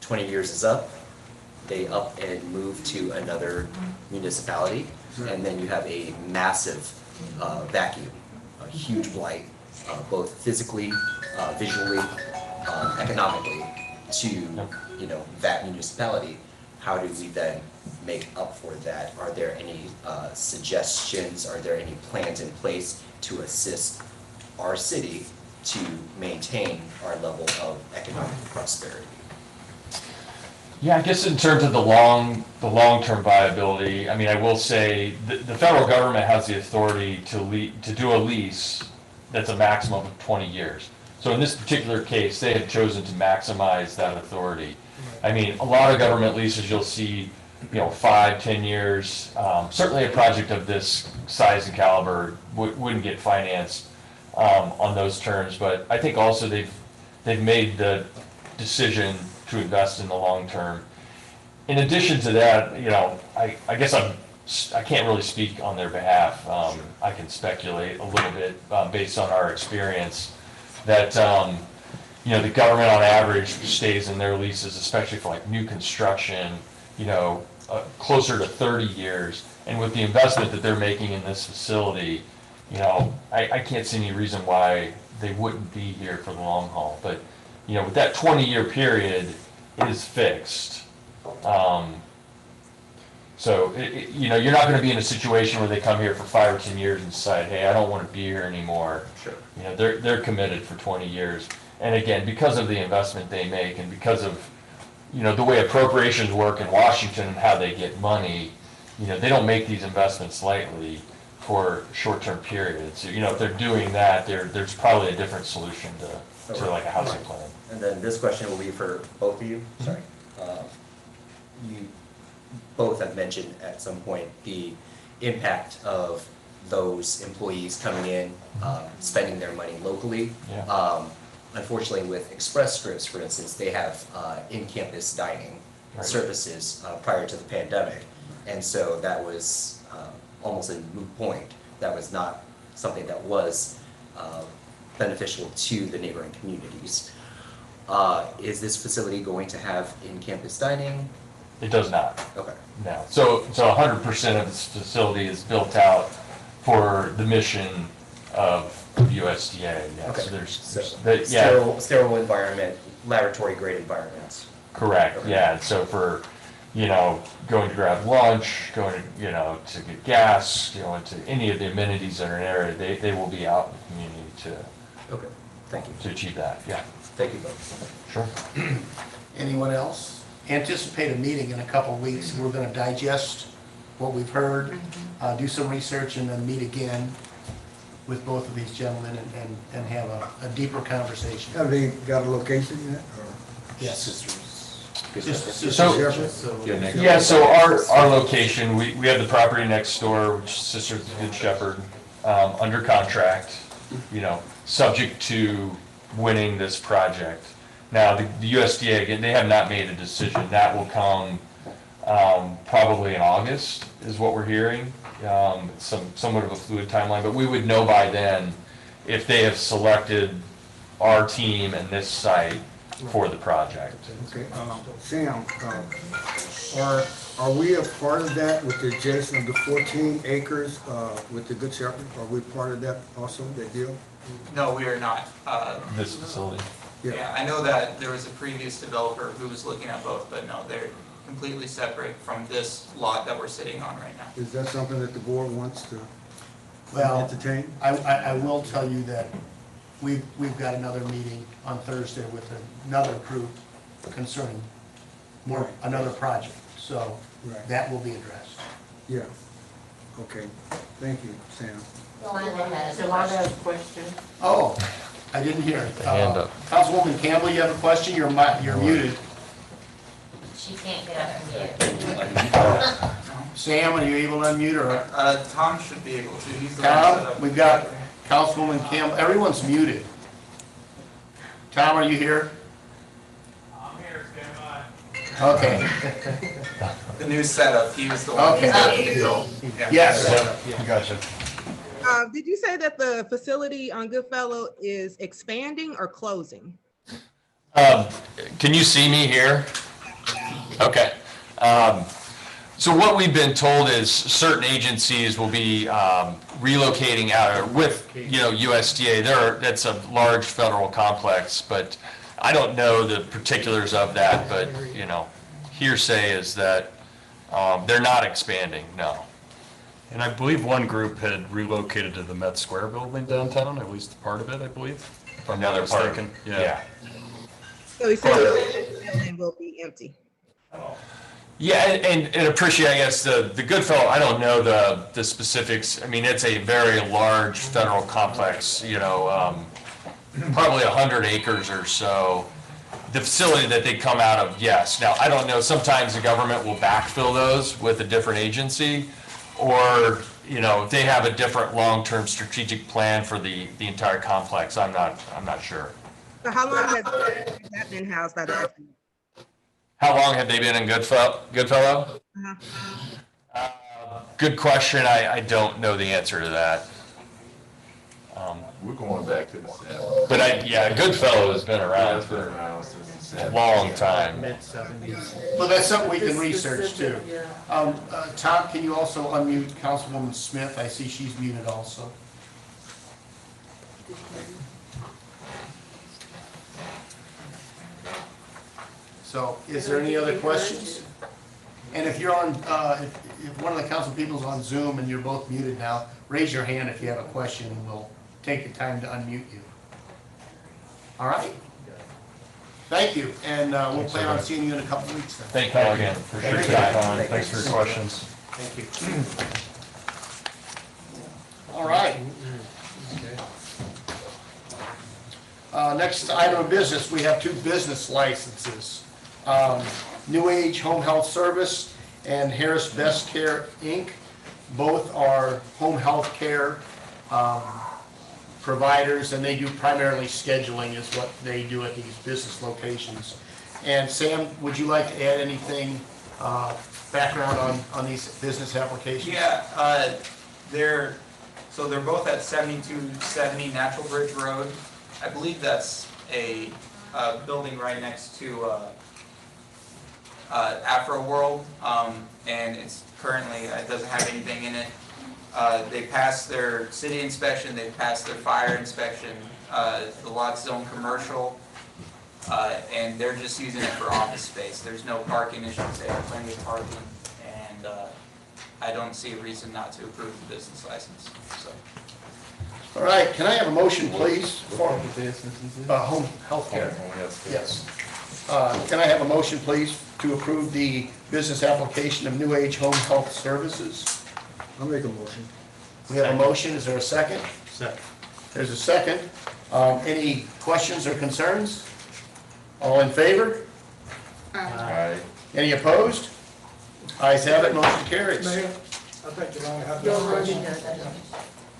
20 years is up, they up and move to another municipality, and then you have a massive vacuum, a huge blight, both physically, visually, economically, to that municipality. How do we then make up for that? Are there any suggestions? Are there any plans in place to assist our city to maintain our level of economic prosperity? Yeah, I guess in terms of the long-term viability, I mean, I will say the federal government has the authority to do a lease that's a maximum of 20 years. So in this particular case, they have chosen to maximize that authority. I mean, a lot of government leases you'll see, 5, 10 years. Certainly a project of this size and caliber wouldn't get financed on those terms, but I think also they've made the decision to invest in the long term. In addition to that, I guess I can't really speak on their behalf. I can speculate a little bit based on our experience that the government on average stays in their leases, especially for like new construction, closer to 30 years. And with the investment that they're making in this facility, I can't see any reason why they wouldn't be here for the long haul. But with that 20-year period, it is fixed. So you're not going to be in a situation where they come here for 5 or 10 years and decide, hey, I don't want to be here anymore. Sure. They're committed for 20 years. And again, because of the investment they make and because of the way appropriations work in Washington and how they get money, they don't make these investments lightly for short-term periods. So, if they're doing that, there's probably a different solution to like a housing plan. And then this question will be for both of you. Sorry. You both have mentioned at some point the impact of those employees coming in, spending their money locally. Yeah. Unfortunately, with Express Scripts, for instance, they have in-campus dining services prior to the pandemic. And so that was almost a moot point. That was not something that was beneficial to the neighboring communities. Is this facility going to have in-campus dining? It does not. Okay. No. So 100% of this facility is built out for the mission of USDA. Yeah. Okay. So sterile environment, laboratory grade environments. Correct. Okay. Yeah. And so for going to grab lunch, going to get gas, to any of the amenities that are in an area, they will be out in the community Okay. Thank you. to achieve that. Yeah. Thank you both. Sure. Anyone else? Anticipate a meeting in a couple of weeks. We're going to digest what we've heard, do some research, and then meet again with both of these gentlemen and have a deeper conversation. Have they got a location yet? Or? Yes. So our location, we have the property next door, which is Sisters of the Good Shepherd, under contract, subject to winning this project. Now, the USDA, again, they have not made a decision. That will come probably in August, is what we're hearing. Somewhat of a fluid timeline, but we would know by then if they have selected our team and this site for the project. Okay, Sam, are we a part of that with the adjacent of the 14 acres with the Good Shepherd? Are we part of that also, that deal? No, we are not. This facility. Yeah, I know that there was a previous developer who was looking at both, but no, they're completely separate from this lot that we're sitting on right now. Is that something that the board wants to entertain? I will tell you that we've got another meeting on Thursday with another group concerning another project. So that will be addressed. Yeah. Okay. Thank you, Sam. Yolanda has a question. Oh, I didn't hear it. Hand up. Councilwoman Campbell, you have a question? You're muted. She can't get up and Sam, are you able to unmute or? Tom should be able to. He's the one set Tom, up. we've got Councilwoman Campbell. Everyone's muted. Tom, are you here? I'm here, stand by. Okay. The new setup, he was the one. Okay. Yes. Gotcha. Did you say that the facility on Goodfellow is expanding or closing? Can you see me here? Okay. So what we've been told is certain agencies will be relocating out with, USDA. That's a large federal complex, but I don't know the particulars of that, but, hearsay is that they're not expanding, no. And I believe one group had relocated to the Met Square building downtown, at least part of it, I believe, if I'm not Another part, mistaken. yeah. So he said the building will be empty. Yeah, and appreciate, I guess, the Goodfellow, I don't know the specifics. I mean, it's a very large federal complex, probably 100 acres or so. The facility that they come out of, yes. Now, I don't know, sometimes the government will backfill those with a different agency, or, if they have a different long-term strategic plan for the entire complex, I'm not sure. So how long has that been housed by the FDA? How long have they been in Goodfellow? Good question. I don't know the answer to that. We're going back to the 70s. But Goodfellow has been around for a long time. Well, that's something we can research too. Tom, can you also unmute Councilwoman Smith? I see she's muted also. So is there any other questions? And if you're on, if one of the council people's on Zoom and you're both muted now, raise your hand if you have a question and we'll take the time to unmute you. All right? Thank you, and we'll plan on seeing you in a couple of weeks then. Thank you again. Appreciate your time. Thanks for your questions. Thank you. All right. Next item of business, we have 2 business licenses. New Age Home Health Service and Harris Best Care, Inc. Both are home health care providers, and they do primarily scheduling is what they do at these business locations. And Sam, would you like to add anything, background on these business applications? Yeah, they're both at 7270 Natural Bridge Road. I believe that's a building right next to Afro World, and it's currently, it doesn't have anything in it. They passed their city inspection, they passed their fire inspection, the lot's zone commercial, and they're just using it for office space. There's no parking issues, they have plenty of parking, and I don't see a reason not to approve the business license, so. All right, can I have a motion, please, for home health care? Yes. Can I have a motion, please, to approve the business application of New Age Home Health Services? I'll make a motion. We have a motion, is there a second? Second. There's a second. Any questions or concerns? All in favor? Aye. Any opposed? Ayes have it, motion carries. Mayor, I think Yolanda had a question.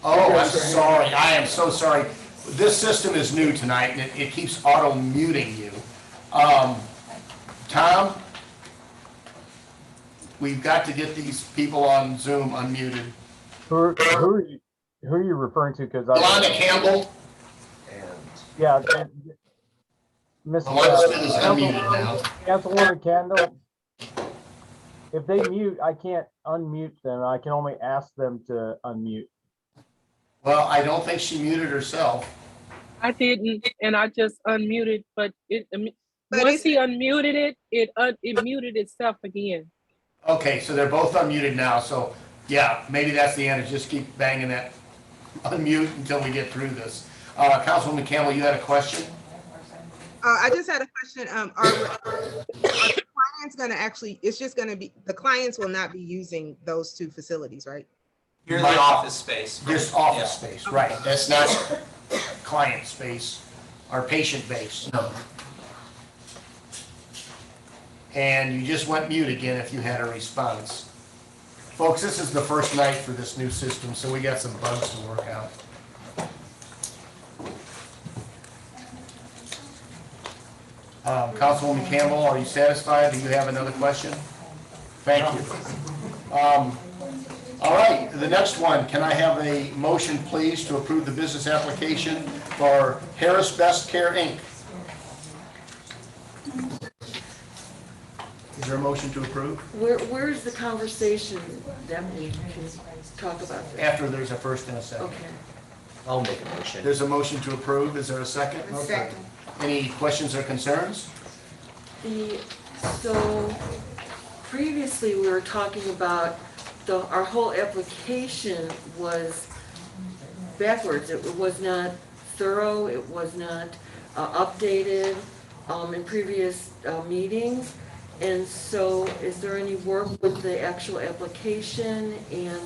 Oh, I'm sorry, I am so sorry. This system is new tonight, and it keeps auto-muting you. Tom, we've got to get these people on Zoom unmuted. Who are you referring to? Because Yolanda Campbell, yeah, Miss Lunsford is unmuted now. Councilwoman Kendall. If they mute, I can't unmute them. I can only ask them to unmute. Well, I don't think she muted herself. I didn't, and I just unmuted, but But once he unmuted it muted itself again. Okay, so they're both unmuted now, so yeah, maybe that's the end, just keep banging that unmute until we get through this. Councilwoman Campbell, you had a question? I just had a question. Are the clients gonna actually, it's just gonna be, the clients will not be using those 2 facilities, right? Here's the office space. Just office space, right, that's not client space or patient base. No. And you just went mute again if you had a response. Folks, this is the first night for this new system, so we got some bugs to work out. Councilwoman Campbell, are you satisfied? Do you have another question? Thank you. All right, the next one, can I have a motion, please, to approve the business application for Harris Best Care, Inc.? Is there a motion to approve? Where's the conversation that we can talk about this? After there's a first and a second. Okay. I'll make a motion. There's a motion to approve. Is there a second? Second. Any questions or concerns? So previously, we were talking about our whole application was backwards. It was not thorough, it was not updated in previous meetings. And so is there any work with the actual application? And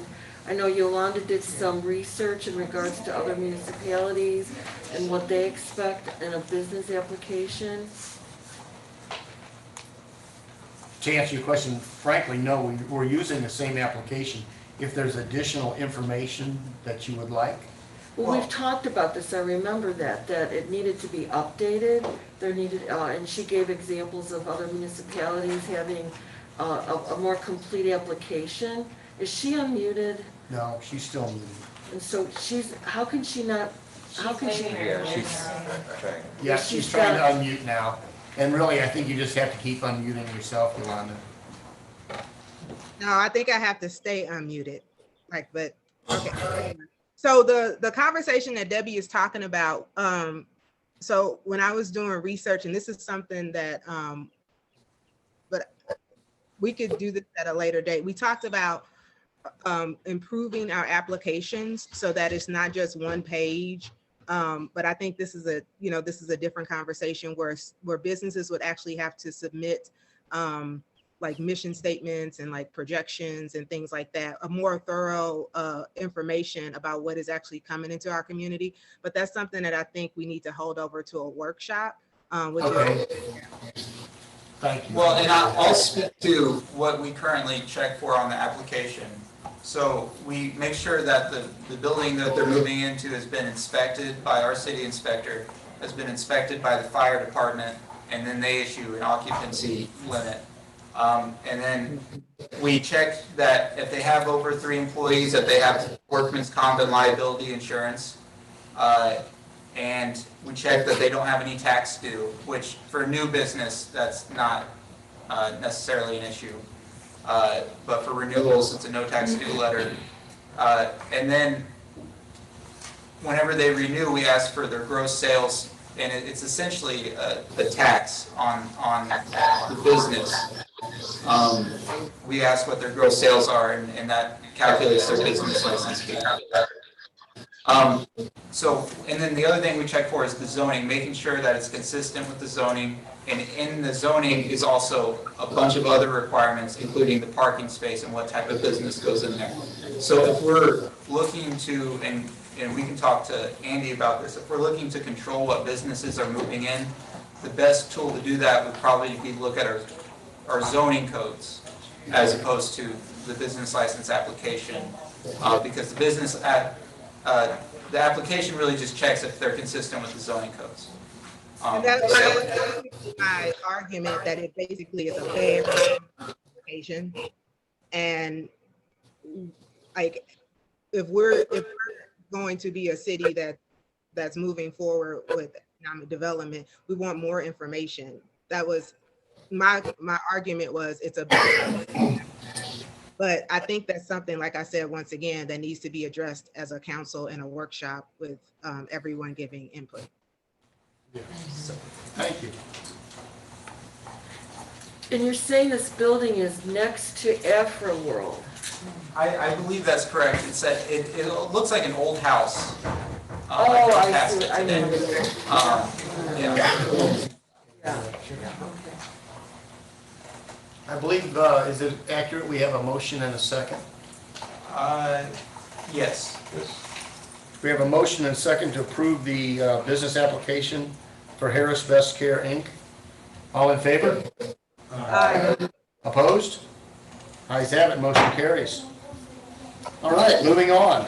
I know Yolanda did some research in regards to other municipalities and what they expect in a business application. To answer your question, frankly, no, we're using the same application. If there's additional information that you would like, Well, we've talked about this, I remember that it needed to be updated. There needed, and she gave examples of other municipalities having a more complete application. Is she unmuted? no, she's still muted. And so how can she not, how can she? Yeah, she's trying. Yeah, She's she's trying to got- unmute now. And really, I think you just have to keep unmuting yourself, Yolanda. No, I think I have to stay unmuted. Like, but, okay. So the conversation that Debbie is talking about, so when I was doing research, and this is something that, but we could do this at a later date. We talked about improving our applications so that it's not just one page. But I think this is a different conversation where businesses would actually have to submit like mission statements and like projections and things like that, a more thorough information about what is actually coming into our community. But that's something that I think we need to hold over to a workshop. Okay. Thank you. Well, and I'll speak to what we currently check for on the application. So we make sure that the building that they're moving into has been inspected by our city inspector, has been inspected by the fire department, and then they issue an occupancy limit. And then we check that if they have over 3 employees, that they have workman's comp and liability insurance. And we check that they don't have any tax due, which for a new business, that's not necessarily an issue. But for renewals, it's a no tax due letter. And then whenever they renew, we ask for their gross sales, and it's essentially the tax on the business. We ask what their gross sales are, and that calculates their business license fee. So, and then the other thing we check for is the zoning, making sure that it's consistent with the zoning. And in the zoning is also a bunch of other requirements, including the parking space and what type of business goes in there. So if we're looking to, and we can talk to Andy about this, if we're looking to control what businesses are moving in, the best tool to do that would probably be look at our zoning codes as opposed to the business license application. Because the application really just checks if they're consistent with the zoning codes. And that's my argument that it basically is a fair application. And like, if we're going to be a city that's moving forward with economic development, we want more information. That was my argument was it's a but I think that's something, like I said, once again, that needs to be addressed as a council in a workshop with everyone giving input. Thank you. And you're saying this building is next to Afro World? I believe that's correct. It looks like an old house. Oh, like I see, I know. Yeah. Yeah. I believe, is it accurate, we have a motion and a second? Yes. We have a motion and a second to approve the business application for Harris Best Care, Inc. All in favor? Aye. Opposed? Ayes have it, motion carries. All right, moving on.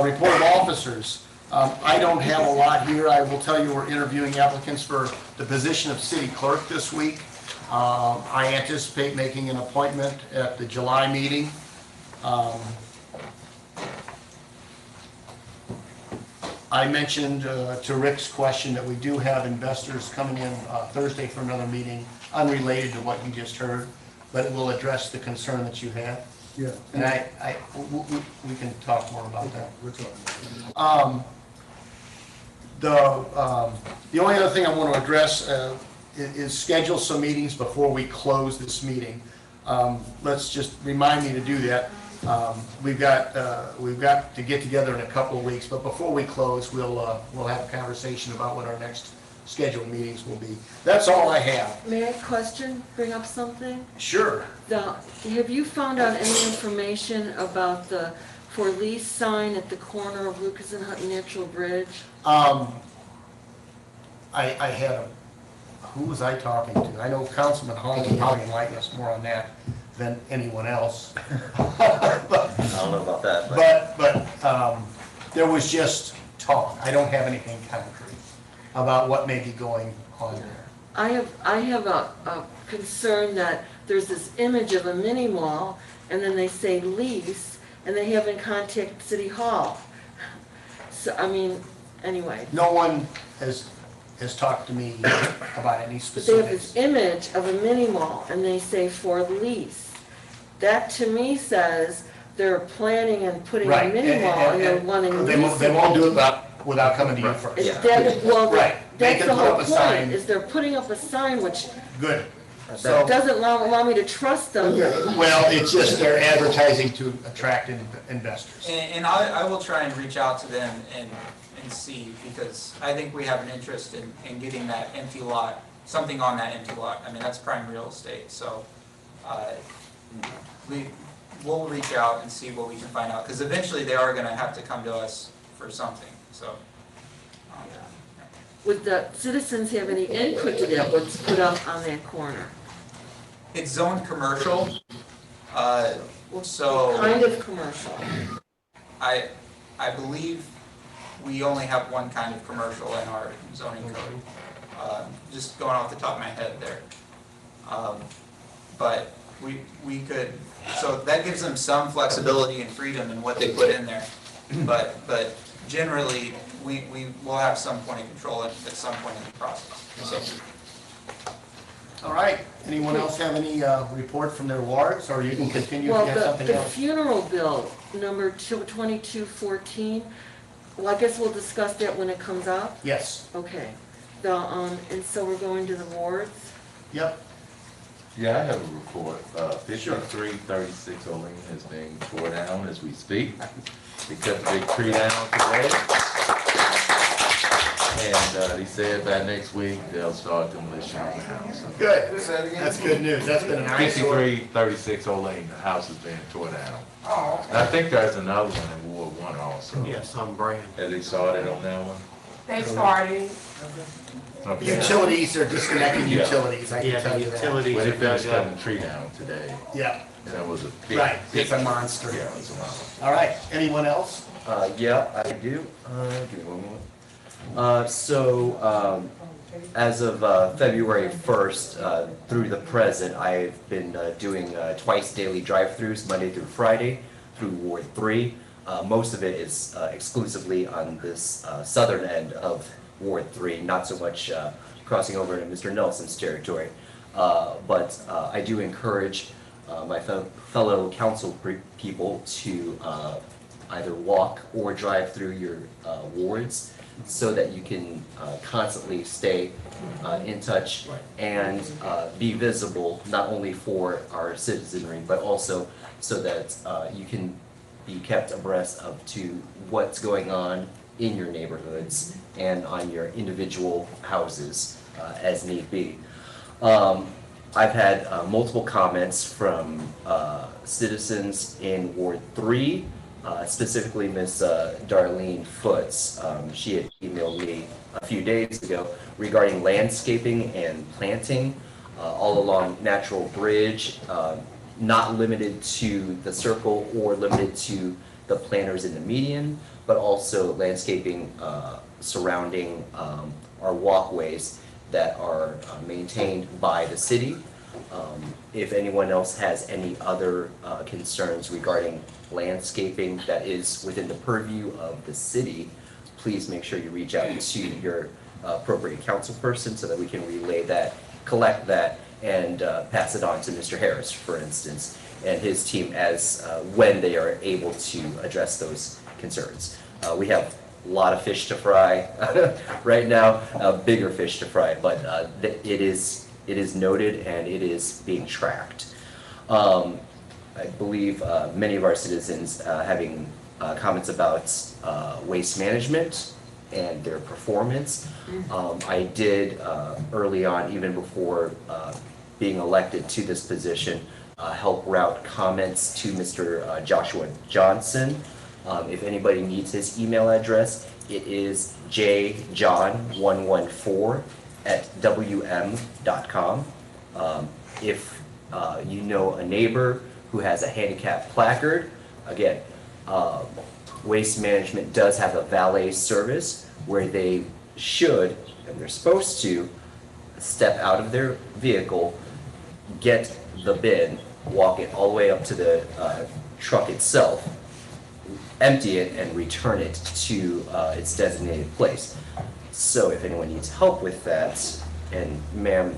Report of officers. I don't have a lot here. I will tell you we're interviewing applicants for the position of city clerk this week. I anticipate making an appointment at the July meeting. I mentioned to Rick's question that we do have investors coming in Thursday for another meeting unrelated to what you just heard, but it will address the concern that you have. Yeah. And we can talk more about that. We're talking about that. The only other thing I want to address is schedule some meetings before we close this meeting. Let's just remind me to do that. We've got to get together in a couple of weeks, but before we close, we'll have a conversation about what our next scheduled meetings will be. That's all I have. May I bring up something? Sure. Have you found out any information about the for lease sign at the corner of Lucas and Hutton Natural Bridge? I had who was I talking to? I know Councilman Hall can probably enlighten us more on that than anyone else. I don't know about that, but. But there was just talk. I don't have anything concrete about what may be going on there. I have a concern that there's this image of a mini mall, and then they say lease, and they haven't contacted City Hall. So, I mean, anyway. No one has talked to me about any But they have this specifics. image of a mini mall, and they say for lease. That to me says they're planning on putting a Right. mini mall, and they're wanting They lease. won't do it without coming to you first. Is that, well, Right. They that's can the put whole up a sign. point, is they're putting up a sign which Good. So, doesn't allow me to trust them. well, it's just they're advertising to attract investors. And I will try and reach out to them and see, because I think we have an interest in getting that empty lot, something on that empty lot. I mean, that's prime real estate, so we'll reach out and see what we can find out, because eventually they are gonna have to come to us for something, so. Would the citizens have any input to that, what's put up on that corner? It's zoned commercial, What so kind of commercial? I believe we only have one kind of commercial in our zoning code. Just going off the top of my head there. But we could, so that gives them some flexibility and freedom in what they put in there. But generally, we will have some point of control at some point in the process. So, All right. Anyone else have any report from their wards, or you can continue if you Well, have something the else? funeral bill, number 2214, well, I guess we'll discuss that when it comes up? Yes. Okay. And so we're going to the wards? Yep. Yeah, I have a report. 5336 Olean is being tore down as we speak. They cut the big tree down today. And he said by next week they'll start demolition of the house. Good. That's good news. That's been an eyesore. 5336 Olean, the house is being tore down. And I think there's another one in Ward 1 also. Yes, on brand. Have they started on that one? They started. Okay. Utilities are disconnecting Yeah. utilities, I can tell you that. utilities Well, they are finished dug up. cutting the tree down today. Yeah, And that was a big. right. big It's a tree. monster. Yeah, it was a monster. All right. Anyone else? Yeah, I do. Give me one moment. As of February 1st through the present, I've been doing twice daily drive-throughs, Monday through Friday, through Ward 3. Most of it is exclusively on this southern end of Ward 3, not so much crossing over into Mr. Nelson's territory. But I do encourage my fellow council people to either walk or drive through your wards so that you can constantly stay in touch and be visible, not only for our citizenry, but also so that you can be kept abreast of to what's going on in your neighborhoods and on your individual houses as need be. I've had multiple comments from citizens in Ward 3, specifically Miss Darlene Foots. She had emailed me a few days ago regarding landscaping and planting all along Natural Bridge, not limited to the circle or limited to the planters in the median, but also landscaping surrounding our walkways that are maintained by the city. If anyone else has any other concerns regarding landscaping that is within the purview of the city, please make sure you reach out to your appropriate council person so that we can relay that, collect that, and pass it on to Mr. Harris, for instance, and his team as when they are able to address those concerns. We have a lot of fish to fry right now, bigger fish to fry, but it is noted and it is being tracked. I believe many of our citizens having comments about waste management and their performance. I did early on, even before being elected to this position, help route comments to Mr. Joshua Johnson. If anybody needs his email address, it is jjohn114@wm.com. If you know a neighbor who has a handicap placard, again, Waste Management does have a valet service where they should, and they're supposed to, step out of their vehicle, get the bin, walk it all the way up to the truck itself, empty it, and return it to its designated place. So if anyone needs help with that, and ma'am,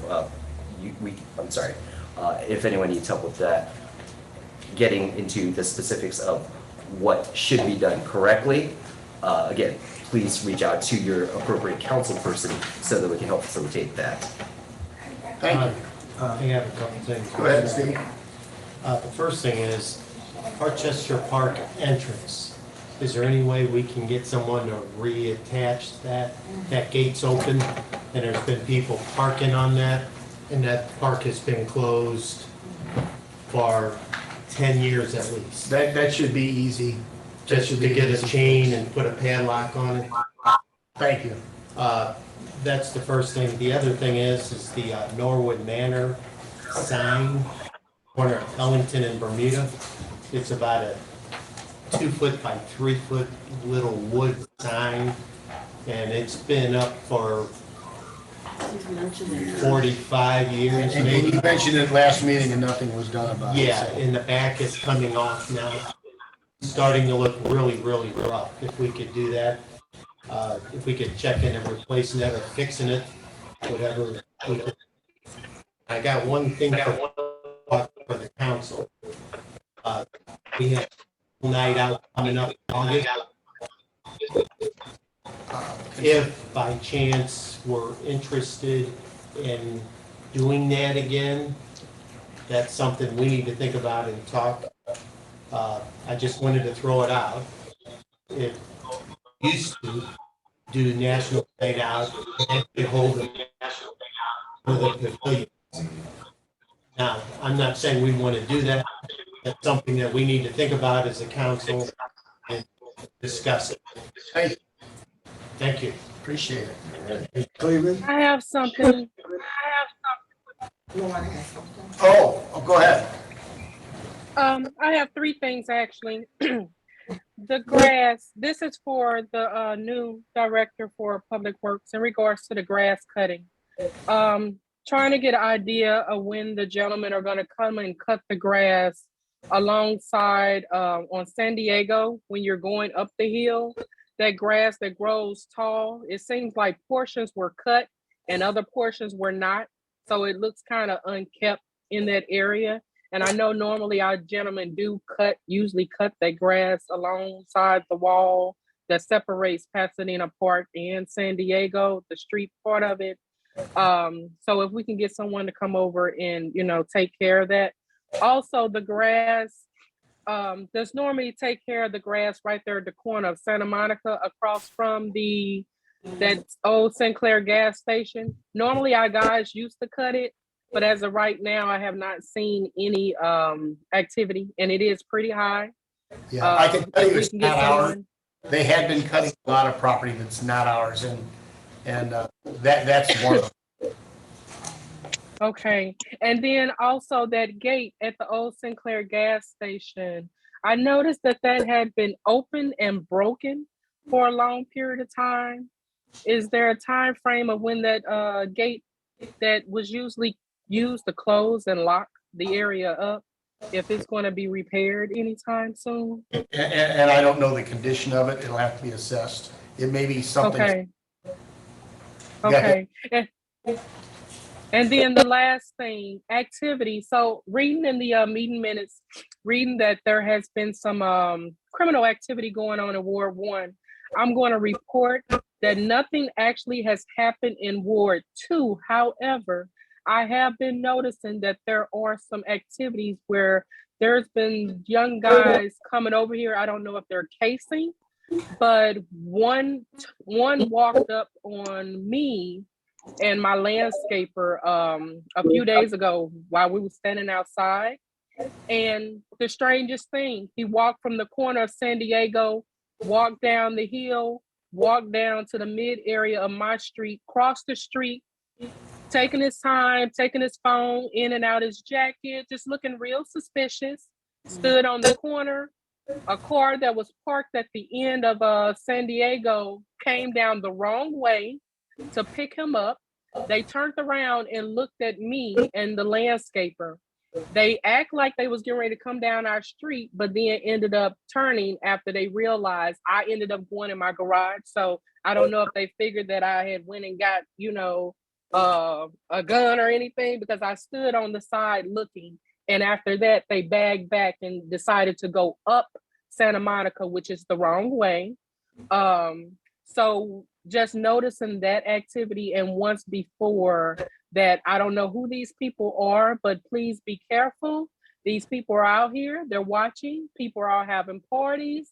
I'm sorry, if anyone needs help with that, getting into the specifics of what should be done correctly, again, please reach out to your appropriate council person so that we can help facilitate that. Thank you. I have a couple things. Go ahead, Steve. The first thing is Harchester Park entrance. Is there any way we can get someone to reattach that? That gate's open and there's been people parking on that, and that park has been closed for 10 years at least. That should be easy. Just to get a chain and put a padlock on it. Thank you. That's the first thing. The other thing is the Norwood Manor sign, corner of Ellington and Bermuda. It's about a 2 foot by 3 foot little wood sign, and it's been up for 45 years. And you mentioned it last meeting and nothing was done about it. Yeah, in the back it's coming off now. It's starting to look really, really rough. If we could do that, if we could check in and replacing that or fixing it, whatever. We could. I got one thing for the council. We have a night out coming up in August. If by chance we're interested in doing that again, that's something we need to think about and talk. I just wanted to throw it out. It used to do National Night Out and they hold the National Night Out with a pavilion. Now, I'm not saying we want to do that. That's something that we need to think about as a council and discuss it. Thank you. Appreciate it. Cleveland? I have something. Oh, go ahead. I have three things actually. The grass, this is for the new director for Public Works in regards to the grass cutting. Trying to get an idea of when the gentlemen are gonna come and cut the grass alongside on San Diego, when you're going up the hill, that grass that grows tall, it seems like portions were cut and other portions were not. So it looks kind of unkept in that area. And I know normally our gentlemen do usually cut that grass alongside the wall that separates Pasadena Park and San Diego, the street part of it. So if we can get someone to come over and, take care of that. Also the grass, does Normandy take care of the grass right there at the corner of Santa Monica across from that old Sinclair gas station? Normally our guys used to cut it, but as of right now, I have not seen any activity, and it is pretty high. Yeah, I can tell you it's we can get not ours. someone. They had been cutting a lot of property that's not ours, and that's one of them. Okay, and then also that gate at the old Sinclair gas station, I noticed that had been open and broken for a long period of time. Is there a time frame of when that gate that was usually used to close and lock the area up, if it's going to be repaired anytime soon? And I don't know the condition of it. It'll have to be assessed. It may be something. Okay. Okay. And then the last thing, activity. So reading in the meeting minutes, reading that there has been some criminal activity going on in Ward 1. I'm going to report that nothing actually has happened in Ward 2. However, I have been noticing that there are some activities where there's been young guys coming over here. I don't know if they're casing, but one walked up on me and my landscaper a few days ago while we were standing outside. And the strangest thing, he walked from the corner of San Diego, walked down the hill, walked down to the mid area of my street, crossed the street, taking his time, taking his phone in and out his jacket, just looking real suspicious, stood on the corner. A car that was parked at the end of San Diego came down the wrong way to pick him up. They turned around and looked at me and the landscaper. They act like they was getting ready to come down our street, but then ended up turning after they realized I ended up going in my garage. So I don't know if they figured that I had went and got, a gun or anything, because I stood on the side looking. And after that, they bagged back and decided to go up Santa Monica, which is the wrong way. So just noticing that activity, and once before that, I don't know who these people are, but please be careful. These people are out here, they're watching, people are all having parties,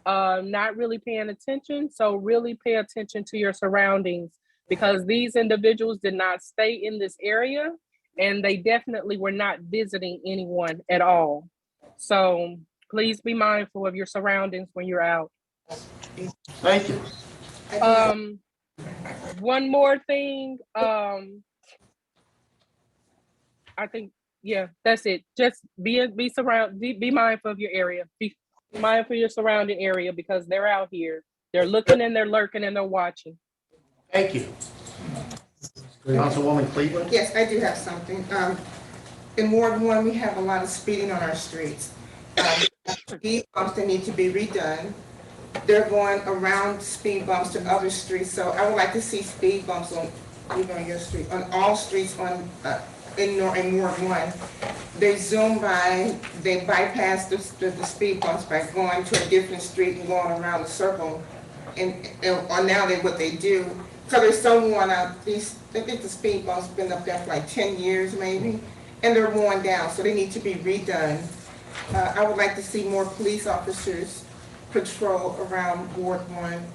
not really paying attention. So really pay attention to your surroundings, because these individuals did not stay in this area and they definitely were not visiting anyone at all. So please be mindful of your surroundings when you're out. Thank you. One more thing. I think, yeah, that's it. Just be mindful of your area. Be mindful of your surrounding area, because they're out here. They're looking and they're lurking and they're watching. Thank you. Councilwoman Cleveland? Yes, I do have something. In Ward 1, we have a lot of speeding on our streets. Speed bumps that need to be redone. They're going around speed bumps to other streets, so I would like to see speed bumps on, even on your street, on all streets in Ward 1. They zoom by, they bypass the speed bumps by going to a different street and going around the circle. Or now what they do, so there's someone out, I think the speed bumps been up there for like 10 years maybe, and they're worn down, so they need to be redone. I would like to see more police officers patrol around Ward 1.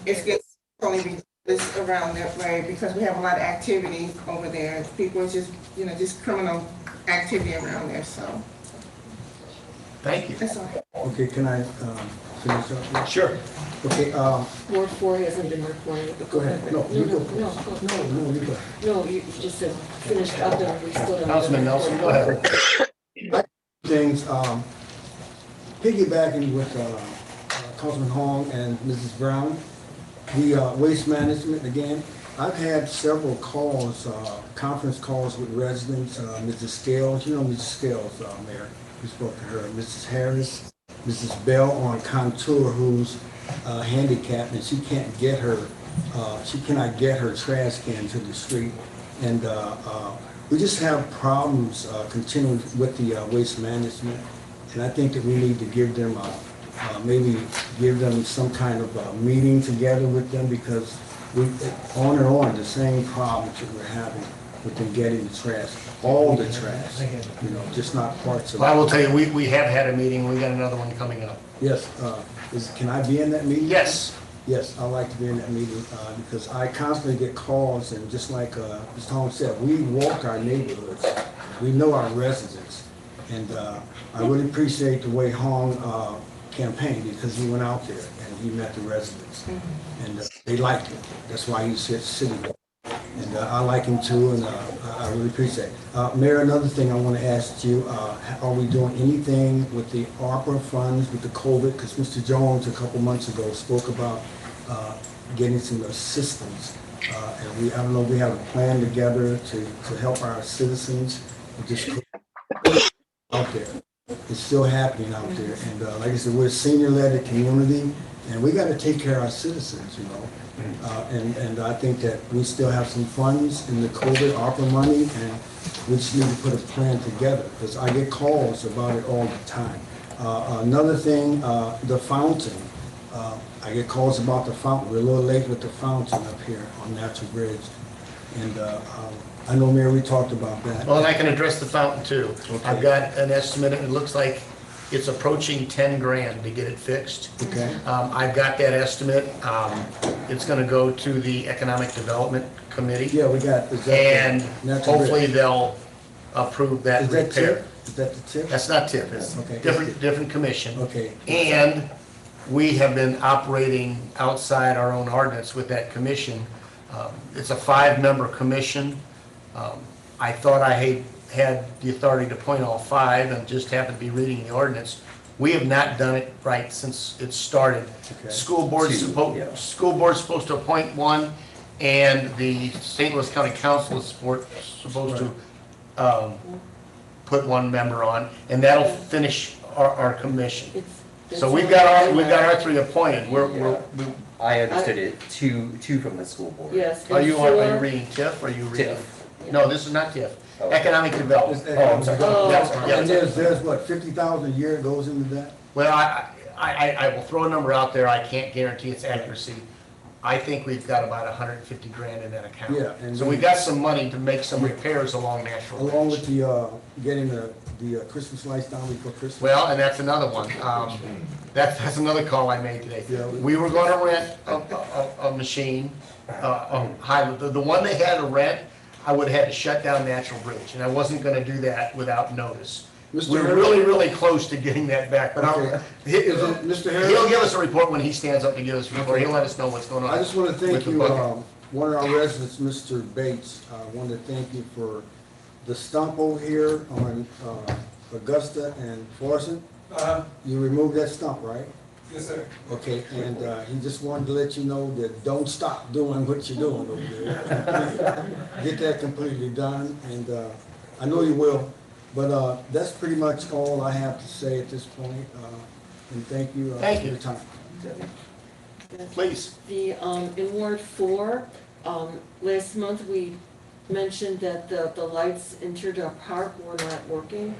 It's getting only ridiculous around that way because we have a lot of activity over there. People are just, just criminal activity around there, so. Thank you. That's all. Okay, can I finish up? Sure. Okay, Ward 4 hasn't been reported. go ahead. No, you go. No, you go. No, you just said finished up there. We still don't. Councilman Nelson, go ahead. Things, piggybacking with Councilman Hong and Mrs. Brown, the waste management again. I've had several calls, conference calls with residents, Mrs. Scales, Mrs. Scales, Mayor, we spoke to her, Mrs. Harris, Mrs. Bell on Contour, who's handicapped and she cannot get her trash can to the street. And we just have problems continuing with the waste management. And I think that we need to give them maybe give them some kind of meeting together with them, because we on and on the same problems that we're having with them getting the trash, all the trash, just not parts of it. Well, I will tell you, we have had a meeting, we got another one coming up. Yes, can I be in that meeting? Yes. Yes, I'd like to be in that meeting because I constantly get calls, and just like Ms. Hong said, we walk our neighborhoods, we know our residents, and I really appreciate the way Hong campaigned, because he went out there and he met the residents, and they liked him. That's why he's sitting there. And I like him too, and I really appreciate it. Mayor, another thing I want to ask you, are we doing anything with the ARPA funds, with the COVID? Because Mr. Jones a couple months ago spoke about getting some assistance. And I don't know if we have a plan together to help our citizens with this out there. It's still happening out there. And like I said, we're a senior-led community, and we got to take care of our citizens, And I think that we still have some funds in the COVID ARPA money, and we just need to put a plan together, because I get calls about it all the time. Another thing, the fountain. I get calls about the fountain. We're a little late with the fountain up here on Natural Bridge. And I know, Mayor, we talked about that. Well, and I can address the fountain too. I've got an estimate, and it looks like it's approaching 10 grand to get it fixed. Okay. I've got that estimate. It's gonna go to the Economic Development Committee. Yeah, we got. And Natural hopefully Bridge. they'll approve that Is that repair. TIP? Is that the TIP? That's not TIP, it's Okay. different commission. Okay. And we have been operating outside our own ordinance with that commission. It's a 5-member commission. I thought I had the authority to appoint all 5 and just happened to be reading the ordinance. We have not done it right since it started. Okay. School board's supposed to appoint 1, and the St. Louis County Council is supposed to put 1 member on, and that'll finish our commission. So we've got our 3 appointed. I understood it, two from the school board. Yes. Are you and reading TIF, or are you reading? TIF. No, this is not TIF. Oh. Economic Development. Oh, I'm sorry. Yeah. And there's what, 50,000 a year goes into that? Well, I will throw a number out there. I can't guarantee its accuracy. I think we've got about 150 grand in that account. Yeah, and So we've got some money to make some repairs along Natural Bridge. Along with the, getting the Christmas lights down before Christmas? Well, and that's another one. That's another call I made today. Yeah. We were gonna rent a machine, the one they had to rent, I would've had to shut down Natural Bridge, and I wasn't gonna do that without notice. Mr. We're Harris? really close to getting that back, but Okay. Mr. Harris? he'll give us a report when he stands up to give us a report. He'll let us know what's going on. I just want to thank with the you, bucket. one of our residents, Mr. Bates, I want to thank you for the stump over here on Augusta and Florissant. You removed that stump, right? Yes, sir. Okay, and he just wanted to let you know that don't stop doing what you're doing over there. Get that completely done, and I know you will. But that's pretty much all I have to say at this point. And thank you for your time. Please. In Ward 4, last month we mentioned that the lights in Teardrop Park were not working.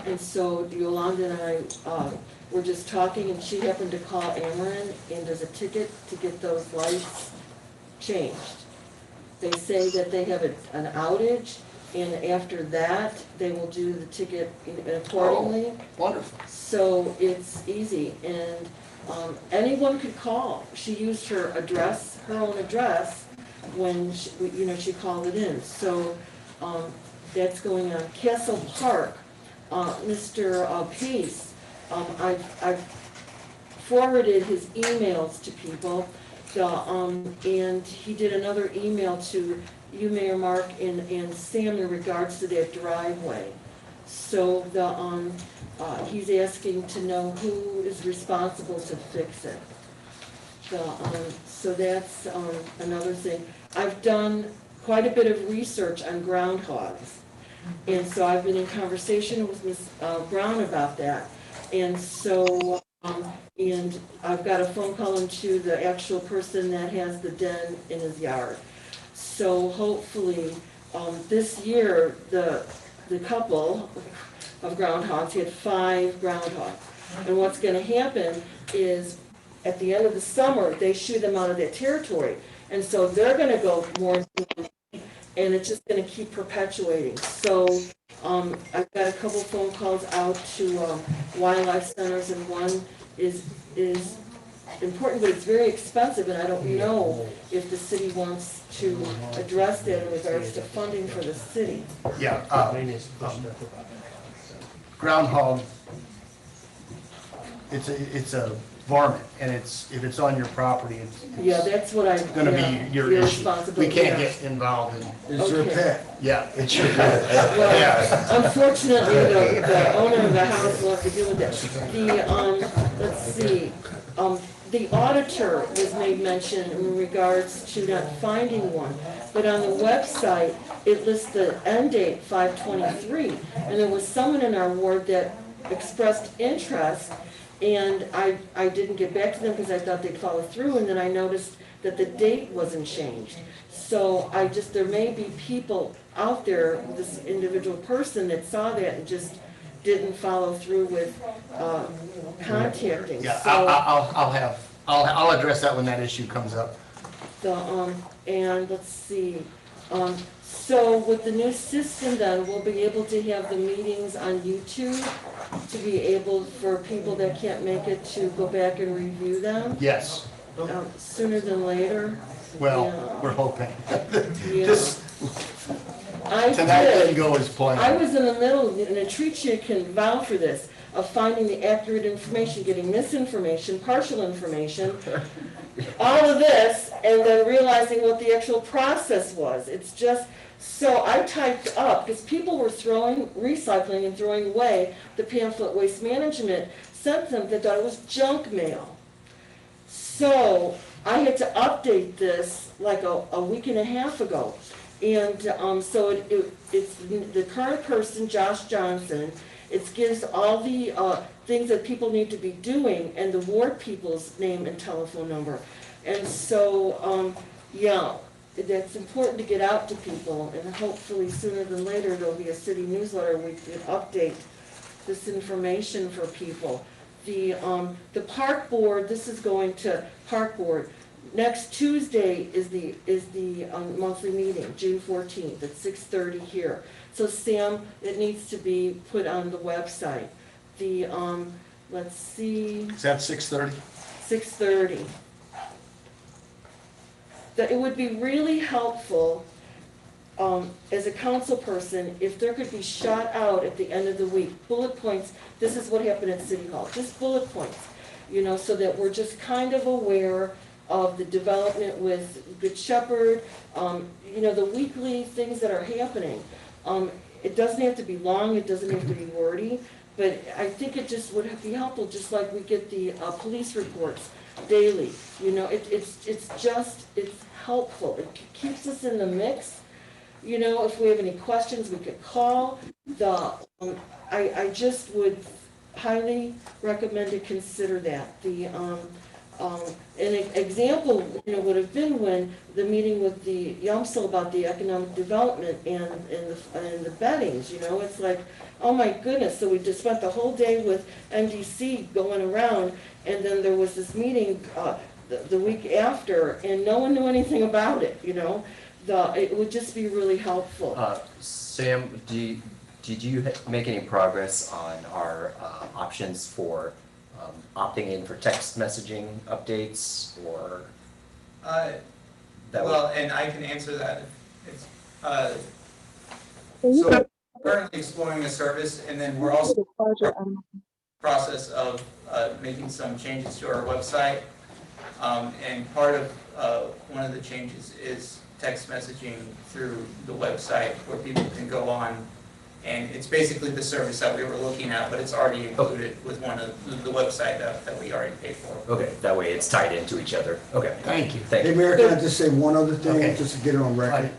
And so Yolanda and I were just talking, and she happened to call Ameren, and there's a ticket to get those lights changed. They say that they have an outage, and after that, they will do the ticket accordingly. Wonderful. So it's easy, and anyone could call. She used her own address, when she called it in. So that's going on. Castle Park, Mr. Pace, I've forwarded his emails to people, and he did another email to you, Mayor Mark, and Sam in regards to that driveway. So he's asking to know who is responsible to fix it. So that's another thing. I've done quite a bit of research on groundhogs, and so I've been in conversation with Ms. Brown about that. And so, and I've got a phone call into the actual person that has the den in his yard. So hopefully, this year, the couple of groundhogs had 5 groundhogs. And what's gonna happen is, at the end of the summer, they shoo them out of their territory. And so they're gonna go more, and it's just gonna keep perpetuating. So I've got a couple phone calls out to wildlife centers, and one is important, but it's very expensive, and I don't know if the city wants to address that in regards to funding for the city. Yeah, groundhog, it's a varmint, and if it's on your property, it's Yeah, that's what I'm. gonna be your issue. We responsibility, can't yeah. get involved in. It's your pet. Yeah, it's your pet. Well, Yeah. unfortunately, the owner of the house will have to deal with that. Let's see, the auditor was made mention in regards to not finding one, but on the website, it lists the end date 5/23, and there was someone in our ward that expressed interest, and I didn't get back to them because I thought they'd follow through, and then I noticed that the date wasn't changed. So there may be people out there, this individual person that saw that and just didn't follow through with contacting. Yeah, So, I'll address that when that issue comes up. and let's see, so with the new system then, we'll be able to have the meetings on YouTube to be able, for people that can't make it, to go back and review them Yes, sooner than later. well, Yeah. we're hoping. Yeah. Just, I tonight did. didn't go as planned. I was in the middle, and a teacher can vouch for this, of finding the accurate information, getting misinformation, partial information, all of this, and then realizing what the actual process was. It's just, so I typed up, because people were recycling and throwing away the pamphlet. Waste Management sent them, they thought it was junk mail. So I had to update this like a week and a half ago. And so it's the current person, Josh Johnson. It gives all the things that people need to be doing and the ward people's name and telephone number. And so, yeah, that's important to get out to people, and hopefully sooner than later there'll be a city newsletter we can update this information for people. The park board, this is going to park board. Next Tuesday is the monthly meeting, June 14th at 6:30 here. So Sam, it needs to be put on the website. The let's see. Is that 6:30? 6:30. That it would be really helpful as a council person if there could be shot out at the end of the week, bullet points. This is what happened at City Hall, just bullet points, you know, so that we're just kind of aware of the development with Good Shepherd, you know, the weekly things that are happening. It doesn't have to be long, it doesn't have to be wordy, but I think it just would be helpful, just like we get the police reports daily. You know, it's helpful. It keeps us in the mix. You know, if we have any questions, we could call. I just would highly recommend to consider that. An example, you know, would have been when the meeting with the YUMSL about the economic development and the beddings, you know, it's like, oh my goodness, so we just spent the whole day with MDC going around, and then there was this meeting the week after, and no one knew anything about it, you know. It would just be really helpful. Sam, did you make any progress on our options for opting in for text messaging updates, or? Well, and I can answer that. So currently exploring the service, and then we're also in the process of making some changes to our website. And part of one of the changes is text messaging through the website, where people can go on, and it's basically the service that we were looking at, but it's already included with one of the website that we already paid for. Okay, that way it's tied into each other. Okay. Thank you. Thank Hey, you. Mayor, can I just say one other thing, Okay. just to get it on record?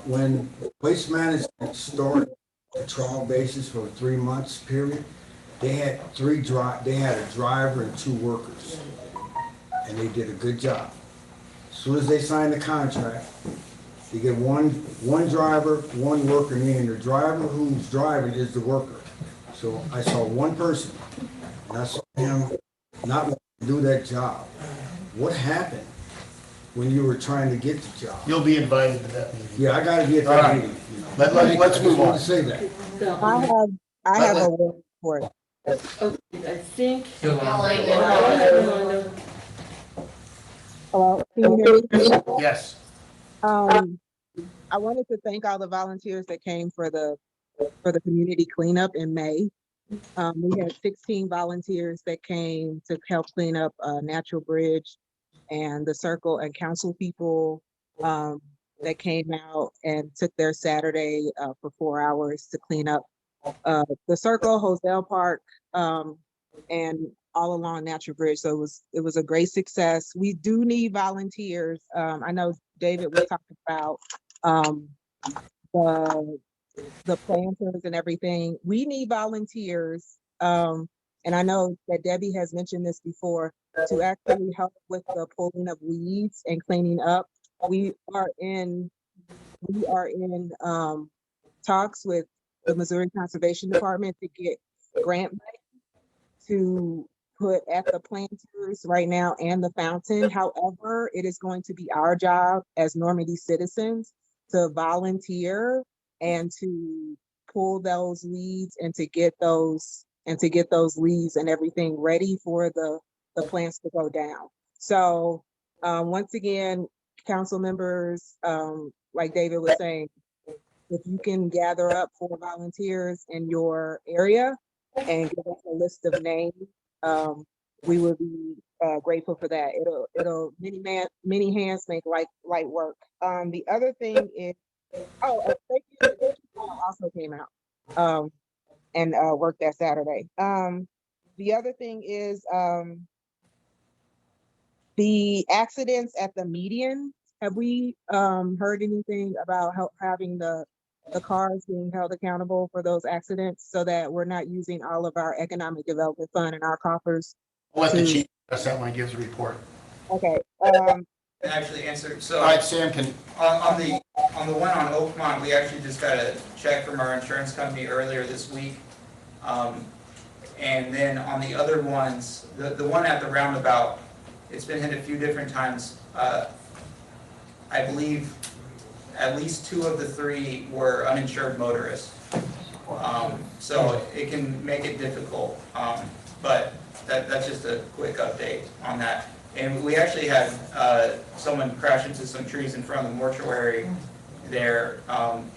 When Waste Management started a trial basis for a 3 months period, they had they had a driver and 2 workers, and they did a good job. As soon as they signed the contract, you get one driver, 1 worker, meaning the driver who's driving is the worker. So I saw one person, and I saw him not want to do that job. What happened when you were trying to get the job? You'll be invited to that meeting. Yeah, I gotta be at All that right. meeting. Let's move on. I just want to say that. I have a word for it. I think. Hello, can you hear me? Yes. I wanted to thank all the volunteers that came for the community cleanup in May. We had 16 volunteers that came to help clean up Natural Bridge, and the Circle and council people that came out and took their Saturday for 4 hours to clean up the Circle, Hosel Park, and all along Natural Bridge. So it was a great success. We do need volunteers. I know David was talking about the planters and everything. We need volunteers. and I know that Debbie has mentioned this before, to actually help with the pulling of weeds and cleaning up. We are in talks with the Missouri Conservation Department to get grant money to put at the planters right now and the fountain. However, it is going to be our job as Normandy citizens to volunteer and to pull those weeds and to get those leaves and everything ready for the plants to go down. So once again, council members, like David was saying, if you can gather up 4 volunteers in your area and give us a list of names, we would be grateful for that. It'll many hands make light work. The other thing is, thank you. Also came out and worked that Saturday. The other thing is the accidents at the median. Have we heard anything about having the cars being held accountable for those accidents so that we're not using all of our economic development fund and our coffers? I'll let the chief address that when he gives a report. Okay. Actually answer, so. All right, Sam can. On the one on Oakmont, we actually just got a check from our insurance company earlier this week. And then on the other ones, the one at the roundabout, it's been hit a few different times. I believe at least 2 of the 3 were uninsured motorists. So it can make it difficult, but that's just a quick update on that. And we actually had someone crash into some trees in front of the mortuary there,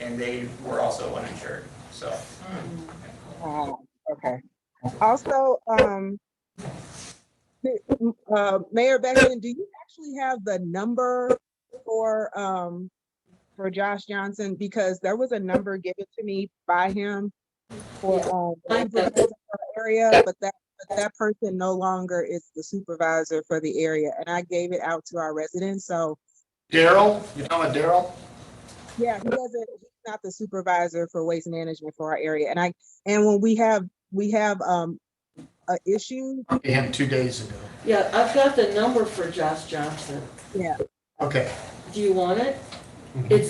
and they were also uninsured, so. Okay. Also, Mayor Beckman, do you actually have the number for Josh Johnson? Because there was a number given to me by him for area, but that person no longer is the supervisor for the area, and I gave it out to our residents. So Daryl, you know Daryl? Yeah, he's not the supervisor for waste management for our area, and when we have an issue. Him 2 days ago. Yeah, I've got the number for Josh Johnson. Yeah. Okay. Do you want it? Mm-hmm. It's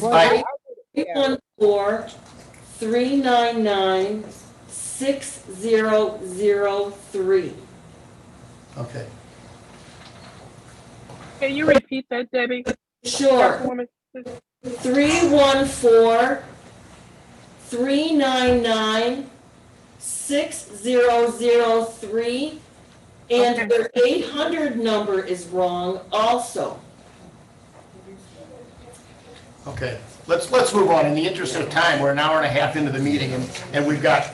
314-399-6003. Okay. Can you repeat that, Debbie? Sure. 314-399-6003. And their 800 number is wrong also. Okay, let's move on. In the interest of time, we're an hour and a half into the meeting, and we've got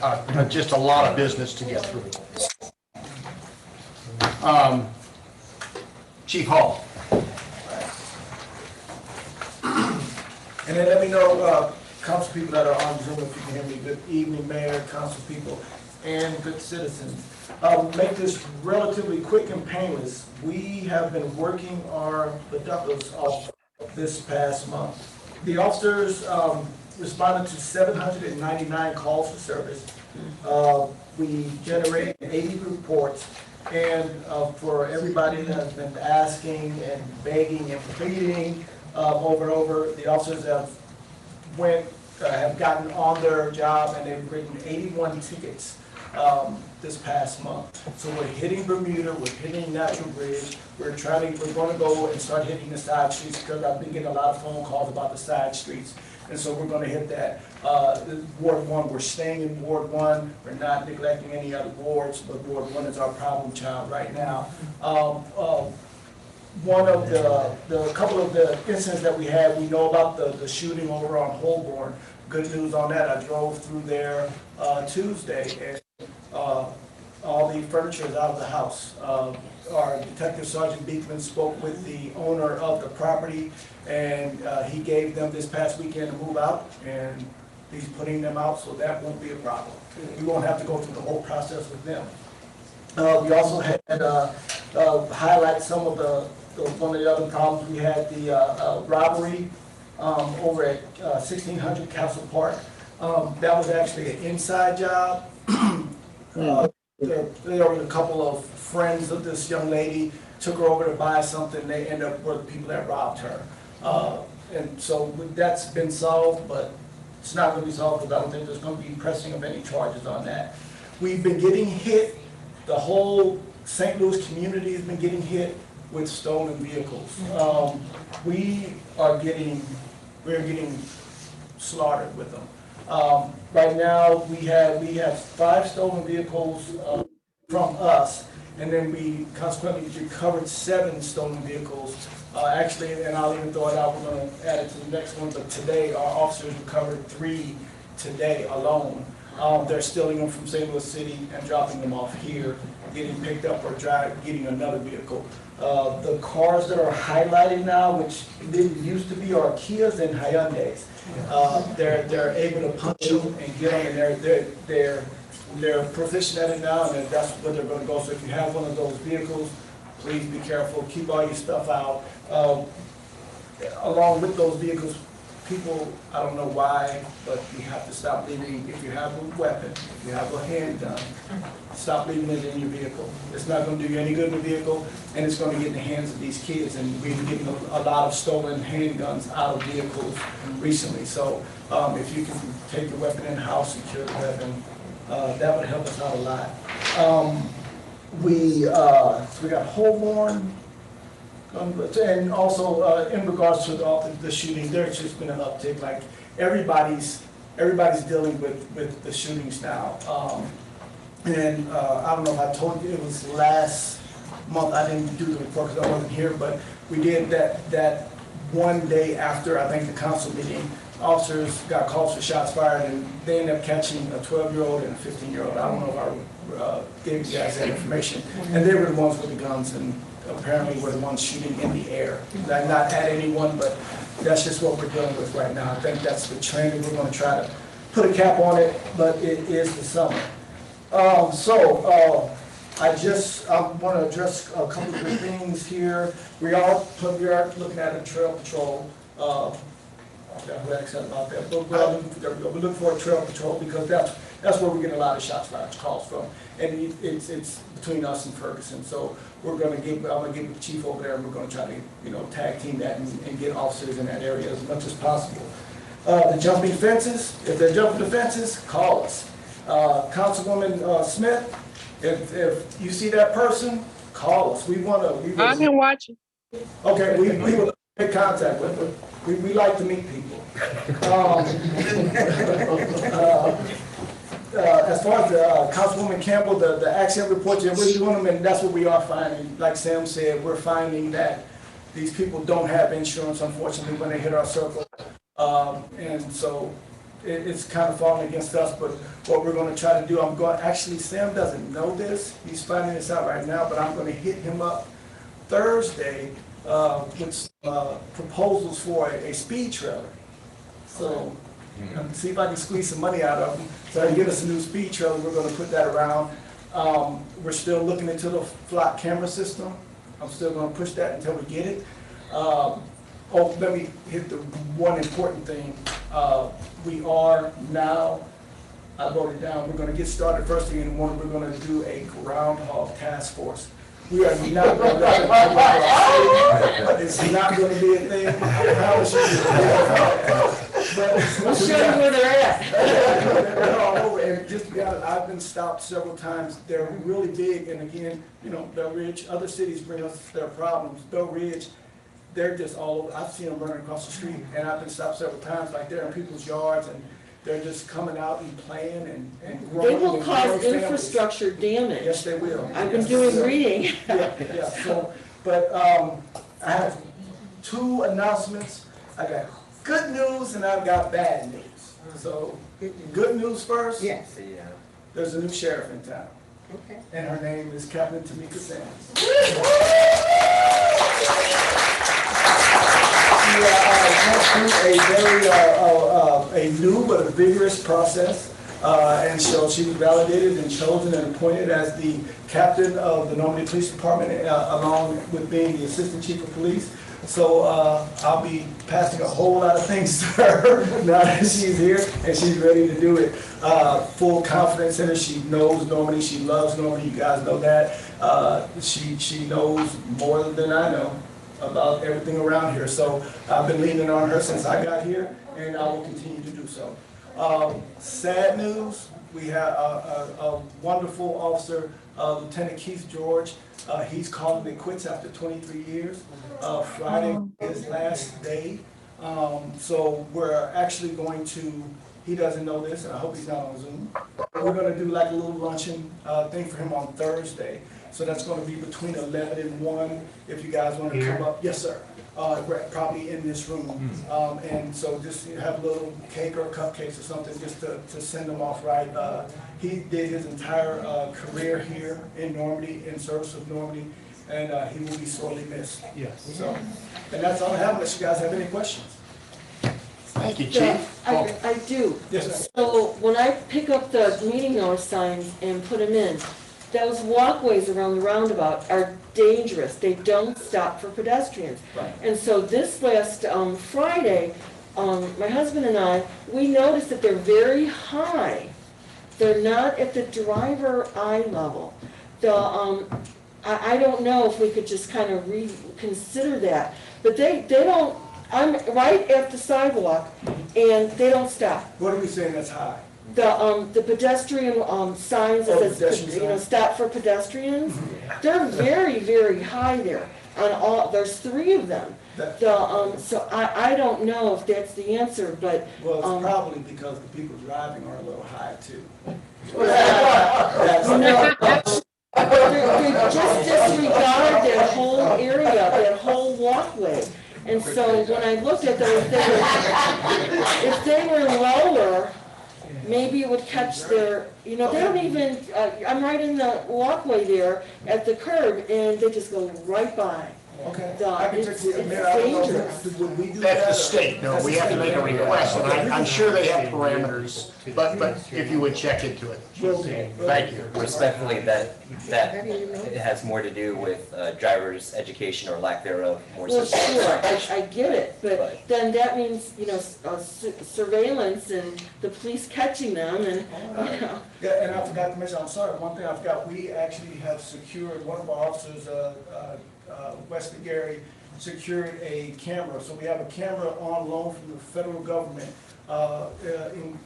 just a lot of business to get through. Chief Hall. And then let me know, council people that are on Zoom, if you can hear me. Good evening, Mayor, council people, and good citizens. Make this relatively quick and painless. We have been working our deductibles off this past month. The officers responded to 799 calls for service. We generated 80 reports, and for everybody that has been asking and begging and pleading over and over, the officers have gotten on their job, and they've written 81 tickets this past month. So we're hitting Bermuda, we're hitting Natural Bridge, we're going to go and start hitting the side streets, because I've been getting a lot of phone calls about the side streets. And so we're going to hit that. Ward 1, we're staying in Ward 1. We're not neglecting any other wards, but Ward 1 is our problem child right now. One of the couple of the incidents that we had, we know about the shooting over on Holborn. Good news on that. I drove through there Tuesday, and all the furniture is out of the house. Our Detective Sergeant Beekman spoke with the owner of the property, and he gave them this past weekend to move out, and he's putting them out, so that won't be a problem. We won't have to go through the whole process with them. We also had highlight some of one of the other problems. We had the robbery over at 1600 Castle Park. That was actually an inside job. there were a couple of friends of this young lady, took her over to buy something, they end up with the people that robbed her. And so that's been solved, but it's not gonna be solved because I don't think there's gonna be pressing of any charges on that. We've been getting hit, the whole St. Louis community has been getting hit with stolen vehicles. We're getting slaughtered with them. Right now, we have 5 stolen vehicles from us, and then we consequently recovered 7 stolen vehicles. Actually, and I'll even throw it out, we're gonna add it to the next one, but today, our officers recovered 3 today alone. They're stealing them from St. Louis City and dropping them off here, getting picked up or getting another vehicle. The cars that are highlighted now, which didn't used to be, are Kias and Hyundais. They're able to punch them and get them, and they're proficient at it now, and that's where they're gonna go. So if you have one of those vehicles, please be careful, keep all your stuff out. Along with those vehicles, people, I don't know why, but you have to stop leaving, if you have a weapon, if you have a handgun, stop leaving it in your vehicle. It's not gonna do you any good in the vehicle, and it's gonna get in the hands of these kids, and we've been getting a lot of stolen handguns out of vehicles recently. So if you can take your weapon in the house, secure the weapon, that would help us out a lot. We got Holborn, and also in regards to the shooting, there's just been an uptick. Like everybody's dealing with the shootings now. And I don't know if I told you, it was last month. I didn't do the report because I wasn't here, but we did that one day after I think the council meeting. Officers got calls for shots fired, and they ended up catching a 12-year-old and a 15-year-old. I don't know if I gave you guys that information. And they were the ones with the guns, and apparently were the ones shooting in the air. Not at anyone, but that's just what we're dealing with right now. I think that's the trend, and we're going to try to put a cap on it, but it is the summer. I want to address a couple of things here. We are looking at a trail patrol. We're excited about that. But we're looking for a trail patrol because that's where we get a lot of shots fired calls from, and it's between us and Ferguson. So I'm going to get with the chief over there, and we're going to try to tag team that and get officers in that area as much as possible. The jumping fences, if they're jumping the fences, call us. Councilwoman Smith, if you see that person, call us. I've been watching. Okay, we will make contact with them. We like to meet people. As far as the Councilwoman Campbell, the accident reports, we're doing them, and that's what we are finding. Like Sam said, we're finding that these people don't have insurance, unfortunately, when they hit our circle. And so it's kind of falling against us, but what we're going to try to do, actually, Sam doesn't know this. He's finding this out right now, but I'm going to hit him up Thursday with proposals for a speed trailer. So see if I can squeeze some money out of them. So they can get us a new speed trailer. We're going to put that around. We're still looking into the flock camera system. I'm still going to push that until we get it. Let me hit the one important thing. We are now, I wrote it down, we're going to get started first thing in the morning. We're going to do a groundhog task force. We are not going to it's not going to be a thing. I promise you. We'll show you where they're at. They're all over. And just to be honest, I've been stopped several times. They're really big. And again, Bell Ridge, other cities bring us their problems. Bell Ridge, they're just all over. I've seen them running across the street, and I've been stopped several times. Like they're in people's yards, and they're just coming out and playing and growing. They will cause infrastructure damage. Yes, they will. I've been doing reading. Yeah. So, but I have 2 announcements. I got good news and I've got bad news. So, good news first. Yes. There's a new sheriff in town. Okay. And her name is Captain Tamika Sands. Went through a new but a vigorous process, and so she was validated and chosen and appointed as the captain of the Normandy Police Department, along with being the assistant chief of police. So I'll be passing a whole lot of things to her now that she's here and she's ready to do it. Full confidence in her. She knows Normandy. She loves Normandy. You guys know that. She knows more than I know about everything around here. So I've been leaning on her since I got here, and I will continue to do so. Sad news, we have a wonderful officer, Lieutenant Keith George. He's calling it quits after 23 years. Friday is his last day. So we're actually going to, he doesn't know this, and I hope he's not on Zoom. We're gonna do like a little luncheon thing for him on Thursday. So that's gonna be between 11 and 1, if you guys wanna come up. Yes, sir. Probably in this room. And so just have a little cake or cupcakes or something just to send them off right. He did his entire career here in Normandy, in service of Normandy, and he will be sorely missed. Yes. So, and that's all I have, unless you guys have any questions. Thank you, Yeah, Chief. I do. Yes, ma'am. So when I pick up the meeting notice signs and put them in, those walkways around the roundabout are dangerous. They don't stop for pedestrians. Right. And so this last Friday, my husband and I, we noticed that they're very high. They're not at the driver eye level. I don't know if we could just kind of reconsider that. But they don't, I'm right at the sidewalk and they don't stop. What are we saying that's high? The pedestrian signs that says, pedestrian signs. stop for pedestrians, they're very, very high there. On all, there's 3 of them. So I don't know if that's the answer, but. Well, it's probably because the people driving are a little high too. They just disregard that whole area, that whole walkway. And so when I looked at them, if they were lower, maybe it would catch their, they don't even, I'm right in the walkway there at the curb, and they just go right by. Okay. It's dangerous. Would we do That's the that? state, no, we have to make a request, and I'm sure they have parameters, but if you would check into it. Thank you. Respectfully, that it has more to do with driver's education or lack thereof, more Well, so. sure, I get it, but then that means, surveillance and the police catching them and, Yeah, and I forgot to mention, I'm sorry, one thing I forgot, we actually have secured, one of our officers, Wesley Gary, secured a camera. So we have a camera on loan from the federal government in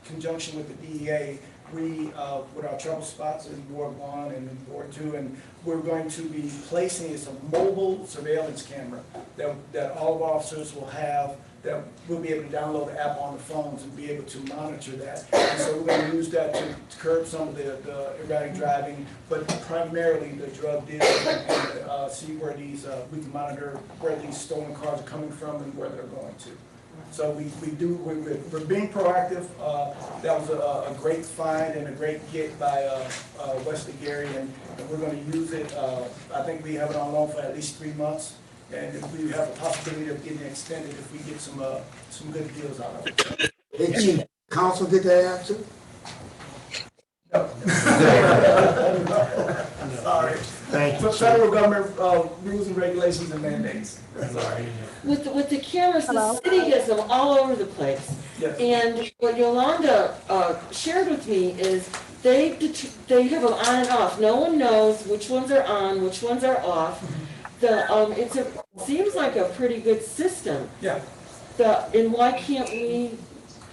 conjunction with the DEA. We, with our trouble spots in Ward 1 and in Ward 2, and we're going to be placing, it's a mobile surveillance camera that all of our officers will have, that we'll be able to download the app on the phones and be able to monitor that. And so we're going to use that to curb some of the erratic driving, but primarily the drug dealing, and see where these, we can monitor where these stolen cars are coming from and where they're going to. So we're being proactive. That was a great find and a great get by Wesley Gary, and we're going to use it. I think we have it on loan for at least 3 months. And if we have a possibility of getting it extended if we get some good deals out of it. Hey, Chief, council get that answer? Sorry. Thank you. Federal government rules and regulations and mandates. Sorry. with the cameras, the city has them all over the place. Yes. And what Yolanda shared with me is they have them on and off. No one knows which ones are on, which ones are off. It seems like a pretty good system. Yeah. And why can't we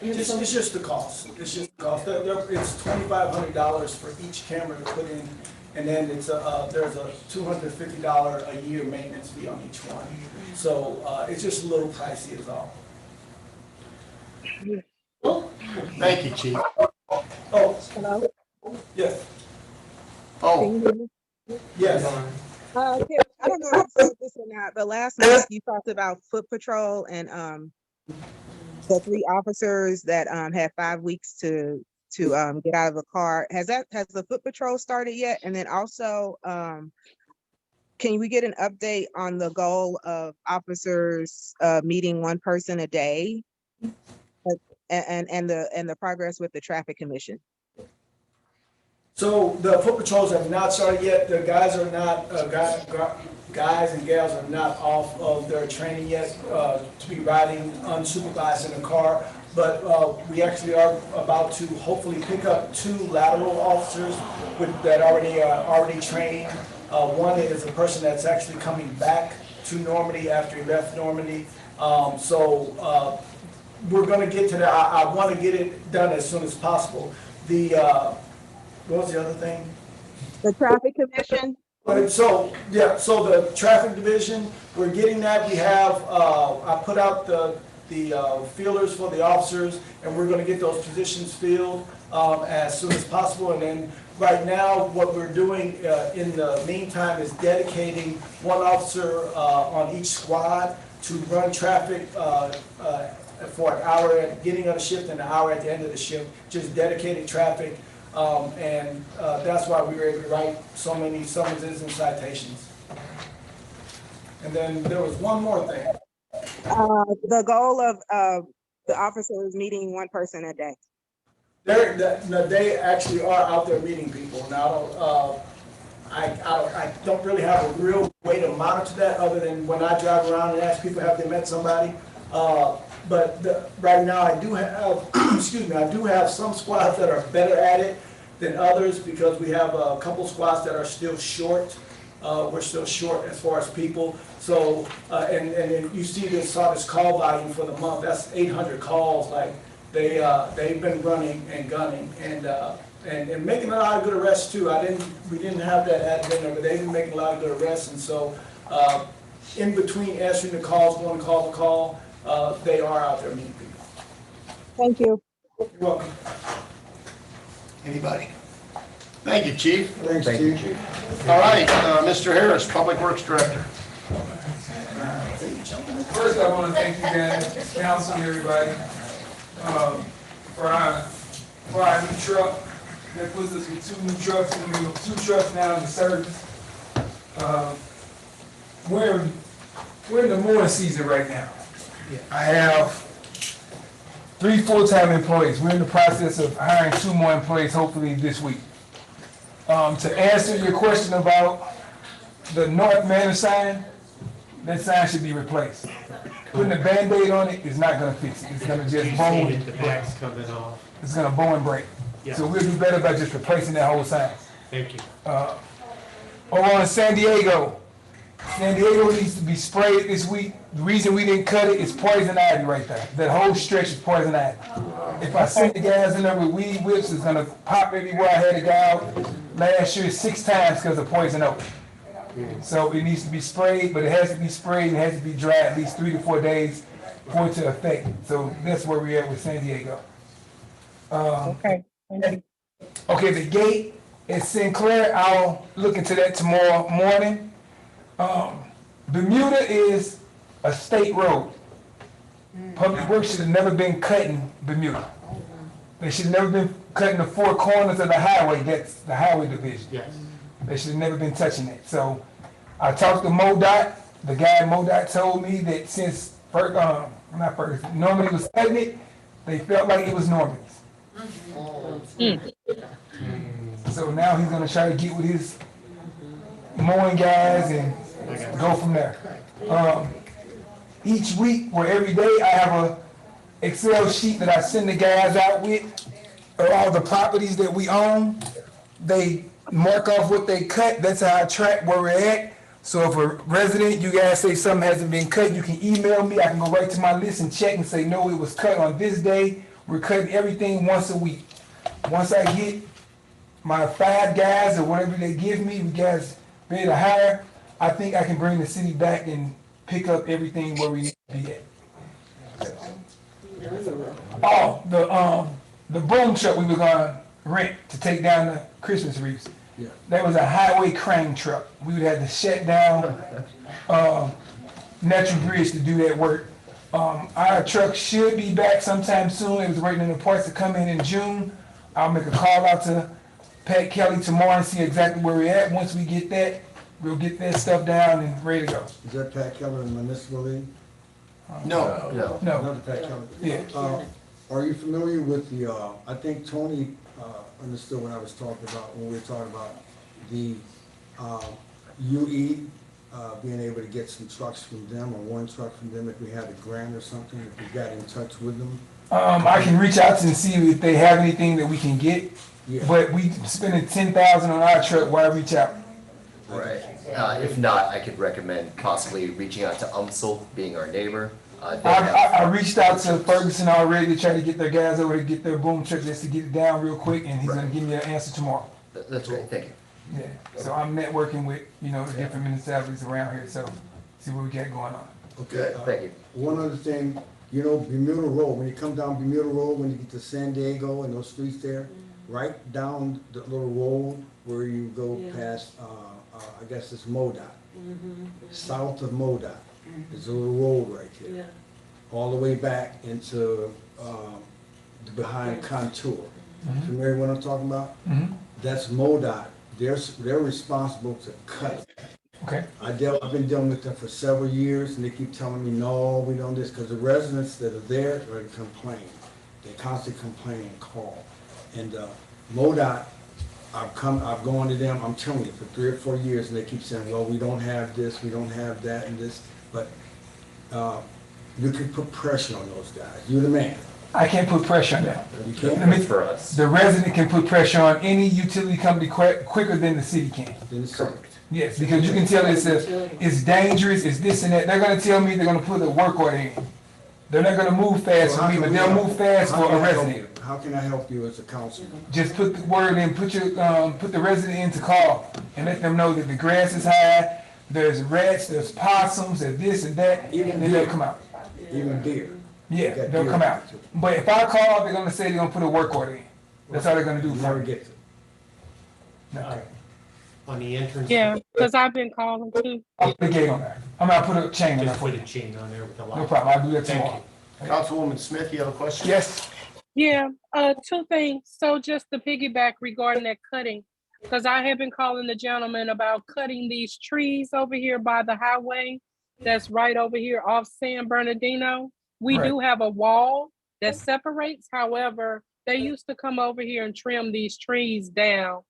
have some? It's just the cost. It's just the cost. It's $2,500 for each camera to put in, and then there's a $250 a year maintenance fee on each one. So it's just a little pricey is all. Thank you, Chief. Oh, Hello? yes. Oh, Yes. I don't know if you said this or not, but last month you talked about foot patrol and the 3 officers that had 5 weeks to get out of a car. Has the foot patrol started yet? And then also, can we get an update on the goal of officers meeting 1 person a day, and the progress with the traffic commission? So the foot patrols have not started yet. The guys are not, guys and gals are not off of their training yet to be riding unsupervised in a car. But we actually are about to hopefully pick up 2 lateral officers that already are already trained. One is a person that's actually coming back to Normandy after he left Normandy. We're going to get to that. I want to get it done as soon as possible. What was the other thing? The traffic commission? So the traffic division, we're getting that. We have, I put out the feelers for the officers, and we're gonna get those positions filled as soon as possible. And then right now, what we're doing in the meantime is dedicating 1 officer on each squad to run traffic for an hour at the beginning of the shift and an hour at the end of the shift, just dedicated traffic. That's why we were able to write so many summonses and citations. And then there was one more thing. The goal of the officer is meeting 1 person a day. They actually are out there meeting people. Now, I don't really have a real way to monitor that other than when I drive around and ask people, have they met somebody? Right now, I do have, excuse me, I do have some squads that are better at it than others because we have a couple squads that are still short. We're still short as far as people. So, and you saw this call volume for the month. That's 800 calls. Like they've been running and gunning and making a lot of good arrests too. We didn't have that at dinner, but they've been making a lot of good arrests. And so, in between answering the calls, going call to call, they are out there meeting people. Thank you. You're welcome. Anybody? Thank you, Chief. Thanks, Thank you, Chief. Chief. All right, Mr. Harris, Public Works Director. First, I want to thank you guys, council, and everybody, for our new truck. That puts us with 2 new trucks, and we have 2 trucks now in the service. We're in the mowing season right now. I have 3 full-time employees. We're in the process of hiring 2 more employees, hopefully this week. To answer your question about the North Manor sign, that sign should be replaced. Putting a Band-Aid on it is not gonna fix it. It's gonna just bone. The back's coming off. It's gonna bow and break. Yeah. So we'll do better by just replacing that whole sign. Thank you. Over on San Diego needs to be sprayed this week. The reason we didn't cut it is poison ivy right there. That whole stretch is poison ivy. If I send the guys in there with weed whips, it's gonna pop everywhere. I had to go out last year 6 times because of poison oak. So it needs to be sprayed, but it has to be sprayed and it has to be dry at least 3 to 4 days for it to affect it. So that's where we're at with San Diego. Okay. Okay, the gate at Sinclair, I'll look into that tomorrow morning. Bermuda is a state road. Public Works should have never been cutting Bermuda. They should have never been cutting the 4 corners of the highway. That's the highway division. Yes. They should have never been touching it. So I talked to MoDOT. The guy at MoDOT told me that since Normandy was cutting it, they felt like it was Normandy's. So now he's gonna try to get with his mowing guys and go from there. Each week or every day, I have a Excel sheet that I send the guys out with of all the properties that we own. They mark off what they cut. That's how I track where we're at. So if a resident, you guys say something hasn't been cut, you can email me. I can go right to my list and check and say, no, it was cut on this day. We're cutting everything once a week. Once I get my 5 guys or whatever they give me, you guys ready to hire, I think I can bring the city back and pick up everything where we need to be at. Oh, the boom truck we were gonna rent to take down the Christmas wreaths. Yeah. That was a highway crane truck. We would have to shut down Natural Bridge to do that work. Our truck should be back sometime soon. It was waiting on the parts to come in June. I'll make a call out to Pat Kelly tomorrow and see exactly where we're at. Once we get that, we'll get that stuff down and ready to go. Is that Pat Keller in the municipal league? No. Another Pat Keller? Yeah. Are you familiar with the, I think Tony understood what I was talking about when we were talking about the UE, being able to get some trucks from them or one truck from them if we had a grant or something, if we got in touch with them. I can reach out to them and see if they have anything that we can get, Yeah. but we spending 10,000 on our truck, why reach out? Right. If not, I could recommend possibly reaching out to UMSL, being our neighbor. They have, I reached out to Ferguson already to try to get their guys over to get their boom truck just to get it down real quick, and he's gonna give me an answer tomorrow. that's great, thank you. Yeah, so I'm networking with, the different municipalities around here, so see what we got going on. Okay. Thank you. One other thing, Bermuda Road, when you come down Bermuda Road, when you get to San Diego and those streets there, right down the little road where you go past, I guess it's MoDOT. South of MoDOT, there's a little road right there. Yeah. All the way back into, behind Contour. Familiar what I'm talking about? That's MoDOT. They're responsible to cut it. Okay. I've been dealing with them for several years, and they keep telling me, no, we don't this, because the residents that are there are complaining. They constantly complain and call. And MoDOT, I've gone to them, I'm telling you, for 3 or 4 years, and they keep saying, well, we don't have this, we don't have that, and this, but you can put pressure on those guys. You're the man. I can't put pressure on them. You can't. That's for us. The resident can put pressure on any utility company quicker than the city can. Correct. Yes, because you can tell it's dangerous, it's this and that. They're gonna tell me they're gonna put a work order in. They're not gonna move fast for me, but they'll move fast for a resident. How can I help you as a councilman? Just put the word in, put the resident in to call and let them know that the grass is high, there's rats, there's possums, there's this and that, and then they'll come out. Even deer. Yeah, they'll come out. But if I call, they're gonna say they're gonna put a work order in. That's all they're gonna do for Never me. get to. Okay. On the entrance. Yeah, because I've been calling too. I'll put a gate on there. I'm gonna put a chain on there Just for put you. a chain on there with the lock. No problem, I'll do that Thank tomorrow. Councilwoman Smith, you have a question? Yes, Yeah, two things. So just to piggyback regarding that cutting, because I have been calling the gentleman about cutting these trees over here by the highway that's right over here off San Bernardino. We Right. do have a wall that separates. However, they used to come over here and trim these trees down.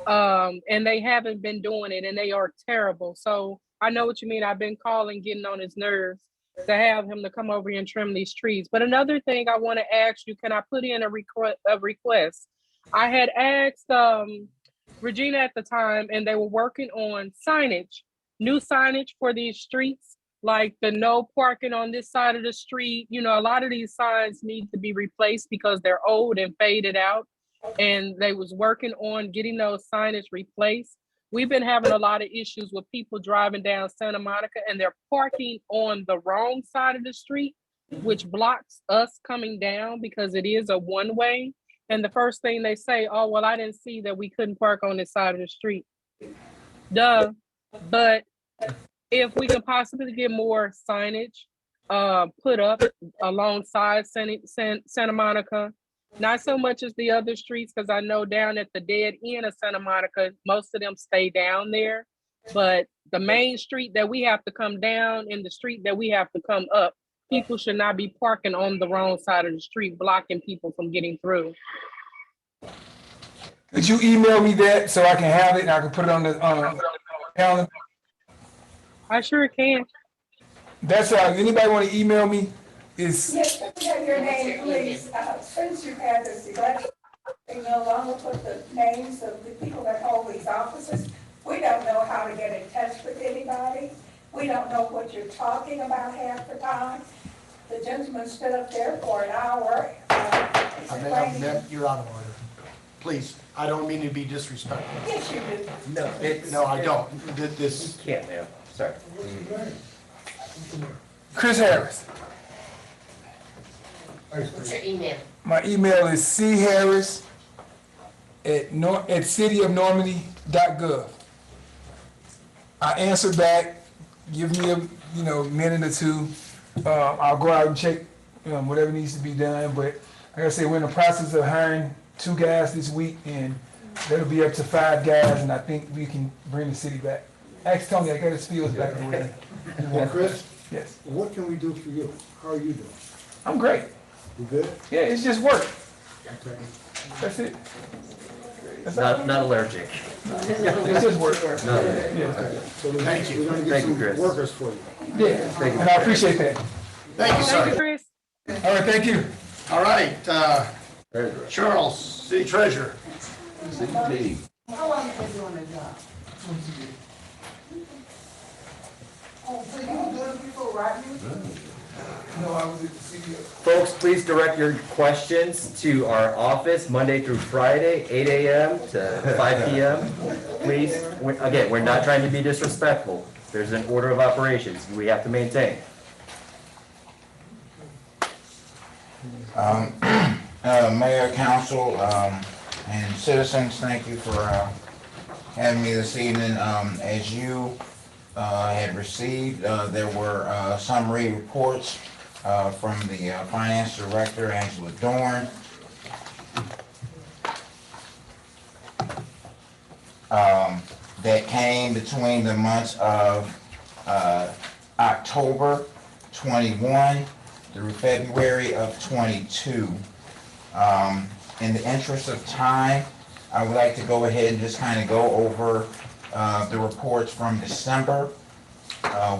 And they haven't been doing it, and they are terrible. So I know what you mean. I've been calling, getting on his nerves to have him to come over here and trim these trees. But another thing I want to ask you, can I put in a request? I had asked Regina at the time, and they were working on signage, new signage for these streets, like the no parking on this side of the street. A lot of these signs need to be replaced because they're old and faded out. And they was working on getting those signage replaced. We've been having a lot of issues with people driving down Santa Monica and they're parking on the wrong side of the street, which blocks us coming down because it is a one-way. And the first thing they say, oh, well, I didn't see that we couldn't park on this side of the street. Duh. But if we can possibly get more signage put up alongside Santa Monica, not so much as the other streets, because I know down at the dead end of Santa Monica, most of them stay down there. But the main street that we have to come down and the street that we have to come up, people should not be parking on the wrong side of the street, blocking people from getting through. could you email me that so I can have it and I can put it on the calendar? I sure can. That's anybody want to email me? Yes, can we have your name, please? Since you've had this election, you no longer put the names of the people that hold these offices. We don't know how to get in touch with anybody. We don't know what you're talking about half the time. The gentleman stood up there for an hour. You're out of order. Please, I don't mean to be disrespectful. Yes, you do. No, I don't. This. Can't, ma'am, sorry. Chris Harris. What's your email? My email is charris@cityofnormandy.gov. I answer back, give me a minute or two. I'll go out and check whatever needs to be done. But like I said, we're in the process of hiring 2 guys this week, and that'll be up to 5 guys, and I think we can bring the city back. Ask Tony, I got his skills back there. Well, Chris? Yes. What can we do for you? How are you doing? I'm great. You good? Yeah, it's just work. Okay. That's it. Not allergic. It's just work. No. Yeah. So Thank you. we're gonna get Thank you, some Chris. workers for you. Yeah, and I appreciate that. Thank you, Thank you, sir. Chris. All right, thank you. All right, Charles, city treasurer. CP. How long have you been doing the job? Oh, so you were doing it before, right? No, I was at the CEO. Folks, please direct your questions to our office Monday through Friday, 8 a.m. to 5 p.m. Please, again, we're not trying to be disrespectful. There's an order of operations we have to maintain. Mayor, council, and citizens, thank you for having me this evening. As you had received, there were summary reports from the finance director, Angela Dorn. That came between the months of October 21 through February of 22. In the interest of time, I would like to go ahead and just kind of go over the reports from December,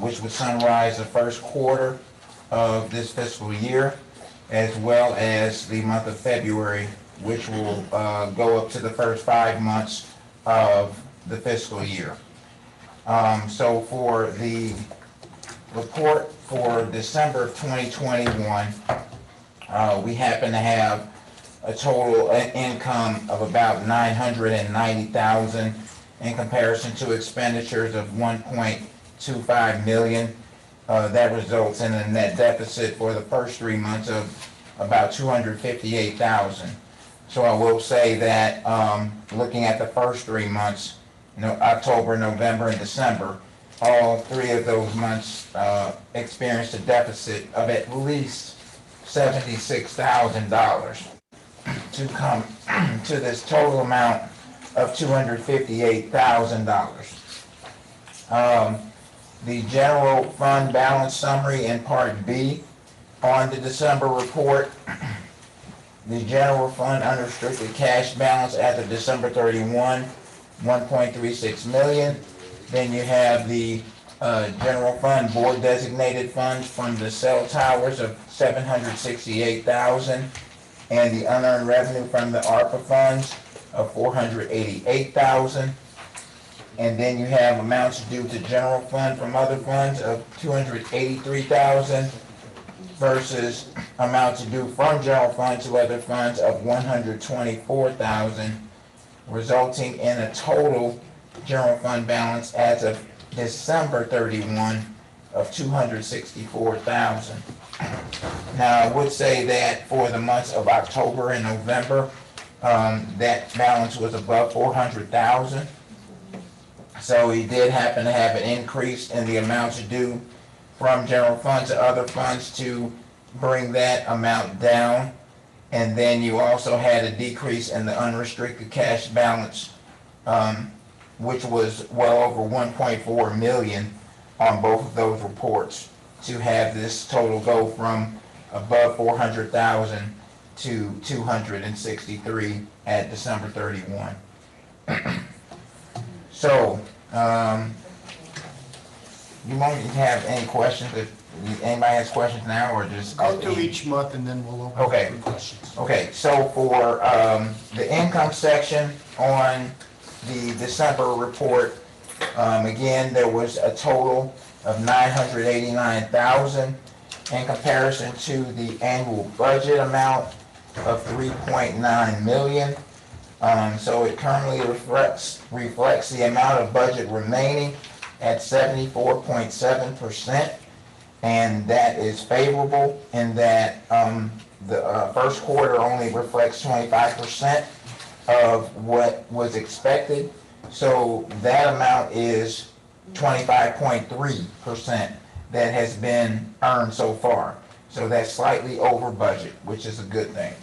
which would summarize the first quarter of this fiscal year, as well as the month of February, which will go up to the first 5 months of the fiscal year. So for the report for December of 2021, we happen to have a total income of about $990,000 in comparison to expenditures of $1.25 million. That results in a net deficit for the first 3 months of about $258,000. So I will say that looking at the first 3 months, October, November, and December, all 3 of those months experienced a deficit of at least $76,000 to come to this total amount of $258,000. The general fund balance summary in Part B on the December report. The general fund unrestricted cash balance as of December 31, 1.36 million. Then you have the general fund board designated funds from the cell towers of $768,000 and the unearned revenue from the ARPA funds of $488,000. And then you have amounts due to general fund from other funds of $283,000 versus amounts due from general fund to other funds of $124,000, resulting in a total general fund balance as of December 31 of $264,000. Now, I would say that for the months of October and November, that balance was above $400,000. So we did happen to have an increase in the amounts due from general funds to other funds to bring that amount down. And then you also had a decrease in the unrestricted cash balance, which was well over 1.4 million on both of those reports, to have this total go from above 400,000 to 263 at December 31. So, you won't have any questions if anybody has questions now, or just Go through each month and then we'll open okay. up for questions. Okay, so for the income section on the December report, again, there was a total of $989,000 in comparison to the annual budget amount of $3.9 million. So it currently reflects the amount of budget remaining at 74.7%, and that is favorable in that the first quarter only reflects 25% of what was expected. So that amount is 25.3% that has been earned so far. So that's slightly over budget, which is a good thing.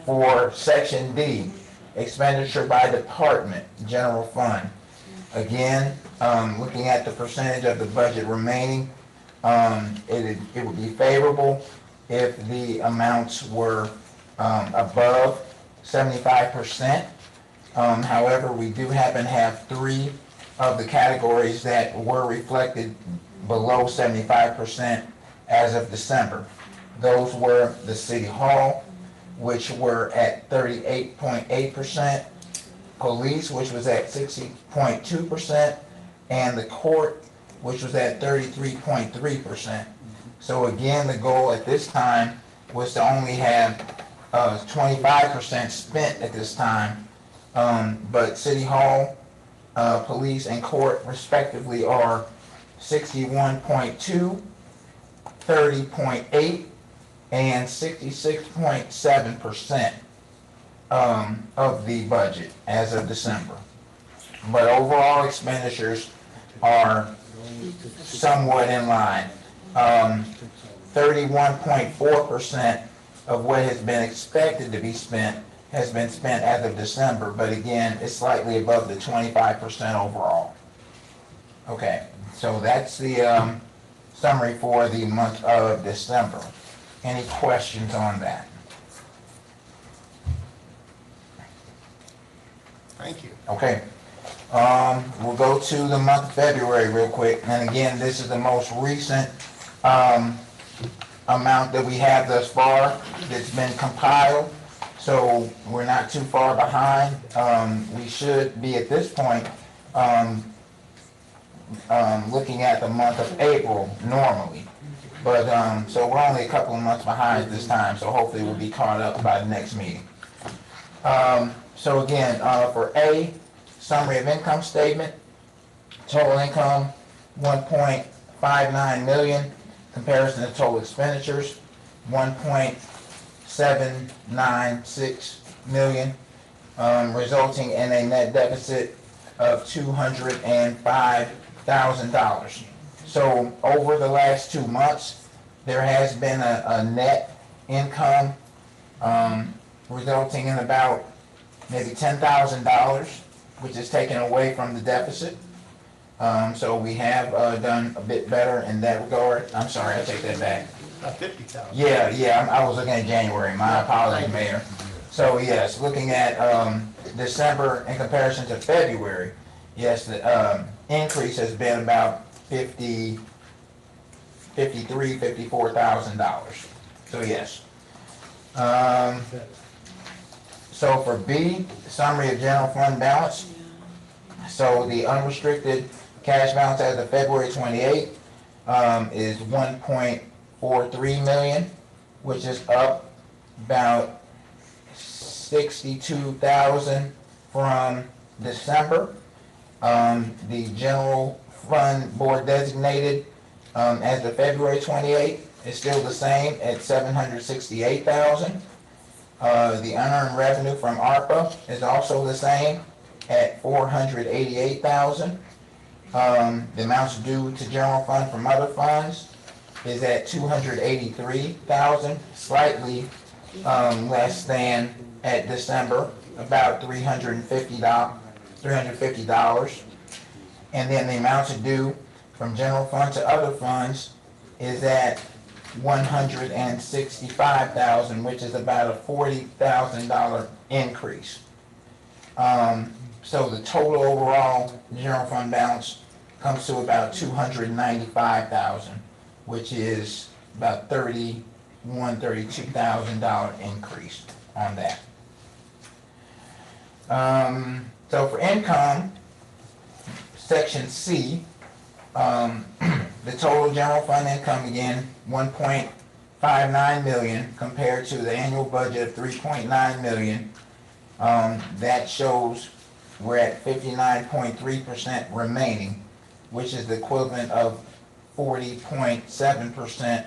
For section D, expenditure by department, general fund. Again, looking at the percentage of the budget remaining, it would be favorable if the amounts were above 75%. However, we do happen to have 3 of the categories that were reflected below 75% as of December. Those were the City Hall, which were at 38.8%, police, which was at 60.2%, and the court, which was at 33.3%. So again, the goal at this time was to only have 25% spent at this time. But City Hall, police, and court respectively are 61.2, 30.8, and 66.7% of the budget as of December. But overall expenditures are somewhat in line. 31.4% of what has been expected to be spent has been spent as of December, but again, it's slightly above the 25% overall. Okay, so that's the summary for the month of December. Any questions on that? Thank you. Okay. We'll go to the month of February real quick. And again, this is the most recent amount that we have thus far that's been compiled. So we're not too far behind. We should be at this point looking at the month of April normally. But so we're only a couple of months behind this time. So hopefully we'll be caught up by the next meeting. So again, for A, summary of income statement, total income 1.59 million, comparison to total expenditures 1.796 million, resulting in a net deficit of $205,000. So over the last 2 months, there has been a net income resulting in about maybe $10,000, which is taken away from the deficit. So we have done a bit better in that regard. I'm sorry, I take that back. 50,000. Yeah, I was looking at January. My apologies, Mayor. So yes, looking at December in comparison to February, yes, the increase has been about $54,000. So yes. So for B, summary of general fund balance. So the unrestricted cash balance as of February 28th is 1.43 million, which is up about 62,000 from December. The general fund board designated as of February 28th is still the same at 768,000. The unearned revenue from ARPA is also the same at 488,000. The amounts due to general fund from other funds is at 283,000, slightly less than at December, about $350. And then the amounts due from general fund to other funds is at 165,000, which is about a $40,000 increase. So the total overall general fund balance comes to about 295,000, which is about $32,000 increase on that. So for income, section C, the total general fund income again, 1.59 million compared to the annual budget of 3.9 million. That shows we're at 59.3% remaining, which is the equivalent of 40.7%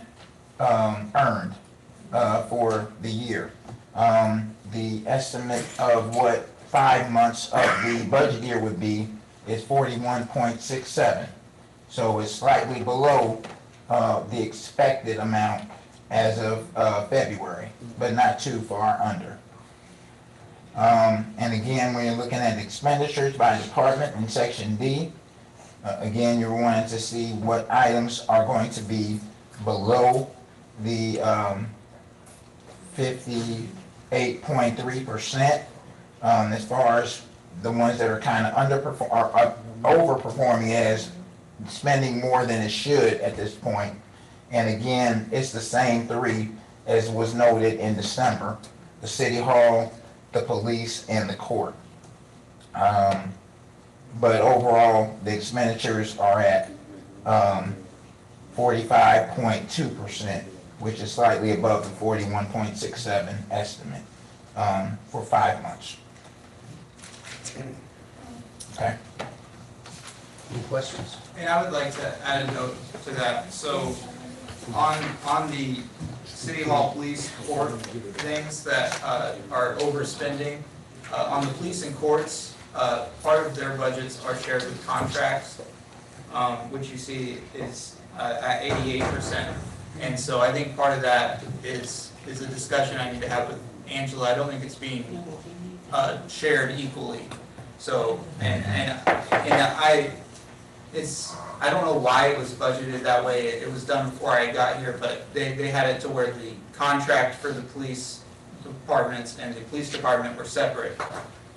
earned for the year. The estimate of what 5 months of the budget year would be is 41.67. So it's slightly below the expected amount as of February, but not too far under. And again, when you're looking at expenditures by department in section D, again, you're wanting to see what items are going to be below the 58% 8.3%. As far as the ones that are kind of overperforming as spending more than it should at this point. And again, it's the same three as was noted in December: the city hall, the police, and the court. But overall, the expenditures are at 45.2%, which is slightly above the 41.67 estimate for 5 months. Okay. Any questions? And I would like to add a note to that. So on the city hall, police, court things that are overspending, on the police and courts, part of their budgets are shared with contracts, which you see is at 88%. And so I think part of that is a discussion I need to have with Angela. I don't think it's being shared equally. So, I don't know why it was budgeted that way. It was done before I got here, but they had it to where the contract for the police departments and the police department were separate.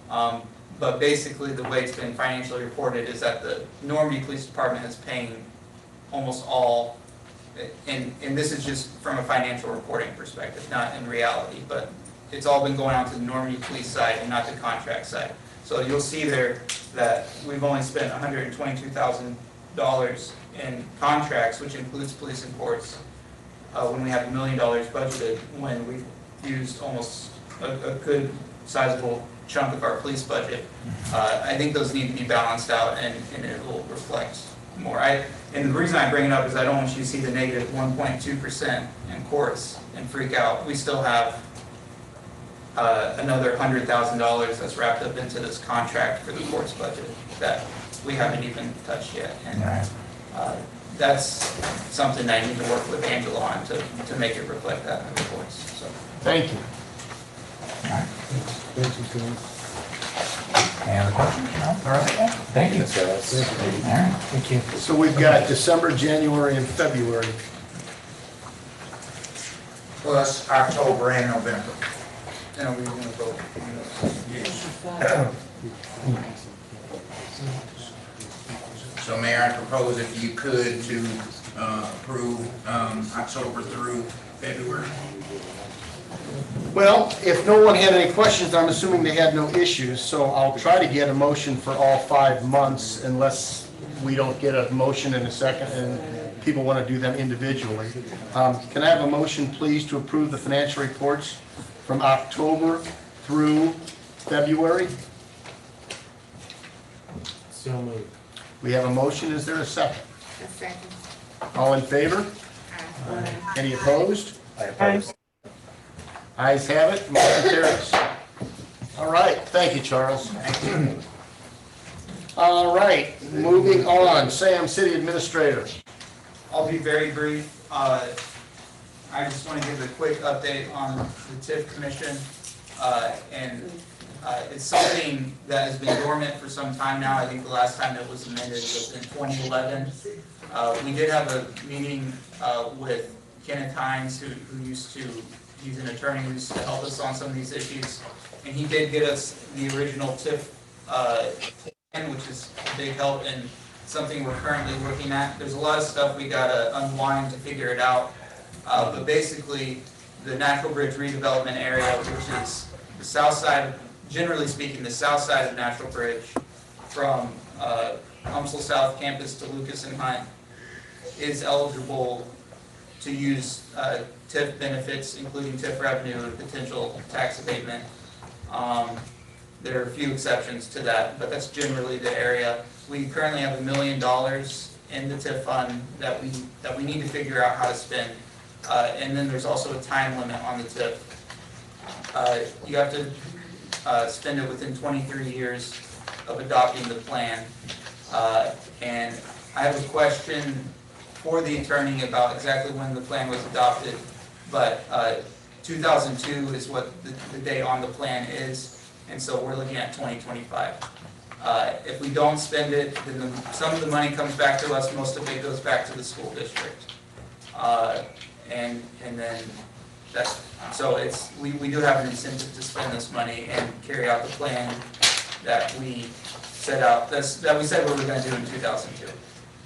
But basically, the way it's been financially reported is that the Normandy Police Department is paying almost all, and this is just from a financial reporting perspective, not in reality, but it's all been going on to the Normandy Police side and not the contract side. So you'll see there that we've only spent $122,000 in contracts, which includes police and courts, when we have $1 million budgeted, when we've used almost a good sizable chunk of our police budget. I think those need to be balanced out, and it will reflect more. And the reason I bring it up is I don't want you to see the negative 1.2% in courts and freak out. We still have another $100,000 that's wrapped up into this contract for the courts budget that we haven't even touched yet. And that's something I need to work with Angela on to make it reflect that in the reports. So. Thank you. Thank you, Phil. Any other questions? No? All right. Thank you. All right. Thank you. So we've got December, January, and February. Plus October and November. And we're going to vote. So Mayor, I propose if you could to approve October through February. Well, if no one had any questions, I'm assuming they had no issues, so I'll try to get a motion for all 5 months unless we don't get a motion in a second and people want to do them individually. Can I have a motion, please, to approve the financial reports from October through February? So moved. We have a motion. Is there a second? A second. All in favor? Any opposed? I oppose. Ayes have it, motion carries. All right, thank you, Charles. All right, moving on, Sam, City Administrator. I'll be very brief. I just want to give a quick update on the TIF Commission. It's something that has been dormant for some time now. I think the last time it was amended was in 2011. We did have a meeting with Kenneth Hines, who used to, he's an attorney who used to help us on some of these issues. And he did get us the original TIF plan, which is a big help and something we're currently looking at. There's a lot of stuff we gotta unwind to figure it out. But basically, the Natural Bridge redevelopment area, which is the south side, generally speaking, the south side of Natural Bridge, from Umsel South Campus to Lucas and Hunt, is eligible to use TIF benefits, including TIF revenue and potential tax abatement. There are a few exceptions to that, but that's generally the area. We currently have $1 million in the TIF fund that we need to figure out how to spend. And then there's also a time limit on the TIF. You have to spend it within 23 years of adopting the plan. And I have a question for the attorney about exactly when the plan was adopted, but 2002 is what the date on the plan is, and so we're looking at 2025. If we don't spend it, then some of the money comes back to us, most of it goes back to the school district. And then So we do have an incentive to spend this money and carry out the plan that we set out, that we said we were gonna do in 2002.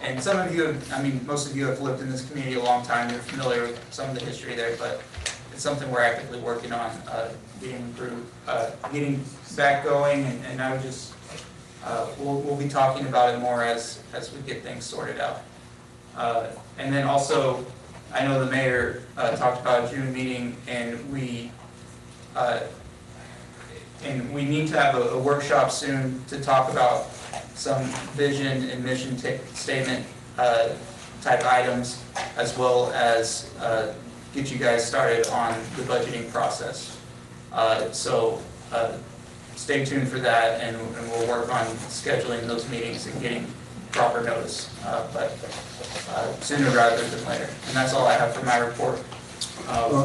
And some of you, most of you have lived in this community a long time, you're familiar with some of the history there, but it's something we're actively working on, getting back going, and I would just, we'll be talking about it more as we get things sorted out. And then also, I know the mayor talked about a June meeting, and we need to have a workshop soon to talk about some vision and mission statement type items, as well as get you guys started on the budgeting process. So stay tuned for that, and we'll work on scheduling those meetings and getting proper notice, but sooner rather than later. And that's all I have for my report.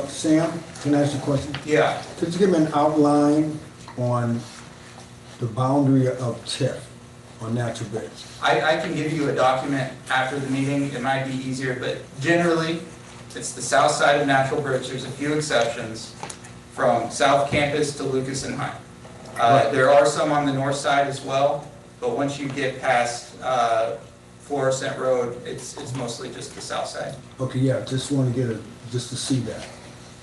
Sam, can I ask you a question? Yeah. Could you give me an outline on the boundary of TIF on natural bridge? I can give you a document after the meeting. It might be easier, but generally, it's the south side of Natural Bridge. There's a few exceptions from South Campus to Lucas and High. There are some on the north side as well, but once you get past Florissant Road, it's mostly just the south side. Okay, yeah, just want to get just to see that.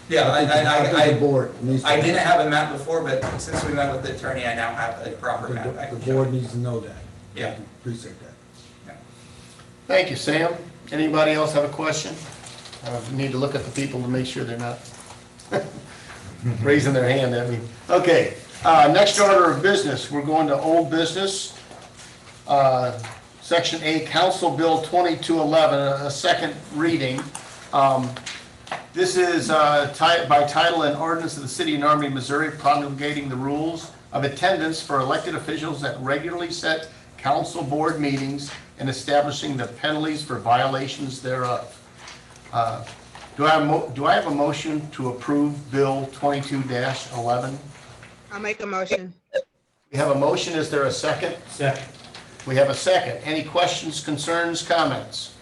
Yeah, I think the board needs to. I didn't have a map before, but since we met with the attorney, I now have a proper map. The board needs to know that. Yeah. Appreciate that. Thank you, Sam. Anybody else have a question? Need to look at the people to make sure they're not raising their hand at me. Okay, next order of business, we're going to old business. Section A, Council Bill 2211, a second reading. This is by title an ordinance of the City of Normandy, Missouri, promulgating the rules of attendance for elected officials at regularly set council board meetings and establishing the penalties for violations thereof. Do I have a motion to approve Bill 22-11? I'll make a motion. We have a motion. Is there a second? Second. We have a second. Any questions, concerns, comments?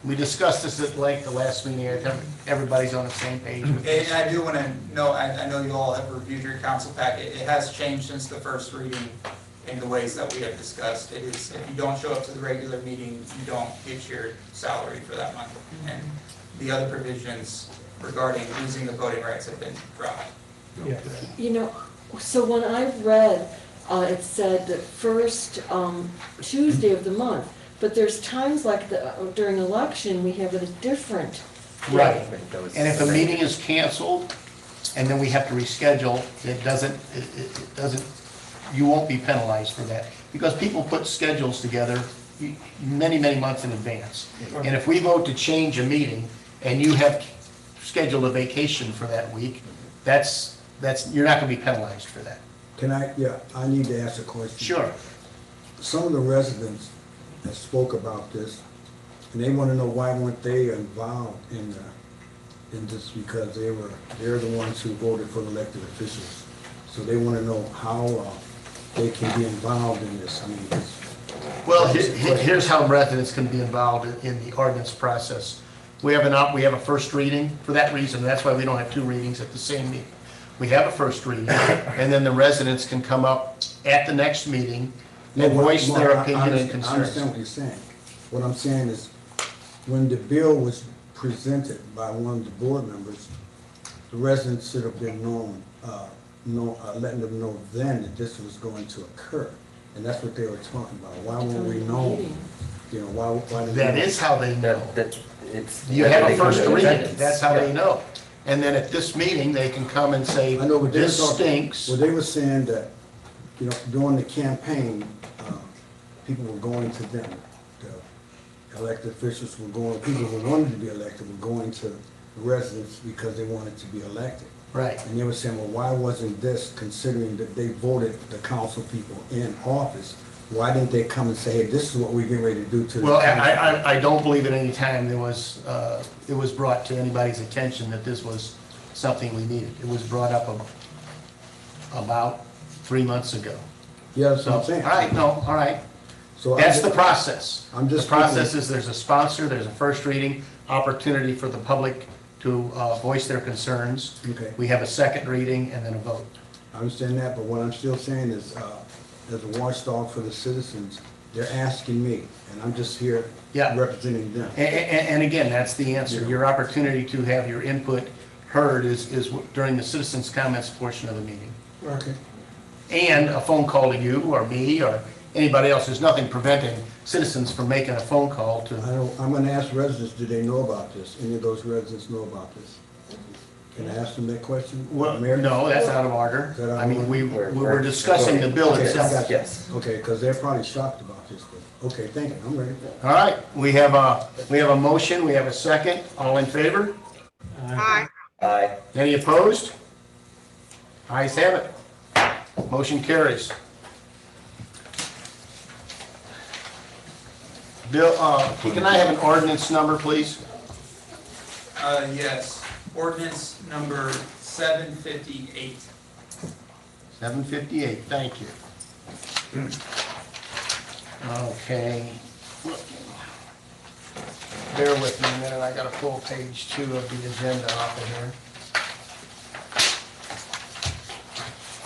We discussed this at length the last meeting. I think everybody's on the same page with this. And I do want to know, I know you all have reviewed your council packet. It has changed since the first reading in the ways that we have discussed. It is, if you don't show up to the regular meeting, you don't get your salary for that month. And the other provisions regarding losing the voting rights have been dropped. Yeah. You know, so when I've read, it said the first Tuesday of the month, but there's times like during election, we have a different. Right. And if a meeting is canceled and then we have to reschedule, it doesn't, you won't be penalized for that. Because people put schedules together many, many months in advance. And if we vote to change a meeting and you have scheduled a vacation for that week, you're not gonna be penalized for that. I need to ask a question. Sure. Some of the residents that spoke about this, and they want to know why weren't they involved in this, because they're the ones who voted for the elected officials. So they want to know how they can be involved in this. Well, here's how residents can be involved in the ordinance process. We have a first reading for that reason. That's why we don't have two readings at the same meeting. We have a first reading, and then the residents can come up at the next meeting and voice their opinion and concerns. I understand what you're saying. What I'm saying is, when the bill was presented by one of the board members, the residents should have been letting them know then that this was going to occur. And that's what they were talking about. Why weren't we known? You know, why did That is how they know. You You have a first reading, that's how they know. And then at this meeting, they can come and say, I know, but this stinks. Well, they were saying that, during the campaign, people were going to them. The elected officials were going, people who wanted to be elected were going to the residents because they wanted to be elected. Right. And they were saying, well, why wasn't this, considering that they voted the council people in office, why didn't they come and say, hey, this is what we're getting ready to do to the Well, council? I don't believe at any time it was brought to anybody's attention that this was something we needed. It was brought up about 3 months ago. Yeah, that's what I'm saying. All right. So That's the process. I'm just The process is there's a sponsor, there's a first reading, opportunity for the public to voice their concerns. Okay. We have a second reading and then a vote. I understand that, but what I'm still saying is, as a watchdog for the citizens, they're asking me, and I'm just here Yeah. representing them. And again, that's the answer. Yeah. Your opportunity to have your input heard is during the citizens' comments portion of the meeting. Okay. And a phone call to you or me or anybody else. There's nothing preventing citizens from making a phone call to. I'm gonna ask residents, do they know about this? Any of those residents know about this? Can I ask them that question? Well, Mayor? no, that's out of order. Is that out I of mean, order? we were discussing the bill Okay, I itself. got you. Yes. Okay, because they're probably shocked about this, but, okay, thank you, I'm ready. All right, we have a motion, we have a second. All in favor? Aye. Aye. Any opposed? Ayes have it. Motion carries. Bill, can I have an ordinance number, please? Yes, ordinance number 758. 758, thank you. Okay. Bear with me a minute, I gotta pull page 2 of the agenda off of here.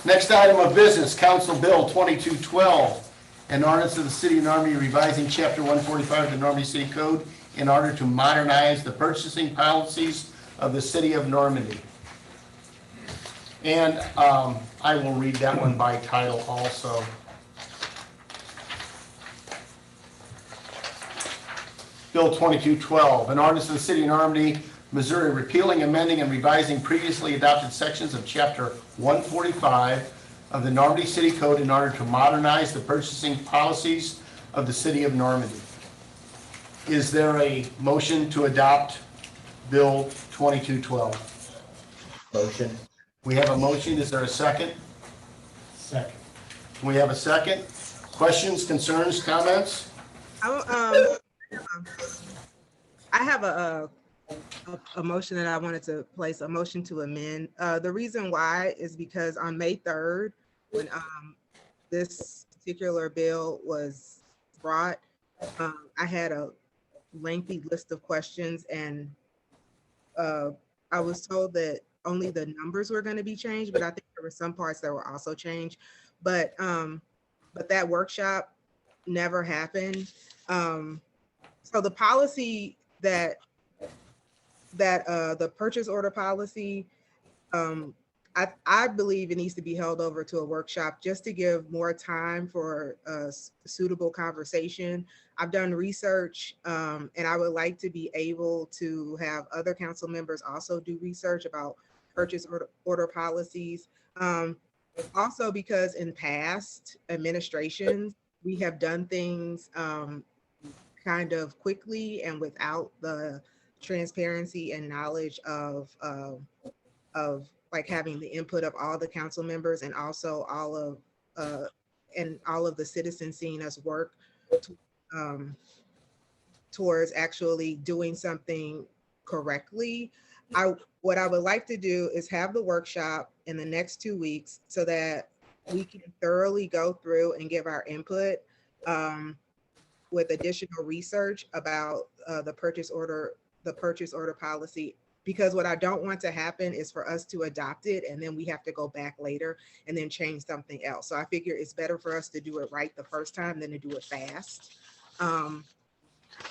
Next item of business, Council Bill 2212, an ordinance of the City of Normandy revising Chapter 145 of the Normandy City Code in order to modernize the purchasing policies of the City of Normandy. And I will read that one by title also. Bill 2212, an ordinance of the City of Normandy, Missouri, repealing, amending, and revising previously adopted sections of Chapter 145 of the Normandy City Code in order to modernize the purchasing policies of the City of Normandy. Is there a motion to adopt Bill 2212? Motion. We have a motion. Is there a second? Second. We have a second. Questions, concerns, comments? I have a motion that I wanted to place, a motion to amend. The reason why is because on May 3rd, when this particular bill was brought, I had a lengthy list of questions, and I was told that only the numbers were going to be changed, but I think there were some parts that were also changed. But that workshop never happened. So the policy that the purchase order policy, I believe it needs to be held over to a workshop just to give more time for a suitable conversation. I've done research, and I would like to be able to have other council members also do research about purchase order policies. Also because in past administrations, we have done things kind of quickly and without the transparency and knowledge of like having the input of all the council members and also all of the citizens seeing us work towards actually doing something correctly. What I would like to do is have the workshop in the next 2 weeks so that we can thoroughly go through and give our input with additional research about the purchase order policy. Because what I don't want to happen is for us to adopt it and then we have to go back later and then change something else. So I figure it's better for us to do it right the first time than to do it fast. And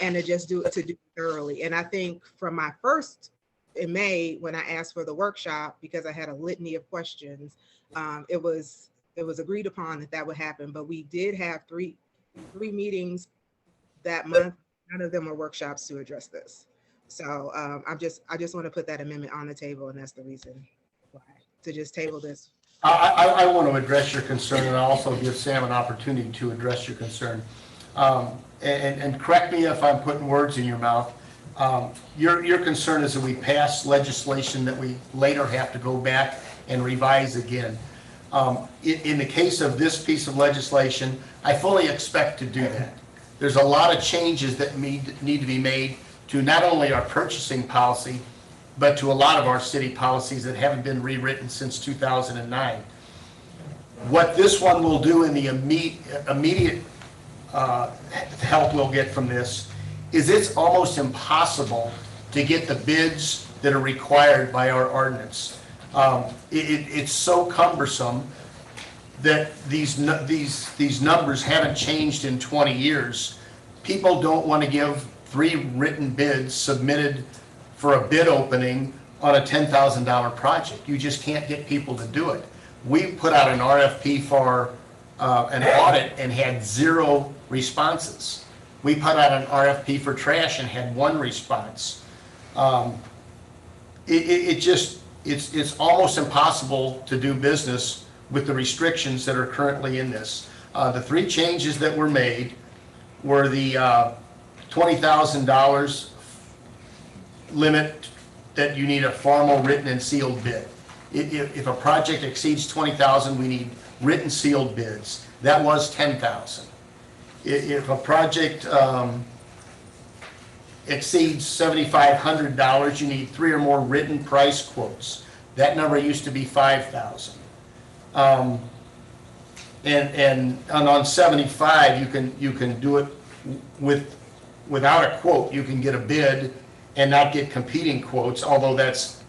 to just do it thoroughly. And I think from my first in May, when I asked for the workshop, because I had a litany of questions, it was agreed upon that would happen. But we did have three meetings that month. None of them were workshops to address this. So I just want to put that amendment on the table, and that's the reason why, to just table this. I want to address your concern and also give Sam an opportunity to address your concern. And correct me if I'm putting words in your mouth. Your concern is that we pass legislation that we later have to go back and revise again. In the case of this piece of legislation, I fully expect to do that. There's a lot of changes that need to be made to not only our purchasing policy, but to a lot of our city policies that haven't been rewritten since 2009. What this one will do in the immediate help we'll get from this is it's almost impossible to get the bids that are required by our ordinance. It's so cumbersome that these numbers haven't changed in 20 years. People don't want to give 3 written bids submitted for a bid opening on a $10,000 project. You just can't get people to do it. We put out an RFP for an audit and had 0 responses. We put out an RFP for trash and had 1 response. It's almost impossible to do business with the restrictions that are currently in this. The 3 changes that were made were the $20,000 limit that you need a formal written and sealed bid. If a project exceeds 20,000, we need written sealed bids. That was 10,000. If a project exceeds $7,500, you need 3 or more written price quotes. That number used to be 5,000. And on 75, you can do it without a quote. You can get a bid and not get competing quotes, although that's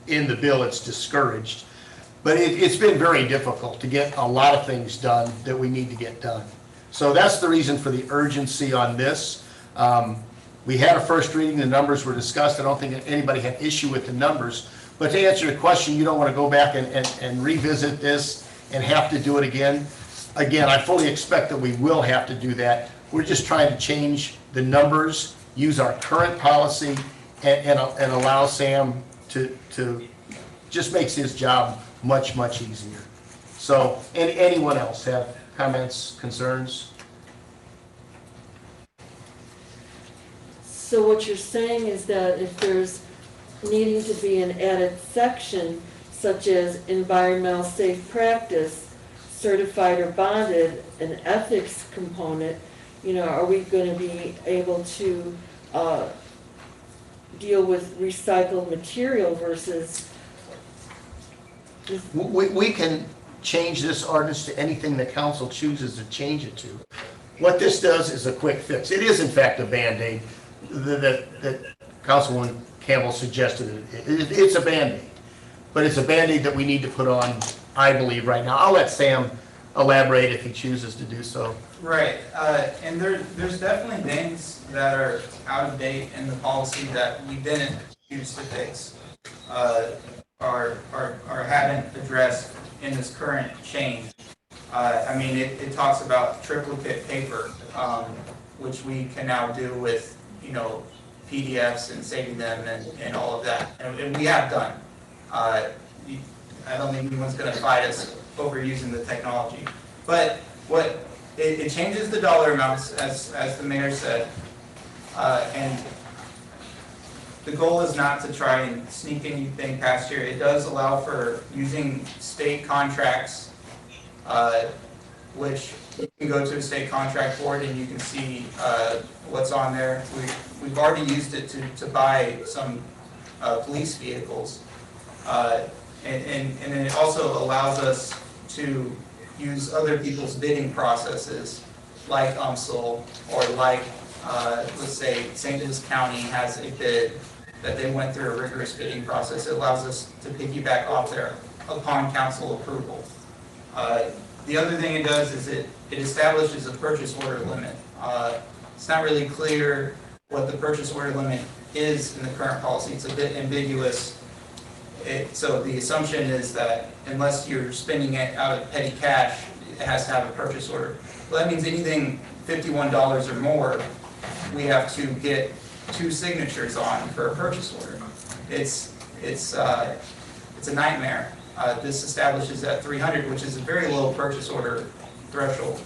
in the bill, it's discouraged. But it's been very difficult to get a lot of things done that we need to get done. So that's the reason for the urgency on this. We had a first reading, the numbers were discussed. I don't think anybody had issue with the numbers. But to answer the question, you don't want to go back and revisit this and have to do it again. Again, I fully expect that we will have to do that. We're just trying to change the numbers, use our current policy, and allow Sam to just makes his job much, much easier. So, anyone else have comments, concerns? So what you're saying is that if there's needing to be an added section such as environmental safe practice, certified or bonded, an ethics component, are we going to be able to deal with recycled material versus? We can change this ordinance to anything the council chooses to change it to. What this does is a quick fix. It is in fact a Band-Aid that Councilwoman Campbell suggested. It's a Band-Aid, but it's a Band-Aid that we need to put on, I believe, right now. I'll let Sam elaborate if he chooses to do so. Right, and there's definitely things that are out of date in the policy that we didn't choose to fix, or haven't addressed in this current change. I mean, it talks about triplicate paper, which we can now do with, PDFs and saving them and all of that, and we have done. I don't think anyone's going to fight us over using the technology, but it changes the dollar amounts, as the mayor said, and the goal is not to try and sneak anything past here. It does allow for using state contracts, which you can go to a state contract board and you can see what's on there. We've already used it to buy some police vehicles, and then it also allows us to use other people's bidding processes, like UMSL, or like, let's say, St. Louis County has a bid that they went through a rigorous bidding process. It allows us to piggyback off there upon council approval. The other thing it does is it establishes a purchase order limit. It's not really clear what the purchase order limit is in the current policy. It's a bit ambiguous. So the assumption is that unless you're spending it out of petty cash, it has to have a purchase order. Well, that means anything $51 or more, we have to get 2 signatures on for a purchase order. It's a nightmare. This establishes at 300, which is a very low purchase order threshold.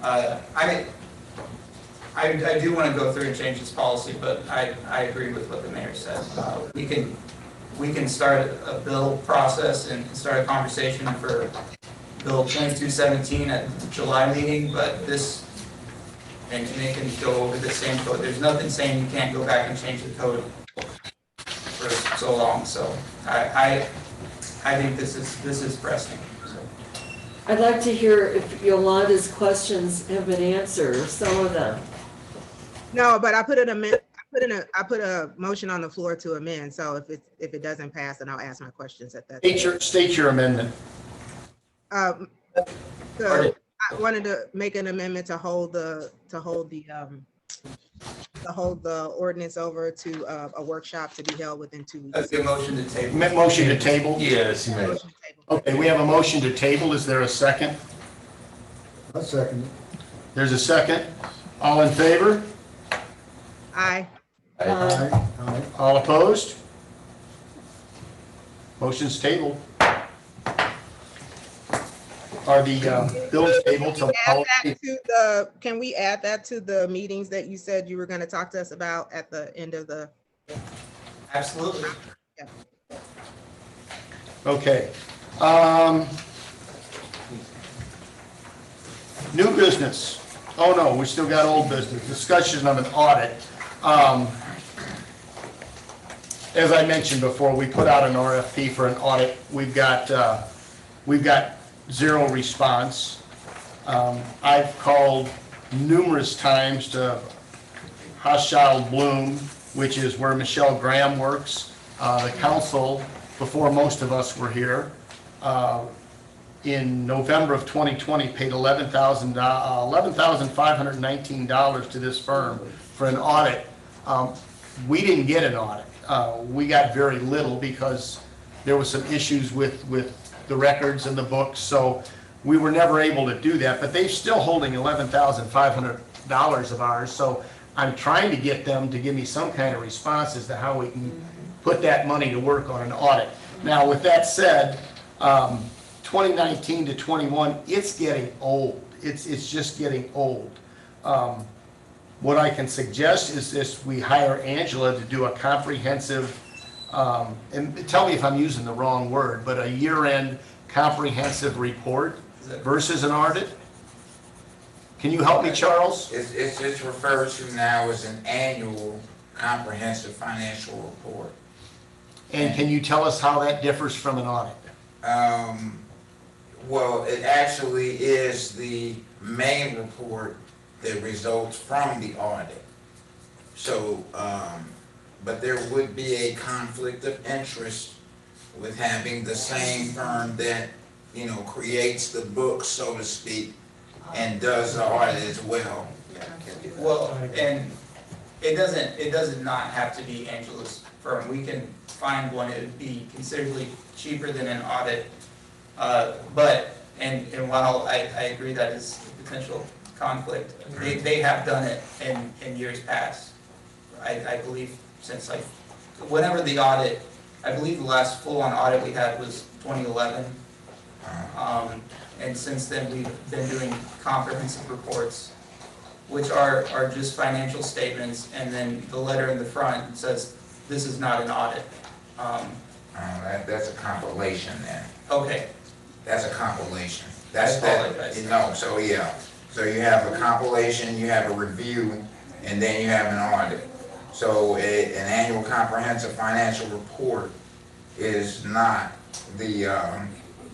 I do want to go through and change this policy, but I agree with what the mayor said. We can start a bill process and start a conversation for Bill 2217 at the July meeting, but this, and they can go over the same code. There's nothing saying you can't go back and change the code for so long. So I think this is pressing. So. I'd like to hear if Yolanda's questions have been answered, or some of them. No, but I put an I put a motion on the floor to amend, so if it doesn't pass, then I'll ask my questions at that. State your amendment. So I wanted to make an amendment to hold the ordinance over to a workshop to be held within 2 weeks. That's a motion to table. Motion to table? Yes, you may. Motion to table. Okay, we have a motion to table. Is there a second? I second it. There's a second. All in favor? Aye. Aye. Aye. All opposed? Motion's tabled. Are the bills tabled till? Can we add that to the meetings that you said you were going to talk to us about at the end of the? Absolutely. Yeah. Okay. New business. Oh, no, we still got old business. Discussion of an audit. As I mentioned before, we put out an RFP for an audit. We've got zero response. I've called numerous times to Hochschild Bloom, which is where Michelle Graham works. The council, before most of us were here, in November of 2020, paid $11,519 to this firm for an audit. We didn't get an audit. We got very little because there was some issues with the records and the books, so we were never able to do that. But they're still holding $11,500 of ours, so I'm trying to get them to give me some kind of response as to how we can put that money to work on an audit. Now, with that said, 2019 to 21, it's getting old. It's just getting old. What I can suggest is this: we hire Angela to do a comprehensive, and tell me if I'm using the wrong word, but a year-end comprehensive report versus an audit. Can you help me, Charles? It's referred to now as an annual comprehensive financial report. And can you tell us how that differs from an audit? Well, it actually is the main report that results from the audit. So, but there would be a conflict of interest with having the same firm that, creates the book, so to speak, and does the audit as well. Well, and it does not have to be Angela's firm. We can find one. It would be considerably cheaper than an audit. But while I agree that is a potential conflict, they have done it in years past. I believe since whenever the audit, I believe the last full-on audit we had was 2011. And since then we've been doing comprehensive reports, which are just financial statements, and then the letter in the front says this is not an audit. That's a compilation then. Okay. That's a compilation. I apologize. So yeah. So you have a compilation, you have a review, and then you have an audit. So an annual comprehensive financial report is not the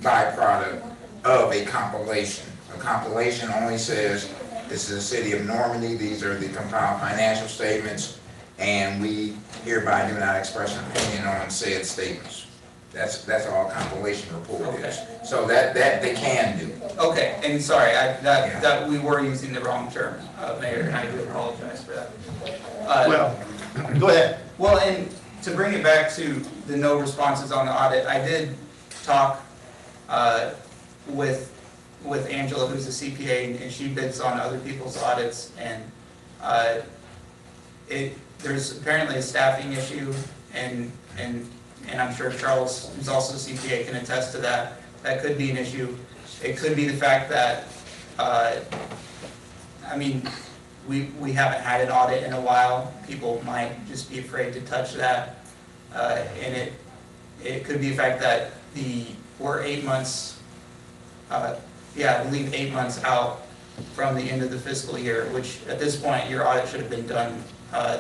byproduct of a compilation. A compilation only says, this is the city of Normandy, these are the compiled financial statements, and we hereby do not express an opinion on said statements. That's all a compilation report is. So that they can do. Okay, and sorry, that we were using the wrong term, Mayor, and I do apologize for that. Well, go ahead. Well, and to bring it back to the no responses on the audit, I did talk with Angela, who's a CPA, and she bids on other people's audits, and there's apparently a staffing issue, and I'm sure Charles, who's also a CPA, can attest to that. That could be an issue. It could be the fact that, we haven't had an audit in a while. People might just be afraid to touch that. And it could be the fact that we're 8 months, I believe 8 months out from the end of the fiscal year, which at this point, your audit should have been done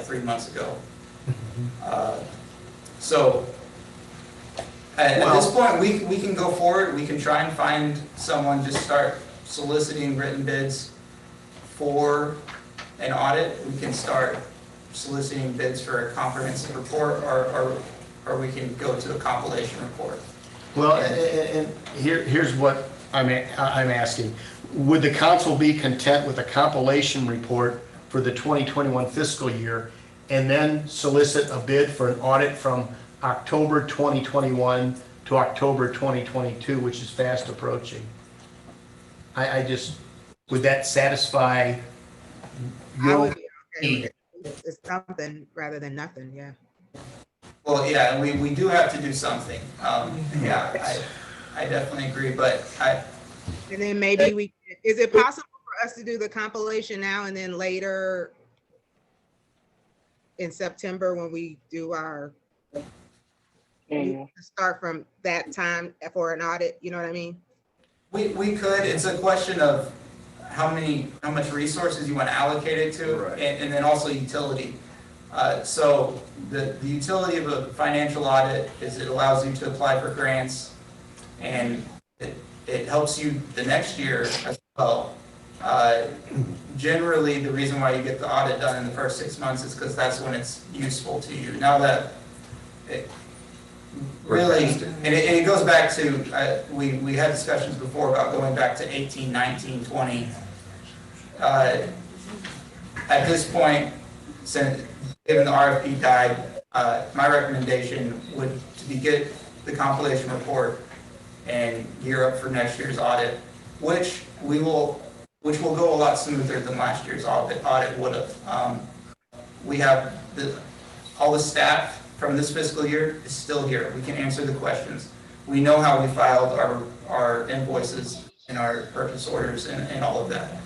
3 months ago. So at this point, we can go forward. We can try and find someone, just start soliciting written bids for an audit. We can start soliciting bids for a comprehensive report, or we can go to a compilation report. Well, and here's what I'm asking. Would the council be content with a compilation report for the 2021 fiscal year and then solicit a bid for an audit from October 2021 to October 2022, which is fast approaching? I just, would that satisfy I your would be okay need? with it. It's something rather than nothing, yeah. Well, yeah, and we do have to do something. Yeah, I definitely agree, but And then maybe is it possible for us to do the compilation now and then later in September when we do our, start from that time for an audit, you know what I mean? we could, it's a question of how much resources you want to allocate it to, and then also utility. So the utility of a financial audit is it allows you to apply for grants, and it helps you the next year as well. Generally, the reason why you get the audit done in the first 6 months is because that's when it's useful to you. Now that it really, and it goes back to, we had discussions before about going back to 18, 19, 20. At this point, since given the RFP died, my recommendation would to get the compilation report and gear up for next year's audit, which will go a lot smoother than last year's audit would have. We have all the staff from this fiscal year is still here. We can answer the questions. We know how we filed our invoices and our purchase orders and all of that.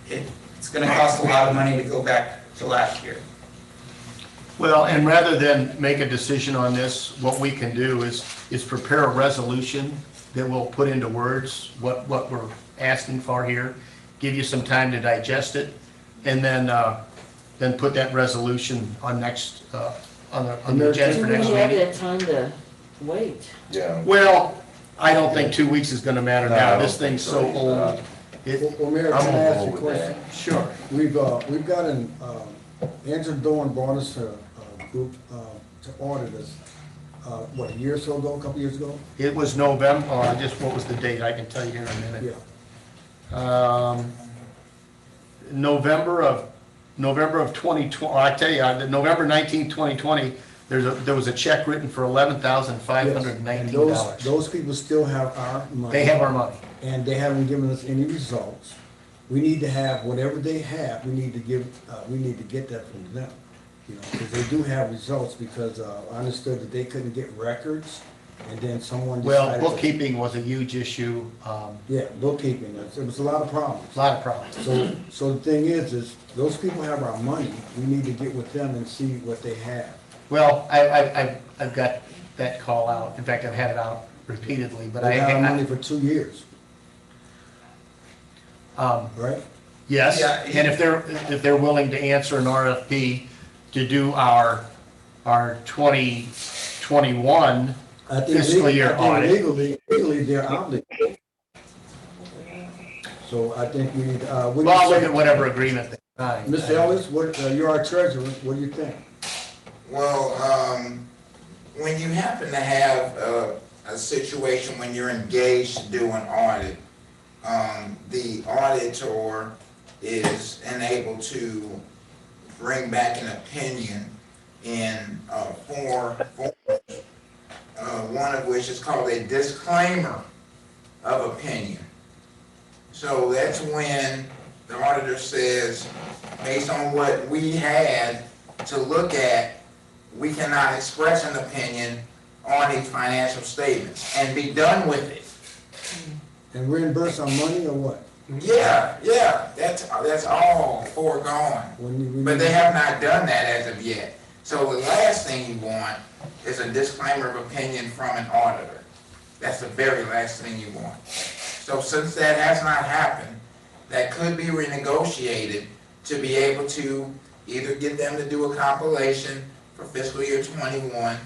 It's going to cost a lot of money to go back to last year. Well, and rather than make a decision on this, what we can do is prepare a resolution that we'll put into words what we're asking for here, give you some time to digest it, and then put that resolution on next on the agenda for next We have meeting. that time to wait. Yeah. Well, I don't think 2 weeks is going to matter now. This thing's so old. Well, Mayor, I'm can I on ask board you a with question? that. Sure. We've got an, Andrew Dorn brought us a group to audit us, what, a year or so ago, a couple years ago? It was November, what was the date? I can tell you here in a minute. Yeah. November of 2020, I tell you, November 19th, 2020, there was a check written for $11,519. Those people still have our money. They have our money. And they haven't given us any results. We need to have whatever they have, we need to get that from them. You know, because they do have results, because I understood that they couldn't get records, and then someone decided. Well, bookkeeping was a huge issue. Yeah, bookkeeping, it was a lot of problems. A lot of problems. So the thing is those people have our money, we need to get with them and see what they have. Well, I've got that call out. In fact, I've had it out repeatedly, but They have our money for 2 years. Right? Yes, Yeah. and if they're willing to answer an RFP to do our 2021 fiscal year audit. Legally, they're obligated. So I think we need, Well, I'll look at whatever agreement they sign. Mr. Ellis, you're our treasurer, what do you think? Well, when you happen to have a situation when you're engaged to do an audit, the auditor is enabled to bring back an opinion in four forms, one of which is called a disclaimer of opinion. So that's when the auditor says, based on what we had to look at, we cannot express an opinion on these financial statements and be done with it. And reimburse our money or what? Yeah, that's all foregone. But they have not done that as of yet. So the last thing you want is a disclaimer of opinion from an auditor. That's the very last thing you want. So since that has not happened, that could be renegotiated to be able to either get them to do a compilation for fiscal year 21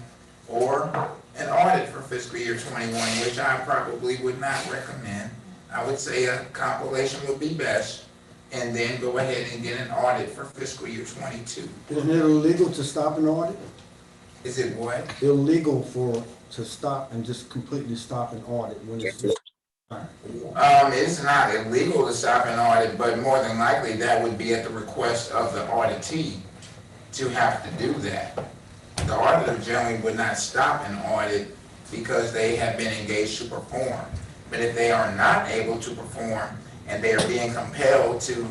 or an audit for fiscal year 21, which I probably would not recommend. I would say a compilation would be best, and then go ahead and get an audit for fiscal year 22. Isn't it illegal to stop an audit? Is it what? Illegal to stop and just completely stop an audit when it's just It's not illegal to stop an audit, but more than likely that would be at the request of the auditee to have to do that. The auditor generally would not stop an audit because they have been engaged to perform. But if they are not able to perform and they are being compelled to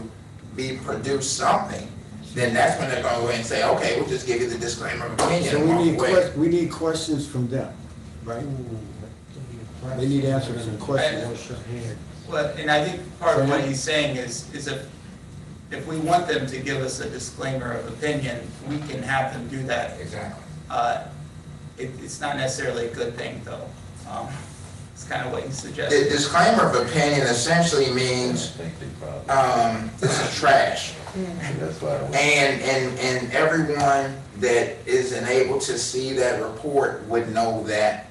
produce something, then that's when they're going to go ahead and say, okay, we'll just give you the disclaimer of opinion. So and walk away. we need questions from them, right? They need answers to questions. Well, and I think part of what he's saying is if we want them to give us a disclaimer of opinion, we can have them do that. Exactly. It's not necessarily a good thing, though. It's kind of what he The suggested. disclaimer of opinion essentially means this is trash. And everyone that is enabled to see that report would know that.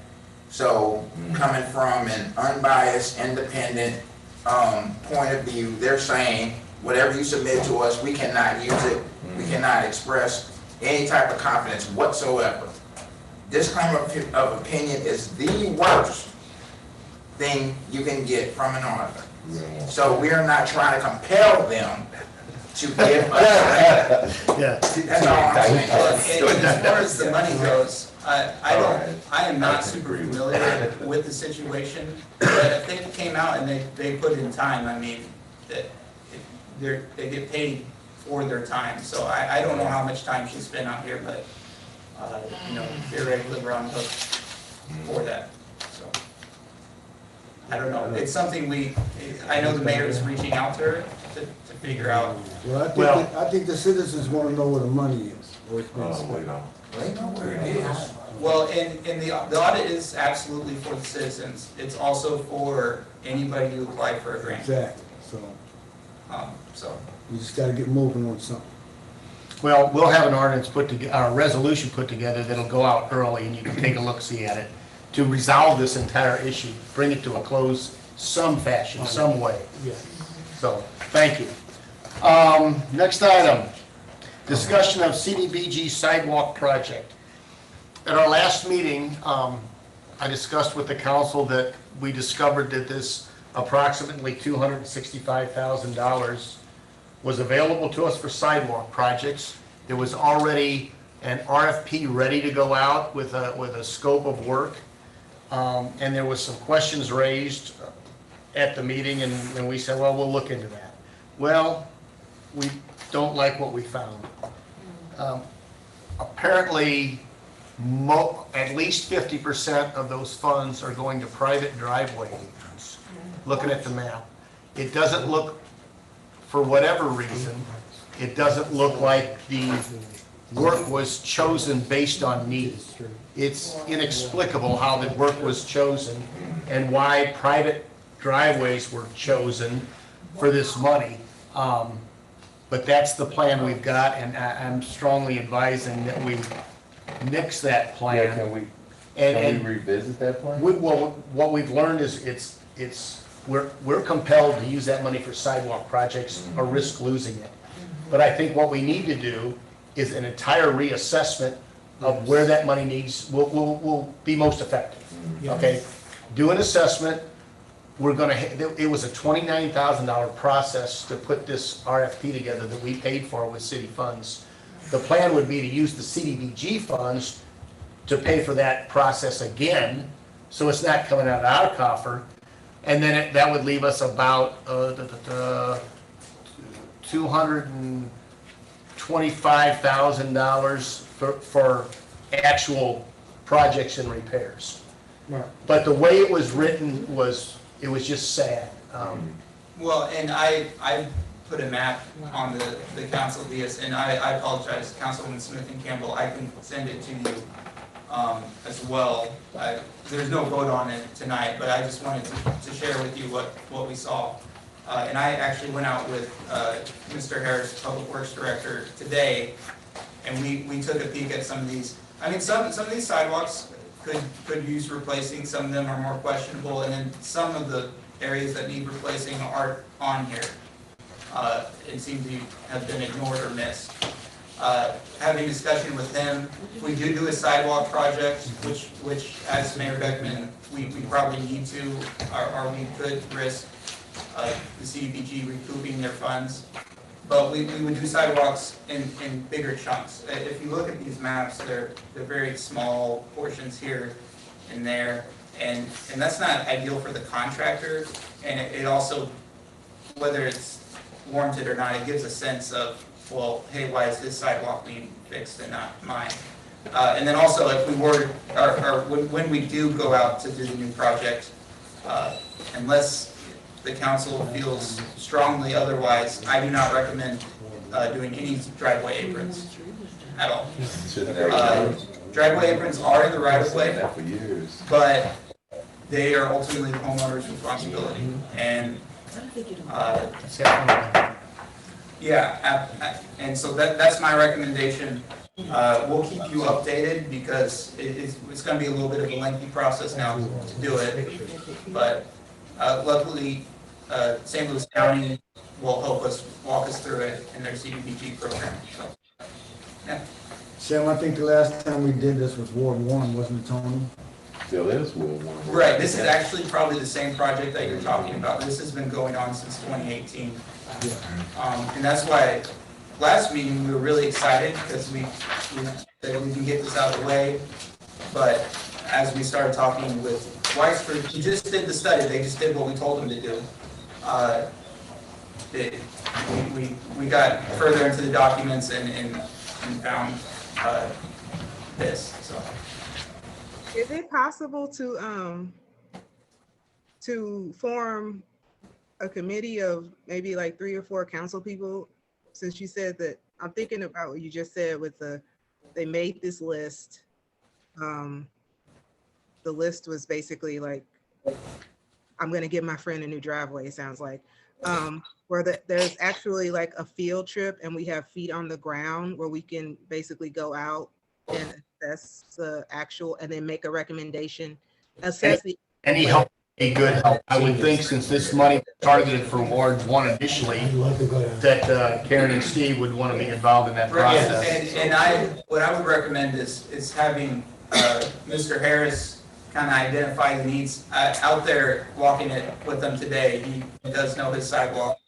So coming from an unbiased, independent point of view, they're saying whatever you submit to us, we cannot use it. We cannot express any type of confidence whatsoever. Disclaimer of opinion is the worst thing you can get from an auditor. So we are not trying to compel them to give us. Yeah. That's all I'm saying. And as far as the money goes, I am not super familiar with the situation, but if they came out and they put in time, I mean, they get paid for their time. So I don't know how much time she spent out here, but theoretically we're on the hook for that. So I don't know. It's something I know the mayor is reaching out to her to figure out. Well, I think the citizens want to know where the money is, where it's been spent. They know where it is. Well, and the audit is absolutely for the citizens. It's also for anybody who applied for a grant. Exactly, So we just gotta get moving on something. Well, we'll have an ordinance put together, a resolution put together that'll go out early and you can take a look-see at it to resolve this entire issue, bring it to a close some fashion, some way. So, thank you. Next item, discussion of CDBG sidewalk project. At our last meeting, I discussed with the council that we discovered that this approximately $265,000 was available to us for sidewalk projects. There was already an RFP ready to go out with a scope of work. And there was some questions raised at the meeting and we said, well, we'll look into that. Well, we don't like what we found. Apparently, at least 50% of those funds are going to private driveway maintenance. Looking at the map, it doesn't look, for whatever reason, it doesn't look like the work was chosen based on need. It's inexplicable how the work was chosen and why private driveways were chosen for this money. But that's the plan we've got, and I'm strongly advising that we nix that plan. Yeah, can we revisit that plan? Well, what we've learned is we're compelled to use that money for sidewalk projects or risk losing it. But I think what we need to do is an entire reassessment of where that money will be most effective. Okay, do an assessment. We're gonna. It was a $29,000 process to put this RFP together that we paid for with city funds. The plan would be to use the CDBG funds to pay for that process again, so it's not coming out of our coffer, and then that would leave us about $225,000 for actual projects and repairs. Right. But the way it was written it was just sad. Well, and I put a map on the council DS, and I apologize, Councilwoman Smith and Campbell, I can send it to you as well. There's no vote on it tonight, but I just wanted to share with you what we saw. And I actually went out with Mr. Harris, Public Works Director, today, and we took a peek at some of these. I mean, some of these sidewalks could use replacing, some of them are more questionable, and then some of the areas that need replacing are on here. and seem to have been ignored or missed. Having discussion with him, if we do a sidewalk project, which as Mayor Beckman, we probably need to, or we could risk the CDBG recouping their funds. But we would do sidewalks in bigger chunks. If you look at these maps, they're very small portions here and there, and that's not ideal for the contractor. And it also, whether it's warranted or not, it gives a sense of, well, hey, why is this sidewalk being fixed and not mine? And then also, if we were, or when we do go out to do the new project, unless the council feels strongly otherwise, I do not recommend doing any driveway aprons at all. Driveway aprons are in the right of way, but they are ultimately the homeowner's responsibility. And and so that's my recommendation. We'll keep you updated because it's going to be a little bit of a lengthy process now to do it. But luckily, St. Louis County will help us walk us through it in their CDBG program. So, yeah. Sam, I think the last time we did this was Ward 1, wasn't it, Tony? Still is Ward 1. Right. This is actually probably the same project that you're talking about. This has been going on since 2018. And that's why last meeting we were really excited because we can get this out of the way. But as we started talking with Weisford, he just did the study. They just did what we told them to do. We got further into the documents and found this. So, is it possible to form a committee of maybe like 3 or 4 council people? Since you said that, I'm thinking about what you just said with they made this list. The list was basically like, I'm gonna give my friend a new driveway, it sounds like. Where there's actually like a field trip and we have feet on the ground where we can basically go out and assess the actual, and then make a recommendation, assess the. Any help, a good help. I would think since this money was targeted for Ward 1 initially, that Karen and Steve would want to be involved in that process. And what I would recommend is having Mr. Harris kind of identify the needs out there, walking it with them today. He does know his sidewalk,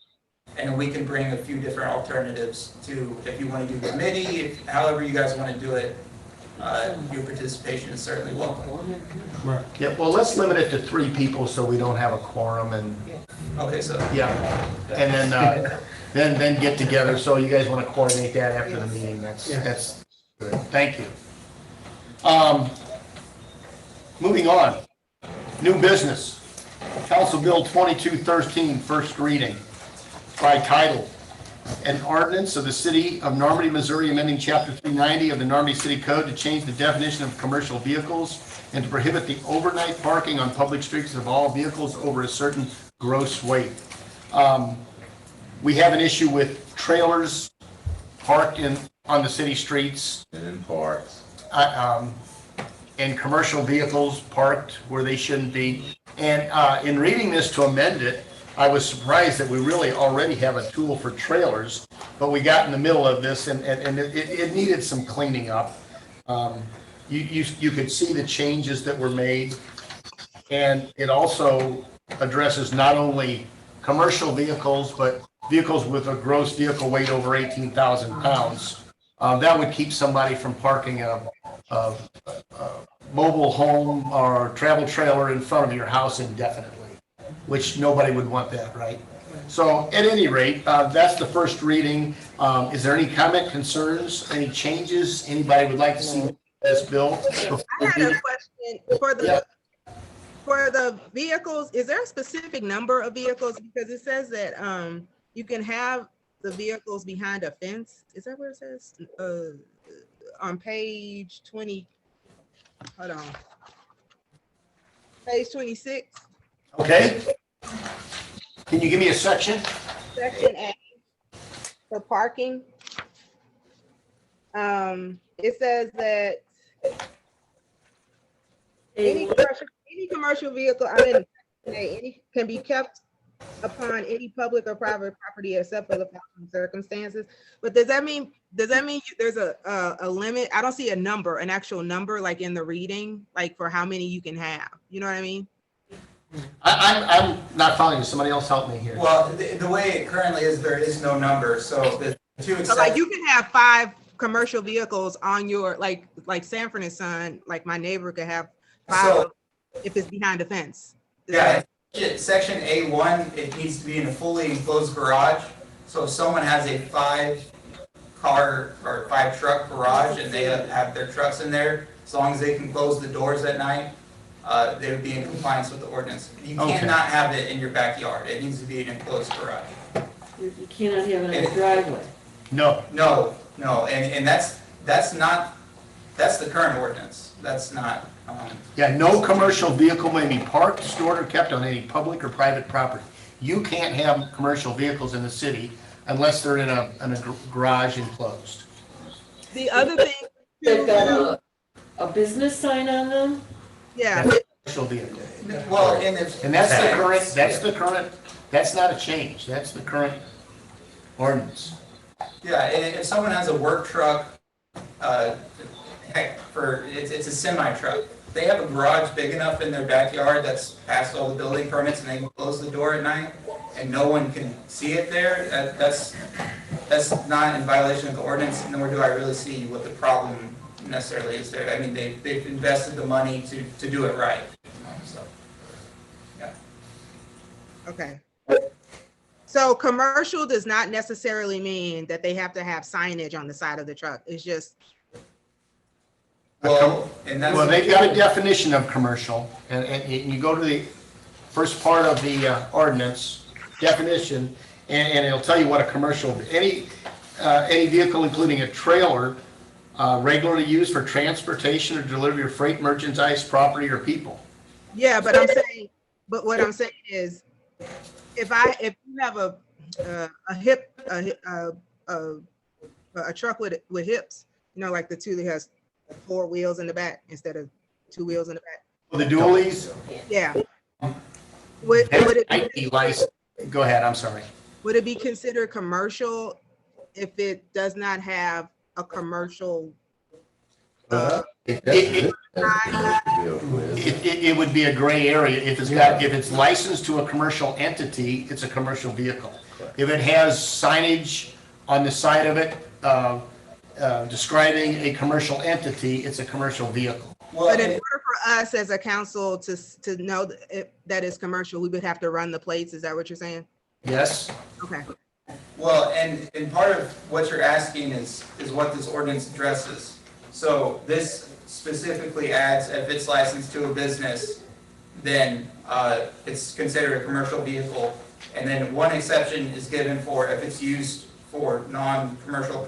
and we can bring a few different alternatives to, if you want to do committee, however you guys want to do it. Your participation is certainly welcome. Right. Yeah, well, let's limit it to 3 people so we don't have a quorum and. Okay, so. Yeah, and then get together, so you guys want to coordinate that after the meeting, that's good, thank you. Moving on, new business, Council Bill 2213, first reading, by title. An ordinance of the City of Normandy, Missouri, amending Chapter 390 of the Normandy City Code to change the definition of commercial vehicles and to prohibit the overnight parking on public streets of all vehicles over a certain gross weight. We have an issue with trailers parked on the city streets. And in parks. And commercial vehicles parked where they shouldn't be. And in reading this to amend it, I was surprised that we really already have a tool for trailers, but we got in the middle of this and it needed some cleaning up. You could see the changes that were made, and it also addresses not only commercial vehicles, but vehicles with a gross vehicle weight over 18,000 pounds. That would keep somebody from parking a mobile home or travel trailer in front of your house indefinitely, which nobody would want that, right? So at any rate, that's the first reading. Is there any comment, concerns, any changes anybody would like to see this bill? I had a question for the vehicles. Is there a specific number of vehicles? Because it says that you can have the vehicles behind a fence. Is that what it says? On page 20, hold on. Page 26. Okay. Can you give me a section? Section A, for parking. It says that any commercial vehicle, any can be kept upon any public or private property except for the following circumstances. But does that mean there's a limit? I don't see a number, an actual number like in the reading, like for how many you can have. You know what I mean? I'm not following you. Somebody else help me here. Well, the way it currently is, there is no number, so the two So like exceptions. you can have 5 commercial vehicles on your, like Sanford and Son, like my neighbor could have 5 So- if it's behind a fence. Yeah, section A1, it needs to be in a fully enclosed garage. So if someone has a 5-car or 5-truck garage and they have their trucks in there, as long as they can close the doors at night, they would be in compliance with the ordinance. You cannot have it in your backyard. It needs to be an enclosed garage. You cannot have it in a driveway. No. No, and that's the current ordinance. That's not. Yeah, no commercial vehicle may be parked, stored, or kept on any public or private property. You can't have commercial vehicles in the city unless they're in a garage enclosed. The other thing, They've got a business sign on them? yeah. That's a commercial vehicle. Well, And that's the current, that's not a change. That's the current ordinance. Yeah, and if someone has a work truck, it's a semi truck. They have a garage big enough in their backyard that's past all the building permits, and they can close the door at night, and no one can see it there. That's not in violation of the ordinance, nor do I really see what the problem necessarily is there. I mean, they've invested the money to do it right. So, yeah. Okay. So commercial does not necessarily mean that they have to have signage on the side of the truck. It's just. Well, they've got a definition of commercial, and you go to the first part of the ordinance definition, and it'll tell you what a commercial, any vehicle including a trailer regularly used for transportation or delivery of freight, merchandise, property, or people. Yeah, but what I'm saying is, if you have a truck with hips, you know, like the two that has 4 wheels in the back instead of 2 wheels in the back. The dualies? Yeah. Would it be licensed? Go ahead, I'm sorry. Would it be considered commercial if it does not have a commercial? It would be a gray area. If it's licensed to a commercial entity, it's a commercial vehicle. If it has signage on the side of it describing a commercial entity, it's a commercial vehicle. But in order for us as a council to know that it's commercial, we would have to run the plates. Is that what you're saying? Yes. Okay. Well, and part of what you're asking is what this ordinance addresses. So this specifically adds, if it's licensed to a business, then it's considered a commercial vehicle. And then one exception is given for if it's used for non-commercial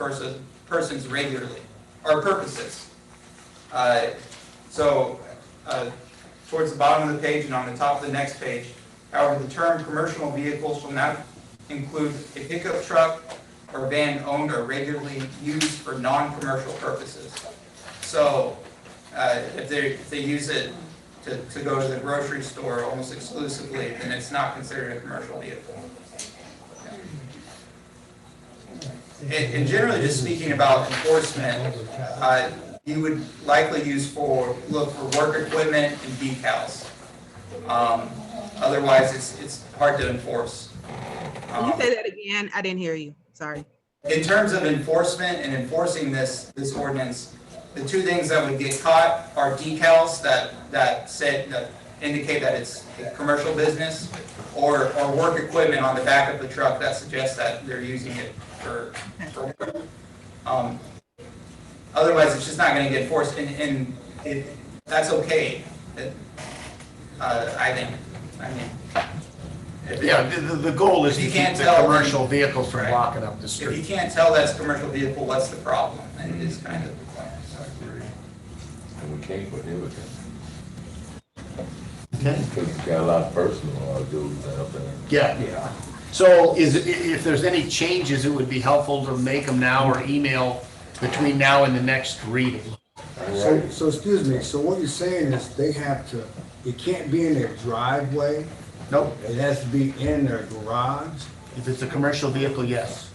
persons regularly, or purposes. Towards the bottom of the page and on the top of the next page, however, the term commercial vehicle shall not include a pickup truck or van owned or regularly used for non-commercial purposes. So if they use it to go to the grocery store almost exclusively, then it's not considered a commercial vehicle. And generally, just speaking about enforcement, you would likely look for work equipment and decals. Otherwise, it's hard to enforce. Can you say that again? I didn't hear you. Sorry. In terms of enforcement and enforcing this ordinance, the two things that would get caught are decals that indicate that it's a commercial business, or work equipment on the back of the truck that suggests that they're using it for work. Otherwise, it's just not going to get enforced, and that's okay. I think. I mean. Yeah, the goal is to keep the commercial vehicles from blocking up the street. If you can't tell that's a commercial vehicle, what's the problem? And it is kind of the point. And we can't prohibit it. Okay. Because you got a lot of personal dudes out there. Yeah. So if there's any changes, it would be helpful to make them now or email between now and the next reading. So excuse me, so what you're saying is it can't be in their driveway, Nope. It has to be in their garage. If it's a commercial vehicle, yes.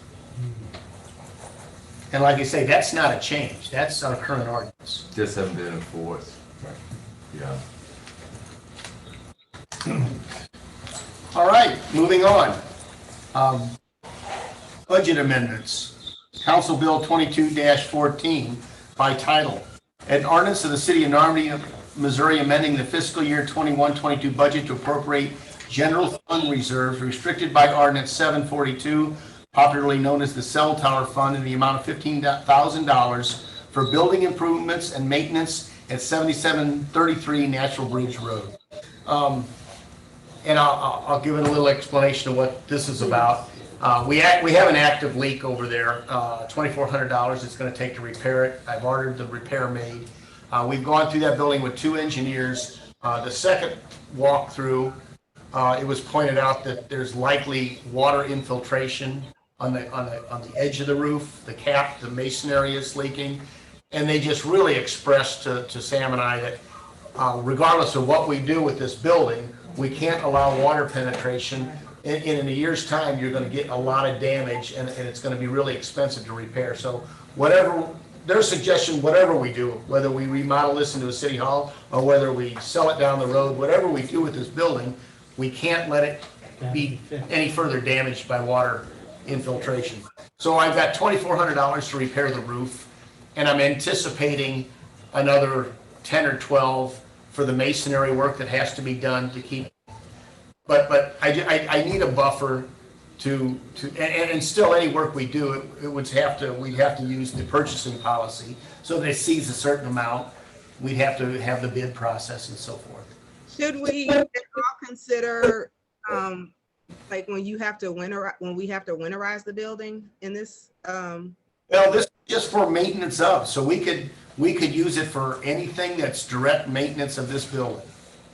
And like I say, that's not a change. That's our current ordinance. Just haven't been enforced. Yeah. All right, moving on. Budget amendments. Council Bill 22-14 by title. An ordinance of the City of Normandy, Missouri, amending the fiscal year 21-22 budget to appropriate general fund reserves restricted by Ordinance 742, popularly known as the Cell Tower Fund, in the amount of $15,000 for building improvements and maintenance at 7733 Natural Bridge Road. And I'll give it a little explanation of what this is about. We have an active leak over there, $2,400 it's going to take to repair it. I've ordered the repair made. We've gone through that building with 2 engineers. The second walkthrough, it was pointed out that there's likely water infiltration on the edge of the roof. The cap, the masonry is leaking. And they just really expressed to Sam and I that regardless of what we do with this building, we can't allow water penetration. In a year's time, you're going to get a lot of damage, and it's going to be really expensive to repair. So whatever, their suggestion, whatever we do, whether we remodel this into a city hall or whether we sell it down the road, whatever we do with this building, we can't let it be any further damaged by water infiltration. So I've got $2,400 to repair the roof, and I'm anticipating another 10 or 12 for the masonry work that has to be done to keep. But I need a buffer and still any work we do, we'd have to use the purchasing policy so that it sees a certain amount. We'd have to have the bid process and so forth. Should we at all consider, like when we have to winterize the building in this? Well, this is just for maintenance of, so we could use it for anything that's direct maintenance of this building.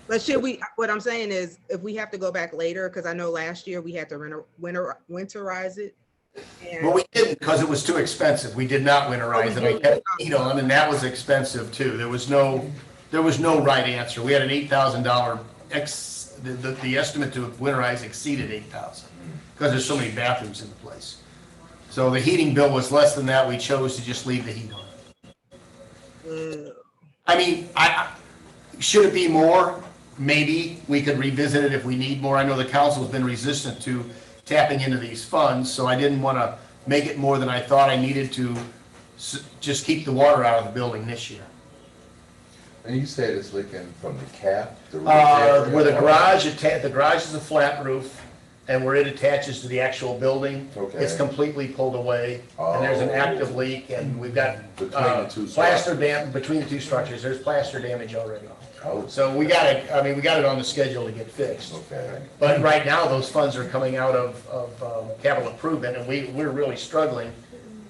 But should we, what I'm saying is, if we have to go back later, because I know last year we had to winterize it. Well, we didn't because it was too expensive. We did not winterize it. I kept heat on, and that was expensive too. There was no right answer. We had an $8,000 the estimate to winterize exceeded $8,000 because there's so many bathrooms in the place. So the heating bill was less than that. We chose to just leave the heat on. I mean, should it be more? Maybe we could revisit it if we need more. I know the council's been resistant to tapping into these funds, so I didn't want to make it more than I thought I needed to just keep the water out of the building this year. And you said it's leaking from the cap? Where the garage is a flat roof, and where it attaches to the actual building, it's completely pulled away, and there's an active leak, and we've got plaster damage between the two structures. There's plaster damage already. So we got it on the schedule to get fixed. But right now, those funds are coming out of capital improvement, and we're really struggling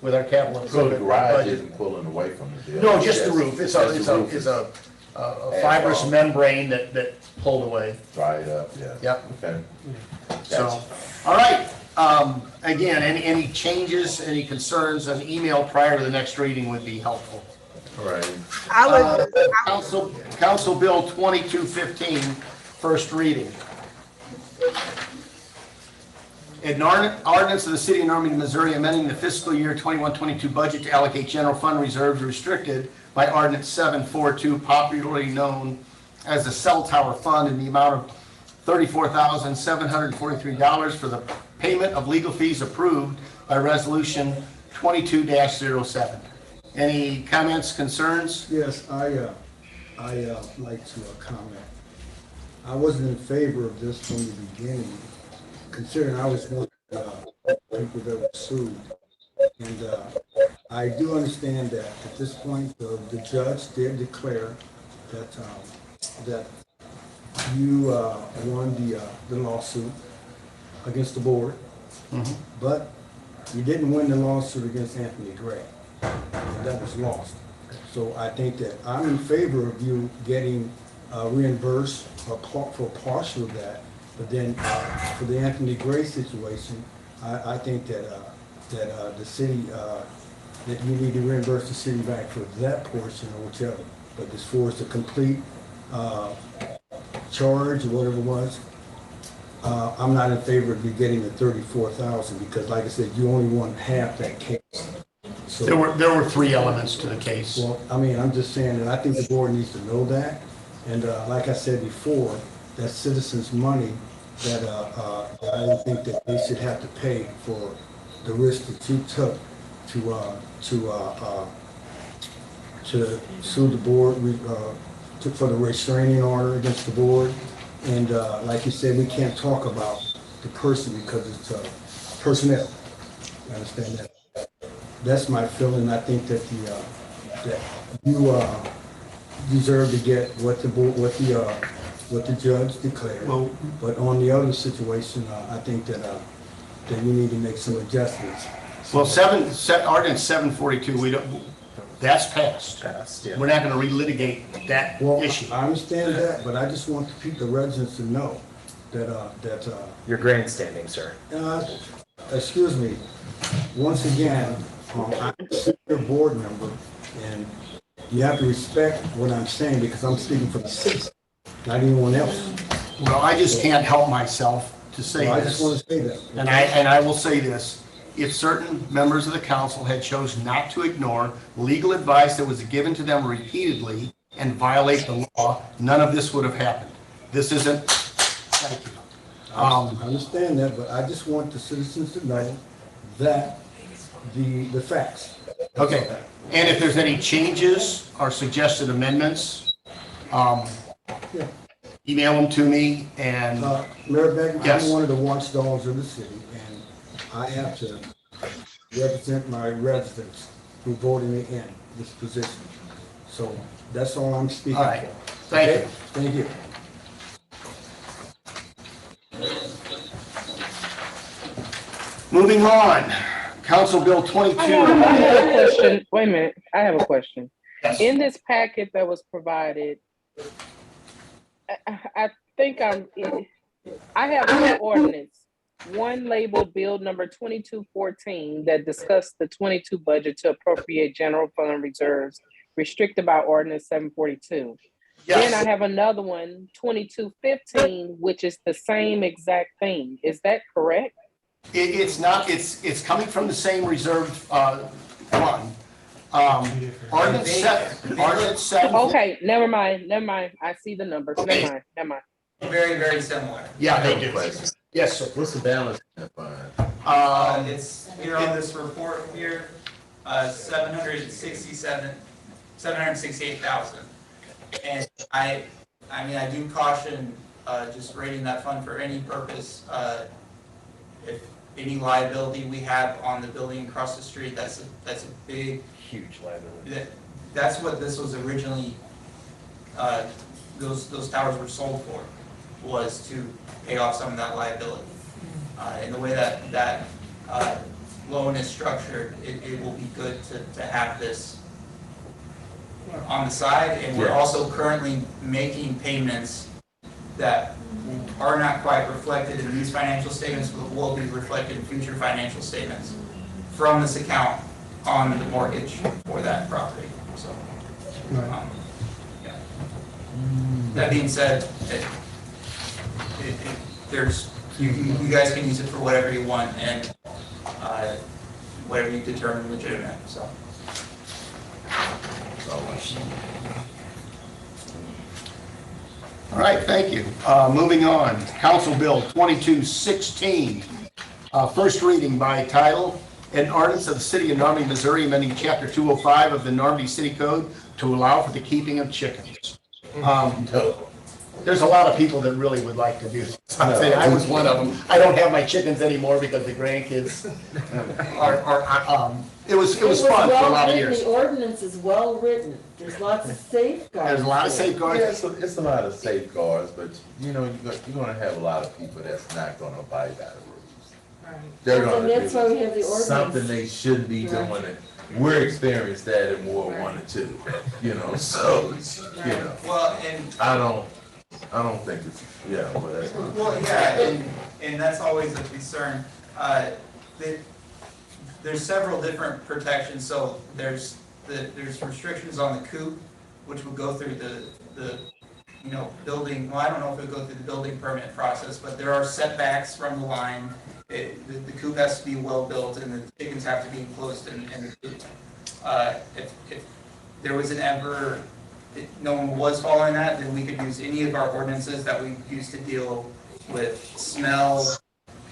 with our capital improvement. So the garage isn't pulling away from the building? No, just the roof. It's a fibrous membrane that pulled away. Dried up, yeah. Yep. Okay. So, all right. Again, any changes, any concerns, an email prior to the next reading would be helpful. All right. Council Bill 2215, first reading. An ordinance of the City of Normandy, Missouri, amending the fiscal year 21-22 budget to allocate general fund reserves restricted by Ordinance 742, popularly known as the Cell Tower Fund, in the amount of $34,743 for the payment of legal fees approved by Resolution 22-07. Any comments, concerns? Yes, I like to comment. I wasn't in favor of this from the beginning, considering I was one of the people that were sued. And I do understand that at this point, the judge did declare that you won the lawsuit against the board, but you didn't win the lawsuit against Anthony Gray. That was lost. So I think that I'm in favor of you getting reimbursed for partial of that, but then for the Anthony Gray situation, I think that the city, that you need to reimburse the city back for that portion or whichever. But as far as the complete charge or whatever it was, I'm not in favor of you getting the 34,000 because like I said, you only won half that case. So, There were three elements to the case. well, I mean, I'm just saying that I think the board needs to know that. And like I said before, that citizens' money that I don't think that they should have to pay for the risk that you took to sue the board, for the restraining order against the board. And like you said, we can't talk about the person because it's personnel. You understand that? That's my feeling. I think that that you deserve to get what the judge declared. Well, but on the other situation, I think that that we need to make some adjustments. Well, ordinance 742, we don't. That's passed. Yeah. We're not going to relitigate that issue. I understand that, but I just want the residents to know that You're grandstanding, sir. excuse me. Once again, I'm a senior board member, and you have to respect what I'm saying because I'm speaking for the citizens, not anyone else. Well, I just can't help myself to say Well, I this. just want to say that. And I will say this. If certain members of the council had chosen not to ignore legal advice that was given to them repeatedly and violate the law, none of this would have happened. This isn't, thank you. I understand that, but I just want the citizens to know that the facts. Okay, and if there's any changes or suggested amendments, email them to me and. Mayor Beckman, Yes. I'm one of the watchdogs of the city, and I have to represent my residents who voted me in this position. So that's all I'm speaking All right. for. Thank Okay? you. Thank you. Moving on, Council Bill 22. I have a question. Wait a minute. I have a question. Yes. In this packet that was provided, I think I have two ordinance. One labeled Bill number 2214 that discussed the 22 budget to appropriate general fund reserves restricted by ordinance 742. Yes. Then I have another one, 2215, which is the same exact thing. Is that correct? It's not, it's coming from the same reserve fund. Ordinance 7. Okay, never mind. I see the numbers. Okay. Never mind. Very, very similar. Yeah, they do. Yes, sir. What's the balance in that fund? It's here on this report here, 768,000. And I mean, I do caution, just rating that fund for any purpose, if any liability we have on the building across the street, that's a big, Huge liability. that's what this was originally, those towers were sold for, was to pay off some of that liability. And the way that loan is structured, it will be good to have this on the side. And we're also currently making payments that are not quite reflected in these financial statements, but will be reflected in future financial statements from this account on the mortgage for that property. So, yeah. That being said, there's you guys can use it for whatever you want and whatever you determine legitimate. So. All right, thank you. Moving on, Council Bill 2216, first reading by title, an ordinance of the City of Normandy, Missouri, amending Chapter 205 of the Normandy City Code to allow for the keeping of chickens. There's a lot of people that really would like to do this. I'd say I was one of them. I don't have my chickens anymore because the grandkids it was fun for a lot of years. The ordinance is well written. There's lots of safeguards. There's a lot of safeguards. Yeah, it's a lot of safeguards, but you know, you're gonna have a lot of people that's not gonna abide by the rules. They're And gonna that's why we have the do ordinance. something they shouldn't be doing. And we're experienced that in Ward 1 and 2, you know, so, you know. Well, and I don't think it's, yeah, well, that's. well, yeah, and that's always a concern. There's several different protections. So there's restrictions on the coop, which would go through the building, well, I don't know if it would go through the building permit process, but there are setbacks from the line. The coop has to be well built and the chickens have to be enclosed in the coop. If there was no one was following that, then we could use any of our ordinances that we use to deal with smell,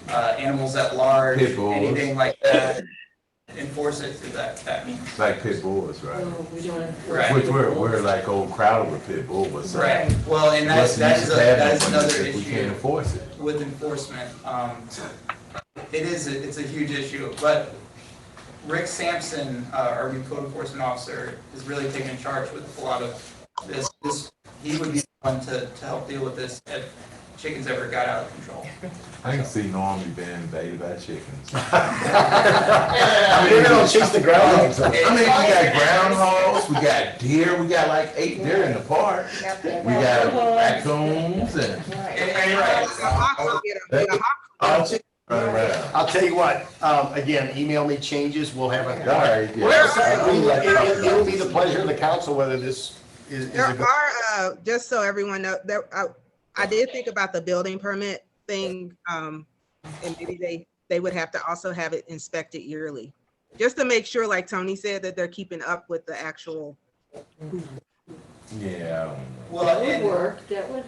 animals at large, Pit bulls. anything like that. Enforce it through that means. It's like pit bulls, right? Oh, we don't have. Right. Which we're like overcrowded with pit bulls. So Right, well, and that is another if we can't issue enforce it. with enforcement. It's a huge issue, but Rick Sampson, our new code enforcement officer, is really taking charge with a lot of this. He would be the one to help deal with this if chickens ever got out of control. I can see Normandy being invaded by chickens. I mean, they're gonna chase the groundhogs. I mean, we got groundhogs, we got deer, we got like 8 deer in the park. We got raccoons and. I'll tell you what, again, email me changes, we'll have a. Right, yeah. It'll be the pleasure of the council whether this is. There are, just so everyone knows, I did think about the building permit thing, and maybe they would have to also have it inspected yearly, just to make sure, like Tony said, that they're keeping up with the actual. Yeah. Well, That would work, that would.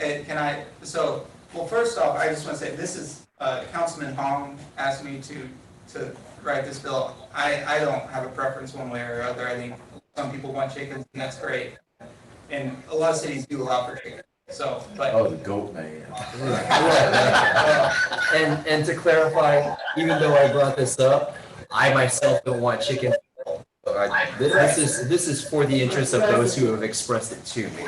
And well, first off, I just want to say, this is, Councilman Hong asked me to write this bill. I don't have a preference one way or other. I think some people want chickens, and that's great. And a lot of cities do allow for chickens, so, but. Oh, the goat man. And to clarify, even though I brought this up, I myself don't want chicken. This is for the interest of those who have expressed it to me.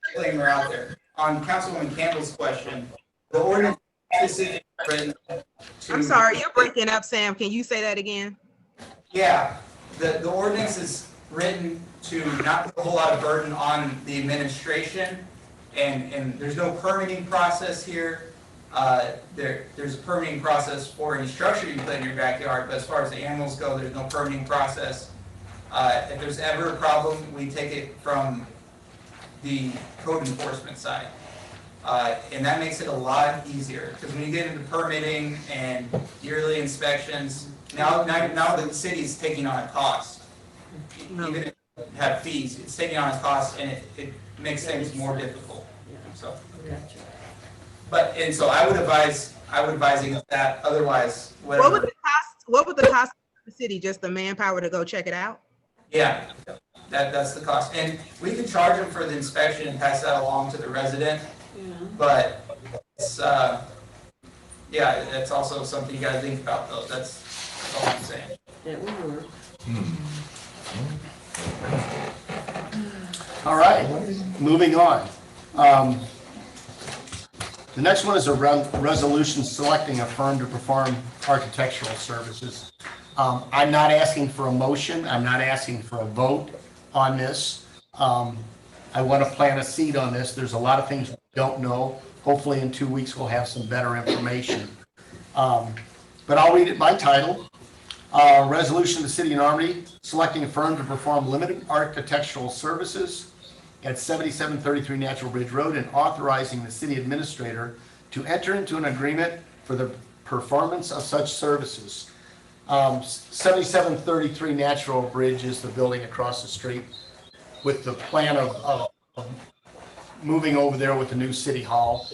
Disclaimer out there. On Councilwoman Campbell's question, the ordinance is written to. I'm sorry, you're breaking up, Sam. Can you say that again? Yeah, the ordinance is written to not put a whole lot of burden on the administration, and there's no permitting process here. There's a permitting process for any structure you put in your backyard, but as far as the animals go, there's no permitting process. If there's ever a problem, we take it from the code enforcement side. And that makes it a lot easier, because when you get into permitting and yearly inspections, now the city's taking on a cost. Even if you have fees, it's taking on a cost, and it makes things more difficult, so. So I would advise against that, otherwise, whatever. What would the cost of the city, just the manpower to go check it out? Yeah, that's the cost, and we can charge them for the inspection and pass that along to the resident. But it's, that's also something you gotta think about, though. That's all I'm saying. That would work. All right, moving on. The next one is a resolution selecting a firm to perform architectural services. I'm not asking for a motion. I'm not asking for a vote on this. I want to plant a seed on this. There's a lot of things we don't know. Hopefully in 2 weeks we'll have some better information. But I'll read it by title. Resolution of the City of Normandy selecting a firm to perform limited architectural services at 7733 Natural Bridge Road and authorizing the city administrator to enter into an agreement for the performance of such services. 7733 Natural Bridge is the building across the street with the plan of moving over there with the new city hall.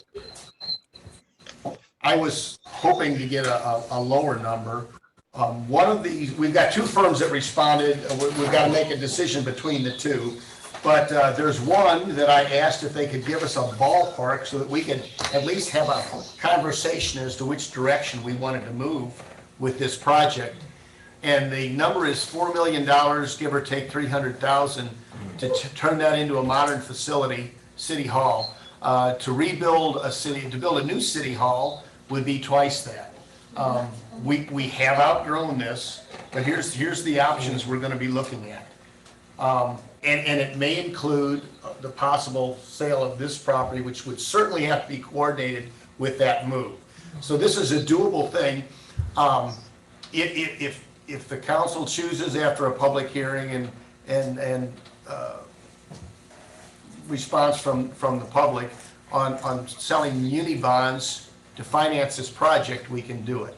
I was hoping to get a lower number. One of these, we've got 2 firms that responded. We've got to make a decision between the 2. But there's one that I asked if they could give us a ballpark so that we could at least have a conversation as to which direction we wanted to move with this project. And the number is $4 million, give or take $300,000, to turn that into a modern facility, City Hall. To build a new City Hall would be twice that. We have outgrown this, but here's the options we're going to be looking at. And it may include the possible sale of this property, which would certainly have to be coordinated with that move. So this is a doable thing. If the council chooses after a public hearing and response from the public on selling muni bonds to finance this project, we can do it.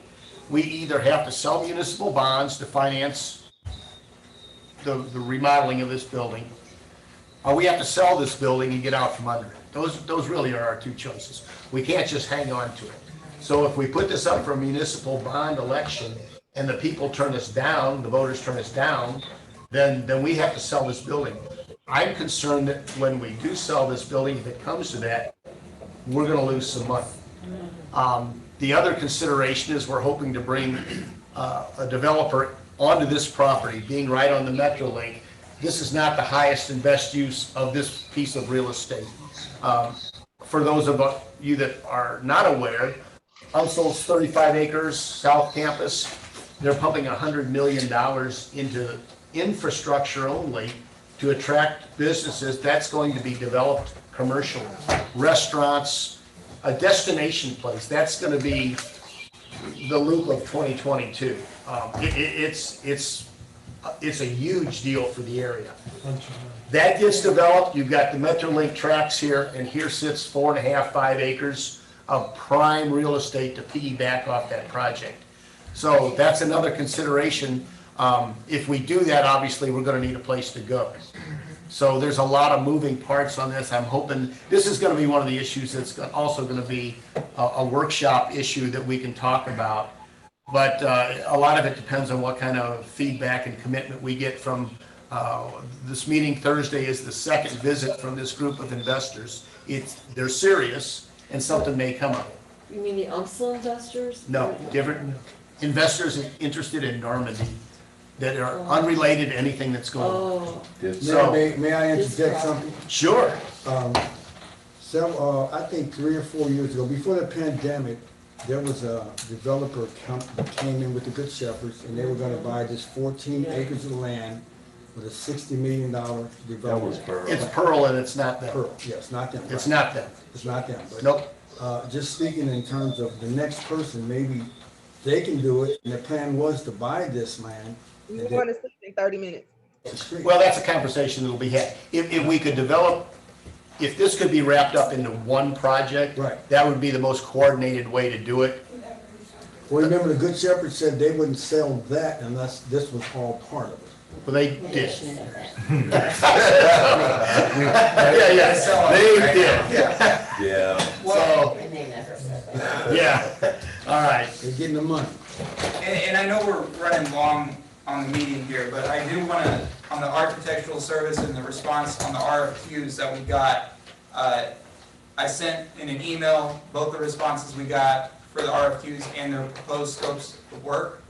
We either have to sell municipal bonds to finance the remodeling of this building, or we have to sell this building and get out from under it. Those really are our two choices. We can't just hang on to it. So if we put this up for a municipal bond election and the people turn us down, the voters turn us down, then we have to sell this building. I'm concerned that when we do sell this building, if it comes to that, we're gonna lose some money. The other consideration is we're hoping to bring a developer onto this property, being right on the Metrolink. This is not the highest and best use of this piece of real estate. For those of you that are not aware, Unsold's 35 acres, South Campus, they're pumping $100 million into infrastructure only to attract businesses. That's going to be developed commercially. Restaurants, a destination place, that's going to be the loop of 2022. It's a huge deal for the area. That gets developed, you've got the Metrolink tracks here, and here sits 4.5, 5 acres of prime real estate to piggyback off that project. So that's another consideration. If we do that, obviously, we're gonna need a place to go. So there's a lot of moving parts on this. I'm hoping, this is gonna be one of the issues that's also gonna be a workshop issue that we can talk about. But a lot of it depends on what kind of feedback and commitment we get from, this meeting Thursday is the second visit from this group of investors. They're serious, and something may come of it. You mean the UMSL investors? No, different investors interested in Normandy that are unrelated to anything that's going on. So, May I interject something? Sure. I think 3 or 4 years ago, before the pandemic, there was a developer that came in with the Good Shepherds, and they were gonna buy this 14 acres of land with a $60 million development. That was Pearl. It's Pearl and it's not them. Pearl, yes, not them. It's not them. It's not them. But, Nope. just speaking in terms of the next person, maybe they can do it, and the plan was to buy this land. We want to sleep in 30 minutes. Well, that's a conversation that'll be had. If we could develop, if this could be wrapped up into one project, right, that would be the most coordinated way to do it. Well, remember, the Good Shepherd said they wouldn't sell that unless this was all part of it. Well, they did. Yeah, They did. Yeah. So, yeah, all right. They're getting the money. And I know we're running long on the meeting here, but I do want to, on the architectural service and the response on the RFQs that we got, I sent in an email both the responses we got for the RFQs and their proposed scopes of work.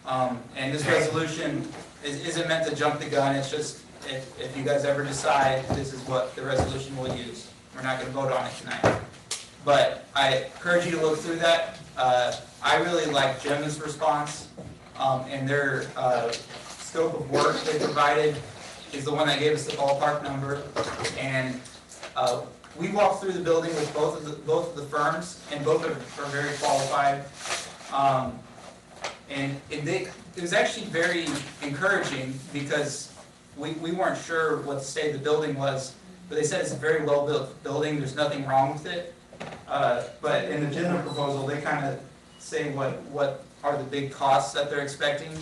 And this resolution isn't meant to jump the gun. It's just, if you guys ever decide this is what the resolution will use. We're not going to vote on it tonight. But I encourage you to look through that. I really like Gemma's response, and their scope of work they provided is the one that gave us the ballpark number. And we walked through the building with both of the firms, and both are very qualified. And it was actually very encouraging because we weren't sure what the state of the building was, but they said it's a very well-built building. There's nothing wrong with it. But in the general proposal, they kind of say what are the big costs that they're expecting.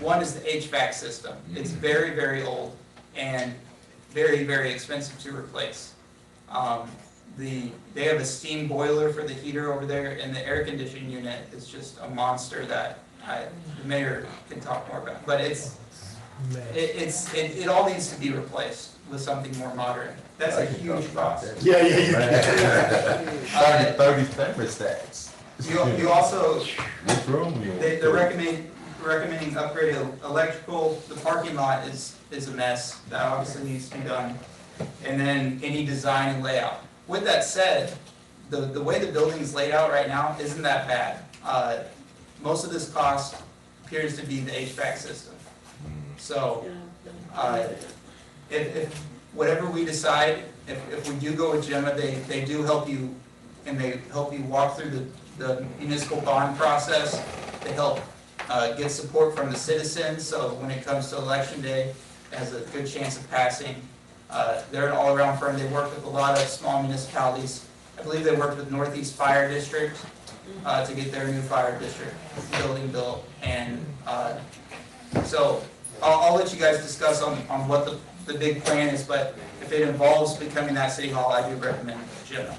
One is the HVAC system. It's very, very old and very, very expensive to replace. They have a steam boiler for the heater over there, and the air conditioning unit is just a monster that the mayor can talk more about. But it all needs to be replaced with something more modern. That's a huge cost. Yeah. 30 thermostats. You also, Which room you they're recommending upgraded electrical. The parking lot is a mess. That obviously needs to be done. And then any design and layout. With that said, the way the building is laid out right now isn't that bad. Most of this cost appears to be the HVAC system. So, if whatever we decide, if we do go with Gemma, they do help you, and they help you walk through the municipal bond process. They help get support from the citizens, so when it comes to election day, it has a good chance of passing. They're an all-around firm. They work with a lot of small municipalities. I believe they worked with Northeast Fire District to get their new fire district building built. And so I'll let you guys discuss on what the big plan is, but if it involves becoming that city hall, I do recommend Gemma.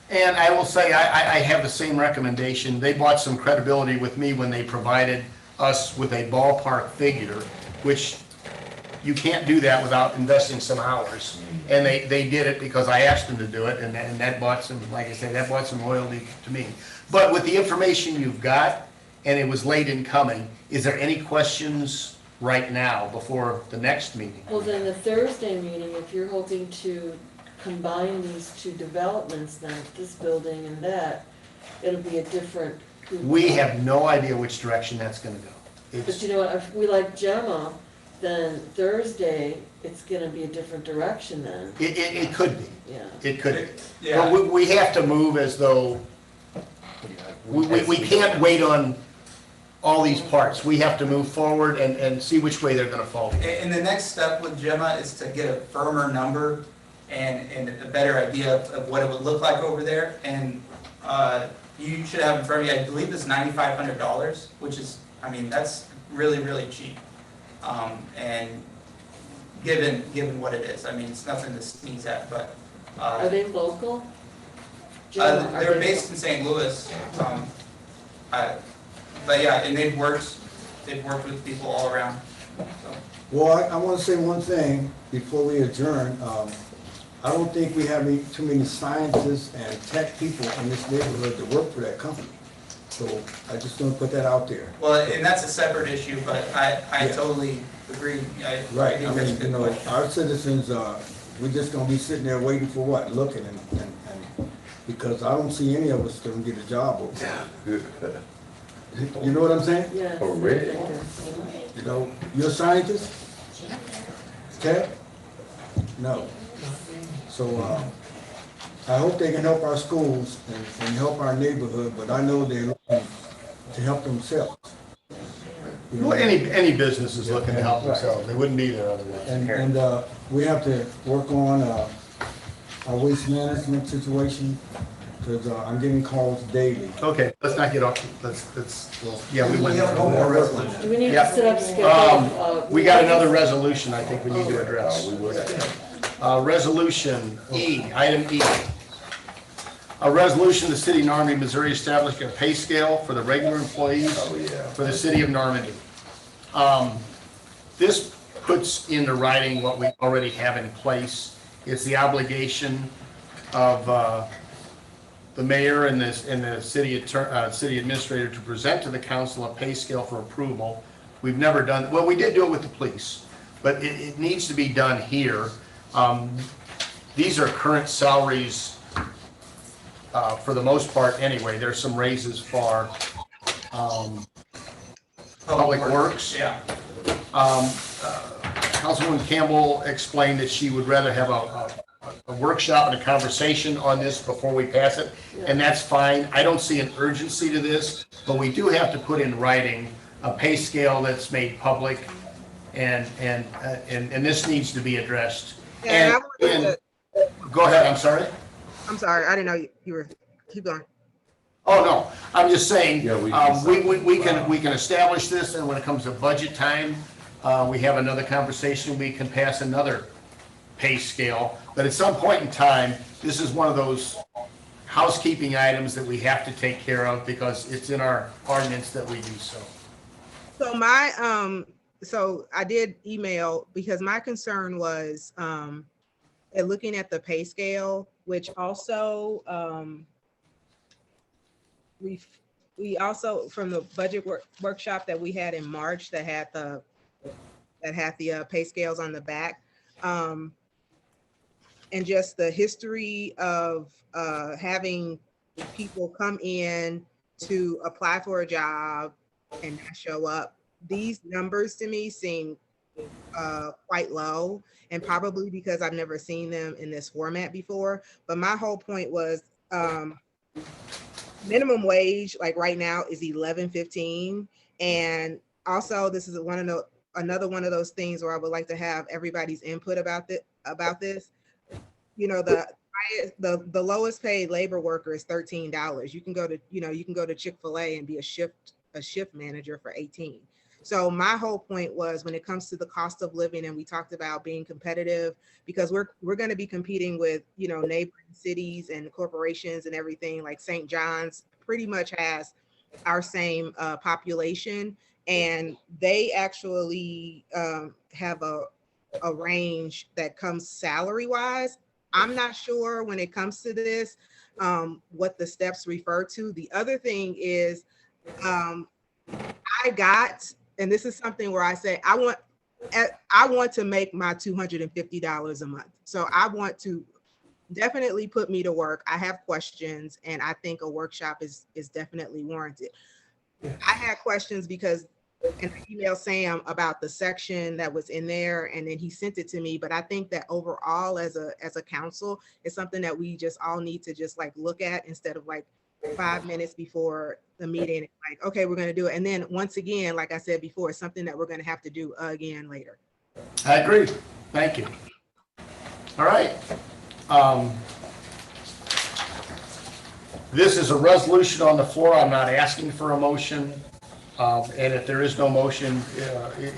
And I will say, I have the same recommendation. They bought some credibility with me when they provided us with a ballpark figure, which you can't do that without investing some hours. And they did it because I asked them to do it, and that bought some, like I said, that bought some loyalty to me. But with the information you've got, and it was late in coming, is there any questions right now before the next meeting? Well, then the Thursday meeting, if you're hoping to combine these two developments, then this building and that, it'll be a different group. We have no idea which direction that's gonna go. But you know what, if we like Gemma, then Thursday, it's gonna be a different direction then. It could be. Yeah. It could be. Yeah. But we have to move as though, we can't wait on all these parts. We have to move forward and see which way they're gonna fall. And the next step with Gemma is to get a firmer number and a better idea of what it would look like over there. And you should have in front of you, I believe it's $9,500, which is, I mean, that's really, really cheap. And given what it is, I mean, it's nothing to sneeze at, but. Are they local? Gemma, are They're they based in St. Louis. But yeah, and they've worked with people all around, so. Well, I want to say one thing before we adjourn. I don't think we have too many scientists and tech people in this neighborhood to work for that company. So I just want to put that out there. Well, and that's a separate issue, but I Yeah. totally agree. Right, think I that's a mean, good question. our citizens, we're just gonna be sitting there waiting for what, looking and because I don't see any of us gonna get a job over there. You know what I'm saying? Yes. Oh, really? You know, you're a scientist? Okay? No. So, I hope they can help our schools and help our neighborhood, but I know they're looking to help themselves. You know? Well, any business is looking to help themselves. They wouldn't be there otherwise. And we have to work on our waste management situation, because I'm getting calls daily. Okay, let's not get off, yeah, we went. have one more resolution. Do we need to Yep. set up schedule? We got another resolution I think we need to address. Resolution E, item E. A resolution, the city of Normandy, Missouri establishing a pay scale for the regular employees for the city of Normandy. This puts into writing what we already have in place. It's the obligation of the mayor and the city administrator to present to the council a pay scale for approval. We've never done, well, we did do it with the police, but it needs to be done here. These are current salaries for the most part anyway. There's some raises for Public Works. Yeah. Councilwoman Campbell explained that she would rather have a workshop and a conversation on this before we pass it, and that's fine. I don't see an urgency to this, but we do have to put in writing a pay scale that's made public, and this needs to be addressed. Yeah, and Go ahead, I'm sorry. I'm sorry, I didn't know you were, keep going. Oh, no, I'm just saying, Yeah, we we can establish this, and when it comes to budget time, we have another conversation, we can pass another pay scale. But at some point in time, this is one of those housekeeping items that we have to take care of because it's in our ordinance that we do so. So my, so I did email because my concern was, looking at the pay scale, which also, we also, from the budget workshop that we had in March that had the pay scales on the back, and just the history of having people come in to apply for a job and not show up. These numbers to me seem quite low, and probably because I've never seen them in this format before. But my whole point was minimum wage, like right now, is $11.15, and also this is one of the another one of those things where I would like to have everybody's input about this. You know, the lowest paid labor worker is $13. You can go to Chick-fil-A and be a shift manager for 18. So my whole point was, when it comes to the cost of living, and we talked about being competitive, because we're going to be competing with, you know, neighboring cities and corporations and everything. Like St. John's pretty much has our same population, and they actually have a range that comes salary wise. I'm not sure when it comes to this what the steps refer to. The other thing is and this is something where I say I want to make my $250 a month. So I want to definitely put me to work. I have questions, and I think a workshop is definitely warranted. I had questions because, and I emailed Sam about the section that was in there, and then he sent it to me. But I think that overall, as a council, it's something that we just all need to just like look at, instead of like 5 minutes before the meeting, like, okay, we're going to do it. And then once again, like I said before, it's something that we're going to have to do again later. I agree. Thank you. All right. This is a resolution on the floor. I'm not asking for a motion. And if there is no motion,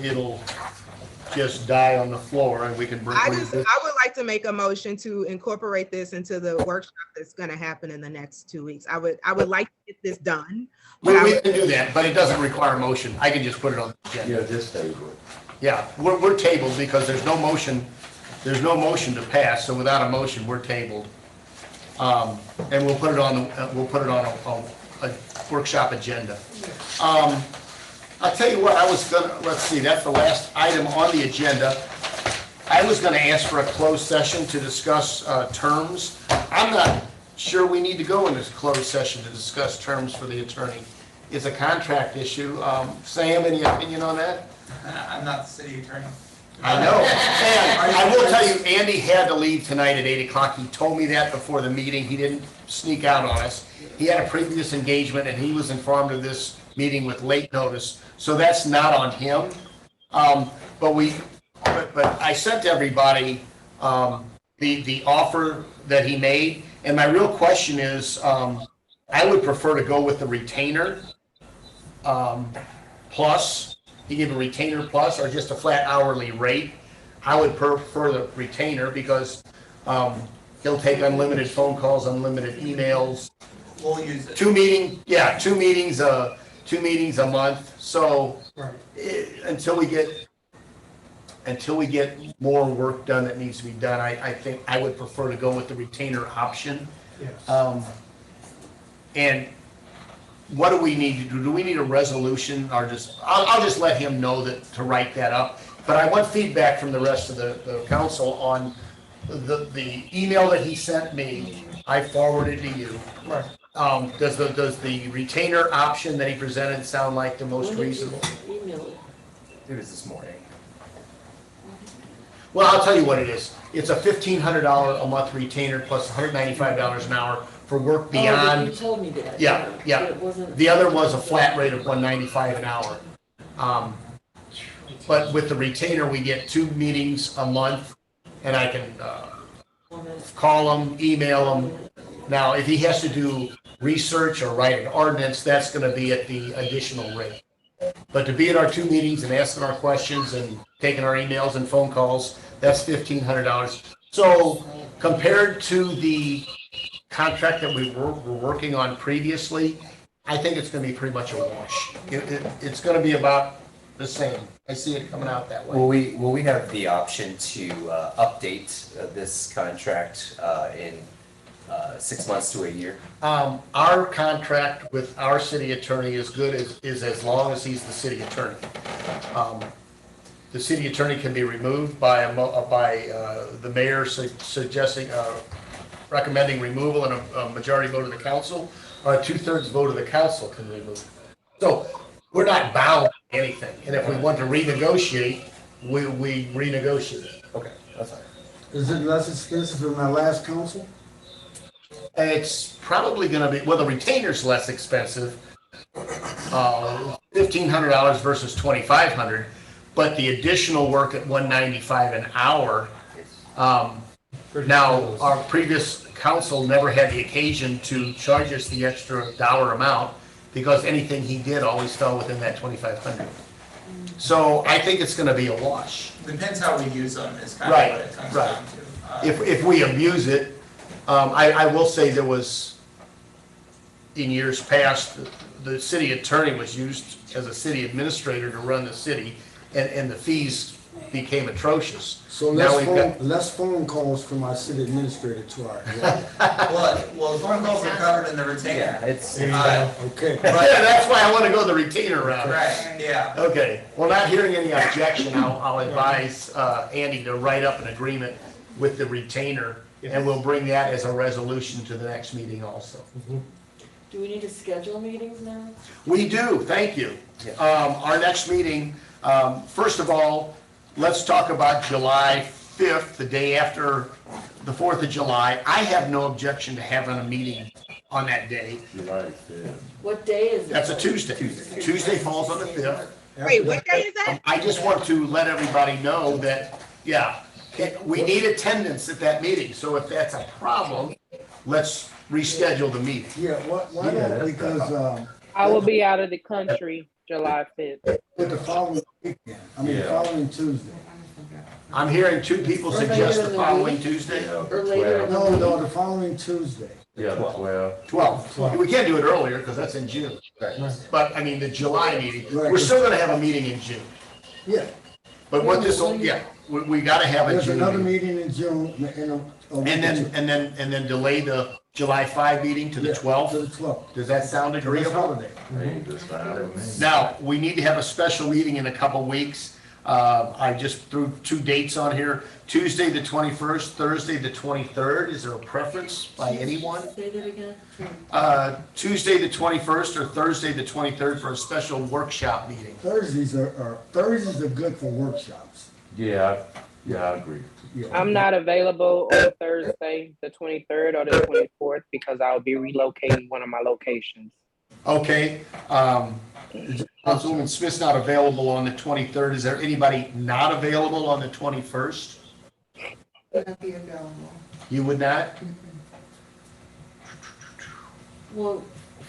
it'll just die on the floor, and we can bring. I would like to make a motion to incorporate this into the workshop that's going to happen in the next 2 weeks. I would like to get this done. We can do that, but it doesn't require a motion. I can just put it on the agenda. Yeah, just table it. Yeah, we're tabled because there's no motion. There's no motion to pass. So without a motion, we're tabled. And we'll put it on a workshop agenda. I'll tell you what, let's see, that's the last item on the agenda. I was gonna ask for a closed session to discuss terms. I'm not sure we need to go in this closed session to discuss terms for the attorney. It's a contract issue. Sam, any opinion on that? I'm not the city attorney. I know. And I will tell you, Andy had to leave tonight at 8 o'clock. He told me that before the meeting. He didn't sneak out on us. He had a previous engagement, and he was informed of this meeting with late notice. So that's not on him. But I sent everybody the offer that he made. And my real question is, I would prefer to go with the retainer plus. He gave a retainer plus, or just a flat hourly rate. I would prefer the retainer because he'll take unlimited phone calls, unlimited emails. We'll use it. Two meetings a month. So until we get more work done that needs to be done, I think I would prefer to go with the retainer option. Yes. And what do we need to do? Do we need a resolution, or I'll just let him know to write that up. But I want feedback from the rest of the council on the email that he sent me. I forwarded to you. Right. Does the retainer option that he presented sound like the most reasonable? It was this morning. Well, I'll tell you what it is. It's a $1,500 a month retainer plus $195 an hour for work beyond. Oh, you told me that. Yeah. It wasn't. The other was a flat rate of $195 an hour. But with the retainer, we get 2 meetings a month, and I can call them, email them. Now, if he has to do research or write an ordinance, that's going to be at the additional rate. But to be at our 2 meetings and asking our questions and taking our emails and phone calls, that's $1,500. So compared to the contract that we were working on previously, I think it's going to be pretty much a wash. It's going to be about the same. I see it coming out that way. Will we have the option to update this contract in 6 months to a year? Our contract with our city attorney is good as long as he's the city attorney. The city attorney can be removed by the mayor suggesting, recommending removal, and a majority vote of the council, or a 2/3 vote of the council can remove. So we're not bound to anything. And if we want to renegotiate, we renegotiate. Okay, that's fine. Is it less expensive than my last council? It's probably going to be, well, the retainer's less expensive, $1,500 versus $2,500. but the additional work at $195 an hour, now, our previous council never had the occasion to charge us the extra dollar amount because anything he did always fell within that 2,500. So I think it's gonna be a wash. Depends how we use them is kind Right, of what it comes right. down to. If we abuse it, I will say there was, in years past, the city attorney was used as a city administrator to run the city, and the fees became atrocious. So Now we've got- less phone calls from our city administrator to our. Well, the phone calls are covered in the retainer. Yeah, it's, Okay. Yeah, that's why I wanna go the retainer route. Right, yeah. Okay, well, not hearing any objection, I'll advise Andy to write up an agreement with the retainer, and we'll bring that as a resolution to the next meeting also. Do we need to schedule meetings now? We do, thank you. Our next meeting, first of all, let's talk about July 5th, the day after the 4th of July. I have no objection to having a meeting on that day. July 5th. What day is it? That's a Tuesday. Tuesday falls on the 5th. Wait, what day is that? I just want to let everybody know that, yeah, we need attendance at that meeting, so if that's a problem, let's reschedule the meeting. Yeah, why not, because, I will be out of the country July 5th. with the following weekend, the following Tuesday. I'm hearing two people Or later suggest the in the following week. Tuesday. Or later in the No, the following Tuesday. Yeah, the 12. 12. We can't do it earlier because that's in June. But, I mean, the July meeting, Right. we're still gonna have a meeting in June. Yeah, But what this will, yeah, we gotta have a there's June another meeting. meeting in June, and a week And or two. then delay the July 5 meeting to the Yeah, To 12th? the 12th. Does that sound It's agreeable? holiday. Hey, that's fine with me. Now, we need to have a special meeting in a couple weeks. I just threw two dates on here, Tuesday the 21st, Thursday the 23rd. Is there a preference by anyone? Say that again? Tuesday the 21st or Thursday the 23rd for a special workshop meeting. Thursdays are good for workshops. Yeah, I agree. Yeah. I'm not available on Thursday, the 23rd or the 24th, because I'll be relocating one of my locations. Okay, Councilwoman Smith's not available on the 23rd. Is there anybody not available on the 21st? Not be available. You would not? Well,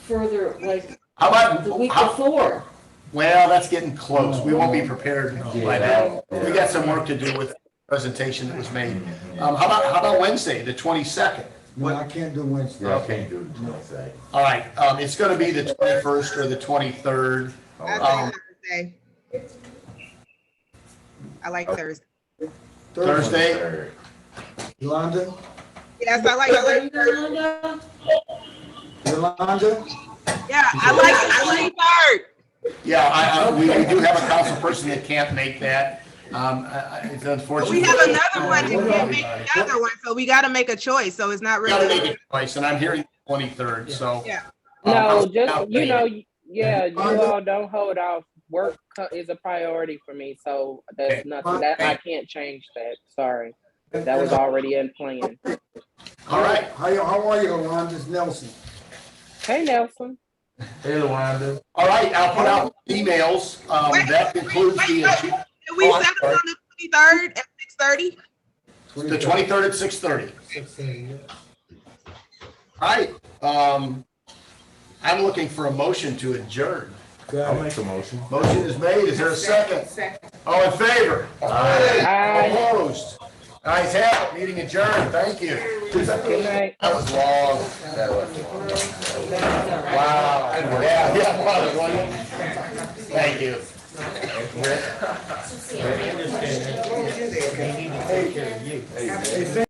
further, like, How about, the week before. well, that's getting close. We won't be prepared by then. Yeah. We got some work to do with the presentation that was made. How about Wednesday, the 22nd? No, I can't do Wednesday. Yeah, I can't do the 22nd. All right, it's gonna be the 21st or the 23rd. I say Thursday. I like Thursday. Thursday? Third. Yolanda? Yes, I like Thursday. Yolanda? Yolanda? Yeah, I like third. Yeah, we do have a council person that can't make that. It's unfortunate. We have another one that can't make the other one, so we gotta make a choice, so it's not We gotta make really. a choice, and I'm hearing 23rd, so. Yeah. No, just, you know, yeah, you all don't hold off. Work is a priority for me, so that's nothing, that, I can't change that, sorry. That was already in plan. All right. How are you, Yolanda? It's Nelson. Hey, Nelson. Hey, Luanda. All right, I'll put out emails. That concludes the. Did we set it on the 23rd at 6:30? The 23rd at 6:30. 6:30, All right, I'm looking for a motion to adjourn. I'll make a motion. Motion is made. Is there a second? Second. All in favor? Aye. Opposed? Ayes have it. Meeting adjourned. Thank you. Good night. That was long. That was long. Wow. Yeah, wasn't it? Thank you. They need to take care of you.